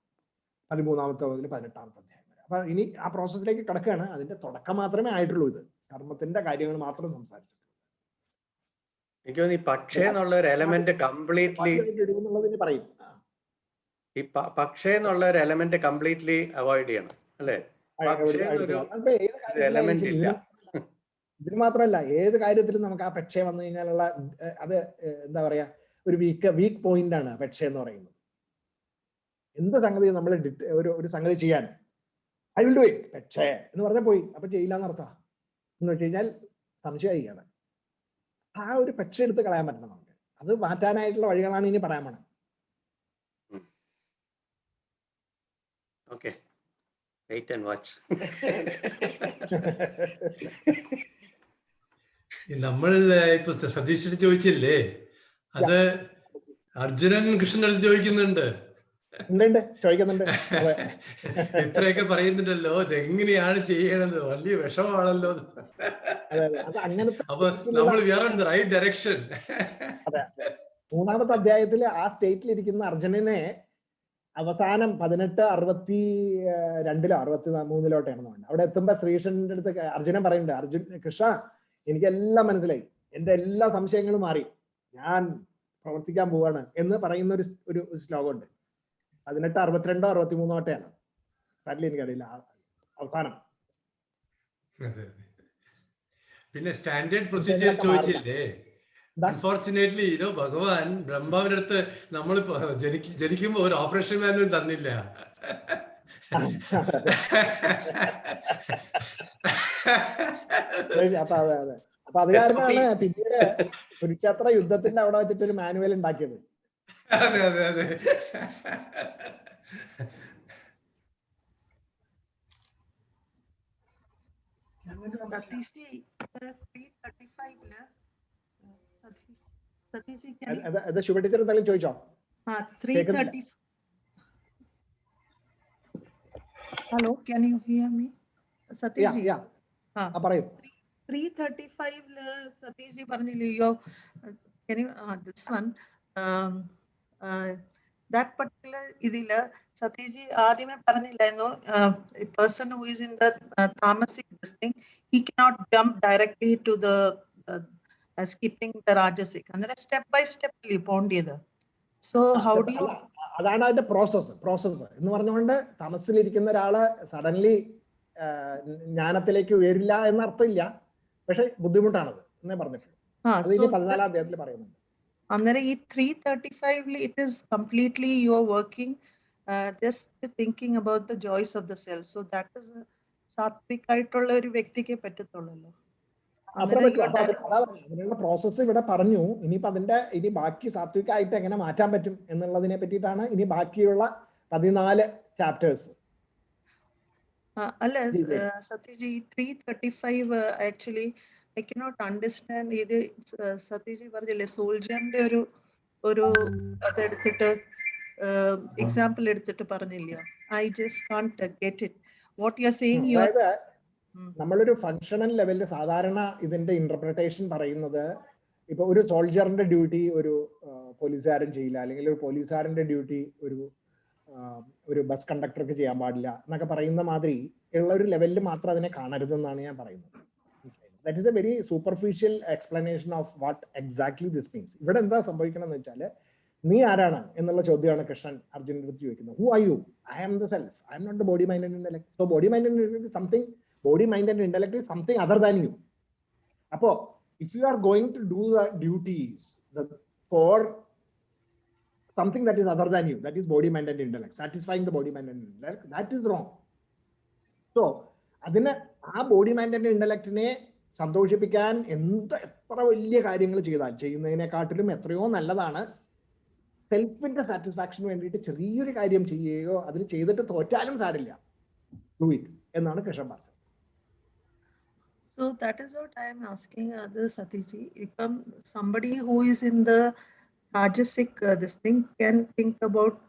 13ാമത്തെ മുതൽ 18ാമത്തെ അധ്യായം വരെ. അപ്പൊ ഇനി ആ പ്രോസസ്സിലേക്ക് കിടക്കുകയാണ്. അതിന്റെ തുടക്കം മാത്രമേ ആയിട്ടുള്ളൂ. ഇത് കർമ്മത്തിന്റെ കാര്യങ്ങൾ മാത്രം സംസാരിച്ചിട്ടുള്ളൂ. എനിക്ക് തോന്നുന്നു ഈ പക്ഷേ എന്നുള്ള ഒരു എലമെന്റ് കംപ്ലീറ്റ്ലി ഇടുമെന്നുള്ളതിന് പറയും. ഈ പക്ഷേ എന്നുള്ള ഒരു എലമെന്റ് കംപ്ലീറ്റ്ലി അവോയ്ഡ് ചെയ്യണം അല്ലേ? പക്ഷേ എന്നൊരു അതിപ്പോ ഏത് എലമെന്റ് കാര്യത്തിലും ഇല്ല. ഇതിന് മാത്രമല്ല, ഏത് കാര്യത്തിലും നമുക്ക് ആ പക്ഷേ വന്നു കഴിഞ്ഞാലുള്ള അത് എന്താ പറയാ, ഒരു വീക്ക് പോയിന്റ് ആണ് പക്ഷേ എന്ന് പറയുന്നത്. എന്ത് സംഗതി നമ്മൾ ഒരു സംഗതി ചെയ്യാൻ ഐ വിൽ ഡു ഇറ്റ് പക്ഷേ എന്ന് പറഞ്ഞാൽ പോയി, അപ്പൊ ചെയ്യില്ല എന്നർത്ഥം. എന്ന് വെച്ച് കഴിഞ്ഞാൽ സംശയമാണ്. ആ ഒരു പക്ഷേ എടുത്ത് കളയാൻ പറ്റണം നമുക്ക്. അത് മാറ്റാനായിട്ടുള്ള വഴികളാണ് ഇനി പറയാൻ പോണത്. Okay, wait and watch. നമ്മൾ ഇപ്പൊ സതീഷിന് ചോദിച്ചില്ലേ, അത് അർജുനൻ കൃഷ്ണൻ അടുത്ത് ചോദിക്കുന്നുണ്ട്. ഉണ്ട്, ചോദിക്കുന്നുണ്ട്. ഇത്രയൊക്കെ പറയുന്നുണ്ടല്ലോ, ഇതെങ്ങനെയാണ് ചെയ്യണത്, വലിയ വിഷമാണല്ലോ. അങ്ങനത്തെ അപ്പൊ നമ്മൾ we are in the right direction. അതെ, 3-ാമത്തെ അധ്യായത്തില് ആ സ്റ്റേറ്റിൽ ഇരിക്കുന്ന അർജുനനെ അവസാനം 1862-ലോ 63-ലോട്ടാണെന്ന് വേണ്ട, അവിടെ എത്തുമ്പോ ശ്രീകൃഷ്ണന്റെ അടുത്ത് അർജുനൻ പറയുന്നുണ്ട്, കൃഷ്ണ എനിക്കെല്ലാം മനസ്സിലായി, എന്റെ എല്ലാ സംശയങ്ങളും മാറി, ഞാൻ പ്രവർത്തിക്കാൻ പോവാണ് എന്ന് പറയുന്ന ഒരു ശ്ലോകമുണ്ട്. 1862-ഓ 63-ഓട്ടെയാണ്, എനിക്കറിയില്ല അവസാനം. പിന്നെ സ്റ്റാൻഡേർഡ് പ്രൊസീജിയർ ചോദിച്ചില്ലേ, അൺഫോർച്ചുനേറ്റ്ലി ഭഗവാൻ ബ്രഹ്മാവിന്റെ അടുത്ത് നമ്മൾ ജനിക്കുമ്പോ ഒരു ഓപ്പറേഷൻ മാനുവൽ തന്നില്ല. അപ്പൊ അത് കാരണമാണ് പിന്നീട് കുരുക്ഷേത്ര യുദ്ധത്തിന്റെ അവിടെ വെച്ചിട്ട് ഒരു മാനുവൽ ഉണ്ടാക്കിയത്. അതെ അതെ അതെ. ശുഭ ടീച്ചർ എന്തെങ്കിലും ചോദിച്ചോ? Hello, can you hear me? Satish ji. പറയൂ. 335 Satish ji പറഞ്ഞില്ലയോ, can you this one that particular ഇതില് Satish ji ആദ്യമേ പറഞ്ഞില്ലായിരുന്നു, a person who is in the tamasic this thing, he cannot jump directly to the skipping the rajasic, ಅಂದ್ರೆ step by step അല്ലേ പോണ്ടത്. So how do you, അതാണ് അതിന്റെ process എന്ന് പറഞ്ഞുകൊണ്ട് തമസിലിരിക്കുന്ന ഒരാള് സഡൻലി ജ്ഞാനത്തിലേക്ക് ഉയരില്ല എന്നർത്ഥമില്ല, പക്ഷെ ബുദ്ധിമുട്ടാണത് എന്നേ പറഞ്ഞിട്ടുള്ളൂ. അത് ഇനി 14-ാം അധ്യായത്തിൽ പറയുന്നുണ്ട്. അന്നേരം ഈ 335 it is completely you are working just thinking about the joys of the self. So that is sattvik ആയിട്ടുള്ള ഒരു വ്യക്തിക്ക് പറ്റത്തുള്ളല്ലോ. അതിനുള്ള പ്രോസസ്സ് ഇവിടെ പറഞ്ഞു. ഇനിയിപ്പോ ഇനി ബാക്കി സാത്വികമായിട്ട് എങ്ങനെ മാറ്റാൻ പറ്റും എന്നുള്ളതിനെ പറ്റിയിട്ടാണ് ഇനി ബാക്കിയുള്ള 14 ചാപ്റ്റേഴ്സ്. അല്ല Satyaji, 335 actually I cannot understand. ഇത് സത്യജി പറഞ്ഞില്ലേ സോൾജറിന്റെ ഒരു അതെടുത്തിട്ട് എക്സാമ്പിൾ എടുത്തിട്ട് പറഞ്ഞില്ലയോ? I just can't get it what you are saying. You are നമ്മളൊരു ഫങ്ഷണൽ ലെവലിൽ സാധാരണ ഇതിന്റെ ഇന്റർപ്രിട്ടേഷൻ പറയുന്നത്, ഇപ്പൊ ഒരു സോൾജറിന്റെ ഡ്യൂട്ടി ഒരു പോലീസുകാരൻ ചെയ്യില്ല, അല്ലെങ്കിൽ ഒരു പോലീസുകാരന്റെ ഡ്യൂട്ടി ഒരു ബസ് കണ്ടക്ടർക്ക് ചെയ്യാൻ പാടില്ല എന്നൊക്കെ പറയുന്ന മാതിരി ഉള്ള ഒരു ലെവലിൽ മാത്രം അതിനെ കാണരുതെന്നാണ് ഞാൻ പറയുന്നത്. That is A very superficial explanation of what exactly this means. ഇവിടെ എന്താ സംഭവിക്കണം എന്ന് വെച്ചാൽ, നീ ആരാണ് എന്നുള്ള ചോദ്യമാണ് കൃഷ്ണൻ അർജുനന്റെ അടുത്ത് ചോദിക്കുന്നത്. Who are you? I am the self, I am not the body mind and intellect. So body mind and intellect something, body, mind and intellect is something other than you. Apo, if you are going to do the duties for something that is other than you, that is body, mind and intellect, satisfying the body, mind and intellect, that is wrong. So, adine aa body, mind and intellect ne സന്തോഷിപ്പിക്കാൻ എത്ര വലിയ കാര്യങ്ങൾ ചെയ്യുന്നതിനെക്കാട്ടിലും എത്രയോ നല്ലതാണ് സെൽഫിന്റെ satisfaction വേണ്ടിയിട്ട് ചെറിയൊരു കാര്യം ചെയ്യുകയോ അതിൽ ചെയ്തിട്ട് തോറ്റാലും സാരില്ല, ഡു ഇറ്റ് എന്നാണ് കൃഷ്ണൻ പറഞ്ഞത്. So that is what I am asking Satiji. If somebody who is in the Rajasic this thing can think about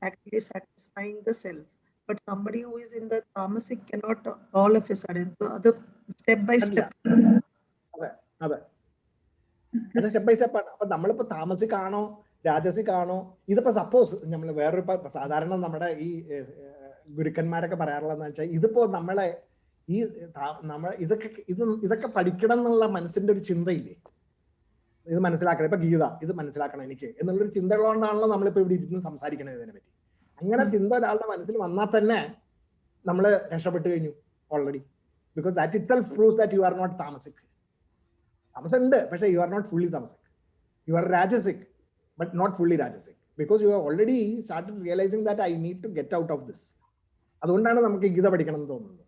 actually satisfying the self, but somebody who is in the Tamasic cannot all of a sudden. So other step by step. അതെ step by step ആണ്. അപ്പൊ നമ്മളിപ്പോ താമസിക്കാണോ രാജസിക്കാണോ, ഇതിപ്പോ suppose നമ്മൾ വേറൊരു സാധാരണ നമ്മുടെ ഈ ഗുരുക്കന്മാരൊക്കെ പറയാറുള്ളതെന്ന് വെച്ചാൽ, ഇതിപ്പോ നമ്മളെ ഈ നമ്മൾ ഇതൊക്കെ പഠിക്കണം എന്നുള്ള മനസ്സിന്റെ ഒരു ചിന്തയില്ലേ, ഇത് മനസ്സിലാക്കണം. ഇപ്പൊ ഗീത ഇത് മനസ്സിലാക്കണം എനിക്ക് എന്നുള്ളൊരു ചിന്തകളുകൊണ്ടാണല്ലോ നമ്മളിപ്പോ ഇവിടെ ഇരുന്ന് സംസാരിക്കണത് ഇതിനെ പറ്റി. അങ്ങനെ ചിന്ത ഒരാളുടെ മനസ്സിൽ വന്നാൽ തന്നെ നമ്മൾ രക്ഷപ്പെട്ടു കഴിഞ്ഞു already. Because that itself proves that you are not tamasic. താമസമുണ്ട്, പക്ഷേ you are not fully tamasic. You are rajasic but not fully rajasic. Because you are already started realizing that I need to get out of this. അതുകൊണ്ടാണ് നമുക്ക് ഗീത പഠിക്കണം എന്ന് തോന്നുന്നത്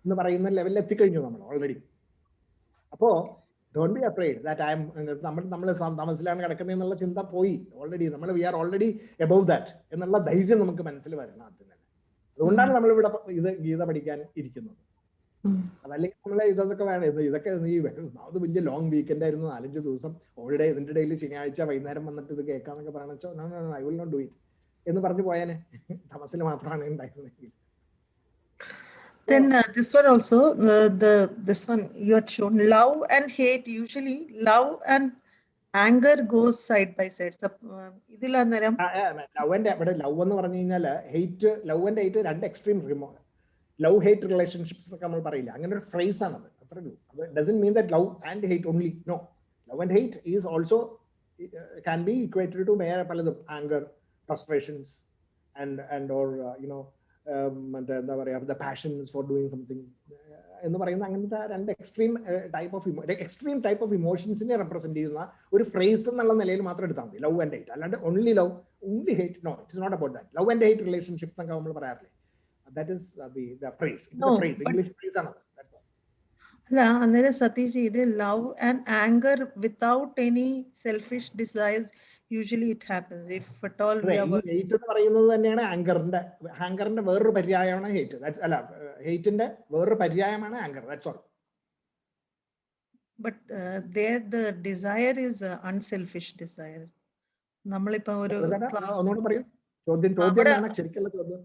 എന്ന് പറയുന്ന ലെവലിൽ എത്തിക്കഴിഞ്ഞു നമ്മൾ ഓൾറെഡി. അപ്പോൾ don't be afraid that I am നമ്മൾ താമസിലാണ് കിടക്കുന്നത് എന്നുള്ള ചിന്ത പോയി ഓൾറെഡി. നമ്മൾ we are already above that എന്നുള്ള ധൈര്യം നമുക്ക് മനസ്സിൽ വരണം ആദ്യം തന്നെ. അതുകൊണ്ടാണ് നമ്മളിവിടെ ഇത് ഗീത പഠിക്കാൻ ഇരിക്കുന്നത്. അതല്ലെങ്കിൽ നമ്മളെ ഇതൊക്കെ വേണം. ഇതൊക്കെ അത് വലിയ ലോങ് വീക്കെൻഡ് ആയിരുന്നു, 4-5 ദിവസം ഹോളിഡേ, ഇതിന്റെ ഇടയിൽ ശനിയാഴ്ച വൈകുന്നേരം വന്നിട്ട് ഇത് കേൾക്കാന്നൊക്കെ പറയണോ, I will not do it എന്ന് പറഞ്ഞു പോയാനെ. തമസിൽ മാത്രമാണ് ഉണ്ടായിരുന്നെങ്കിൽ. Then this one also, this one you had shown, love and hate. Usually love and anger goes side by side. ഇതിൽ അന്നേരം ലവ് എന്ന് പറഞ്ഞു കഴിഞ്ഞാൽ ഹെയ്റ്റ്, ലവ് ആൻഡ് ഹെയ്റ്റ് രണ്ട് എക്സ്ട്രീം ലവ് ഹേറ്റ് റിലേഷൻഷിപ്സ് എന്നൊക്കെ നമ്മൾ പറയില്ല, അങ്ങനെ ഒരു ഫ്രേസ് ആണത്. അത്രേ ഉള്ളൂ. അത് doesn't mean that love and hate only. No, love and hate is also can be equated to വേറെ പലതും. Anger, frustrations and or you know മറ്റേ എന്താ പറയുക, the passions for doing something എന്ന് പറയുന്ന അങ്ങനത്തെ രണ്ട് എക്സ്ട്രീം ടൈപ്പ് ഓഫ് ഇമോഷൻസിനെ റെപ്രസെന്റ് ചെയ്യുന്ന ഒരു ഫ്രേസ് എന്നുള്ള നിലയിൽ മാത്രം എടുത്താൽ മതി ലവ് ആൻഡ് ഹേറ്റ്. അല്ലാണ്ട് only love, only hate, no, it is not about that. Love and hate relationship എന്നൊക്കെ നമ്മൾ പറയാറില്ലേ, that is the phrase. It's a phrase, English phrase ആണ്. അല്ല, അന്നേരം സതീഷ് ഇത് love and anger without any selfish desires usually it happens if at all we are. Hate എന്ന് പറയുന്നത് തന്നെയാണ് ആങ്കറിന്റെ വേറൊരു പര്യായമാണ് ഹേറ്റ്. അല്ല, ഹേറ്റിന്റെ വേറൊരു പര്യായമാണ് anger. That's all. But there the desire is unselfish desire. നമ്മളിപ്പോ ഒരു ഒന്നുകൂടെ പറയൂ, ചോദ്യം ശരിക്കുള്ള ചോദ്യം.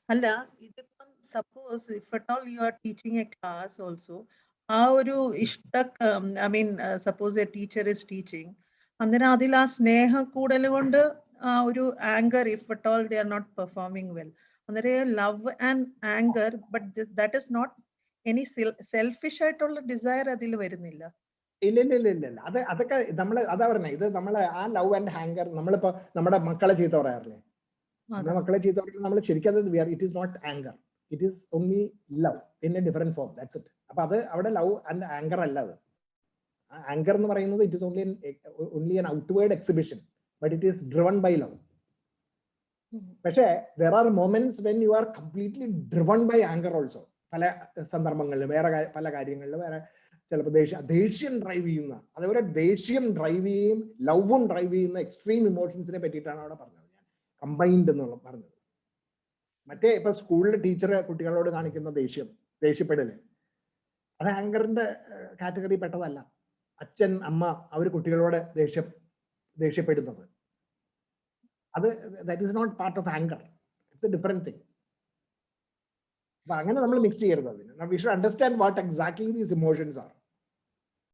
അല്ല, ഇതിപ്പം suppose if at all you are teaching a class also, ആ ഒരു I mean suppose a teacher is teaching, അന്നേരം അതിൽ ആ സ്നേഹം കൂടൽ കൊണ്ട് ആ ഒരു anger, if at all they are not performing well, അന്നേരം love and anger, but that is not any selfish ആയിട്ടുള്ള ഡിസയർ അതിൽ വരുന്നില്ല. ഇല്ല. അതൊക്കെ അതാ പറഞ്ഞത്. ഇത് നമ്മള് ആ ലവ് ആൻഡ് ആങ്കർ, നമ്മളിപ്പോ നമ്മുടെ മക്കളെ ചീത്ത പറയാറില്ലേ, മക്കളെ ചീത്ത പറയുമ്പോൾ നമ്മൾ ശരിക്കും it is not anger, it is only love in a different form. That's it. അപ്പൊ അത് അവിടെ ലവ് ആൻഡ് ആങ്കർ അല്ല. അത് ആങ്കർ എന്ന് പറയുന്നത് it is only an outward exhibition, but it is driven by love. പക്ഷേ there are moments when you are completely driven by anger also. പല സന്ദർഭങ്ങളിൽ, വേറെ പല കാര്യങ്ങളിൽ, വേറെ ചിലപ്പോൾ ദേഷ്യം ഡ്രൈവ് ചെയ്യുന്ന, അതേപോലെ ദേഷ്യം ഡ്രൈവ് ചെയ്യും ലവും ഡ്രൈവ് ചെയ്യുന്ന എക്സ്ട്രീം ഇമോഷൻസിനെ പറ്റിയിട്ടാണ് അവിടെ പറഞ്ഞത്. കമ്പൈൻഡ് എന്നുള്ള പറഞ്ഞത്. മറ്റേ ഇപ്പൊ സ്കൂളിൽ ടീച്ചർ കുട്ടികളോട് കാണിക്കുന്ന ദേഷ്യപ്പെടല്, അത് ആങ്കറിന്റെ കാറ്റഗറി പെട്ടതല്ല. അച്ഛൻ, അമ്മ അവർ കുട്ടികളോട് ദേഷ്യപ്പെടുന്നത്, അത് that is not part of anger. It's a different thing. അപ്പൊ അങ്ങനെ നമ്മൾ മിക്സ് ചെയ്യരുത് അതിന്. We should understand what exactly these emotions R.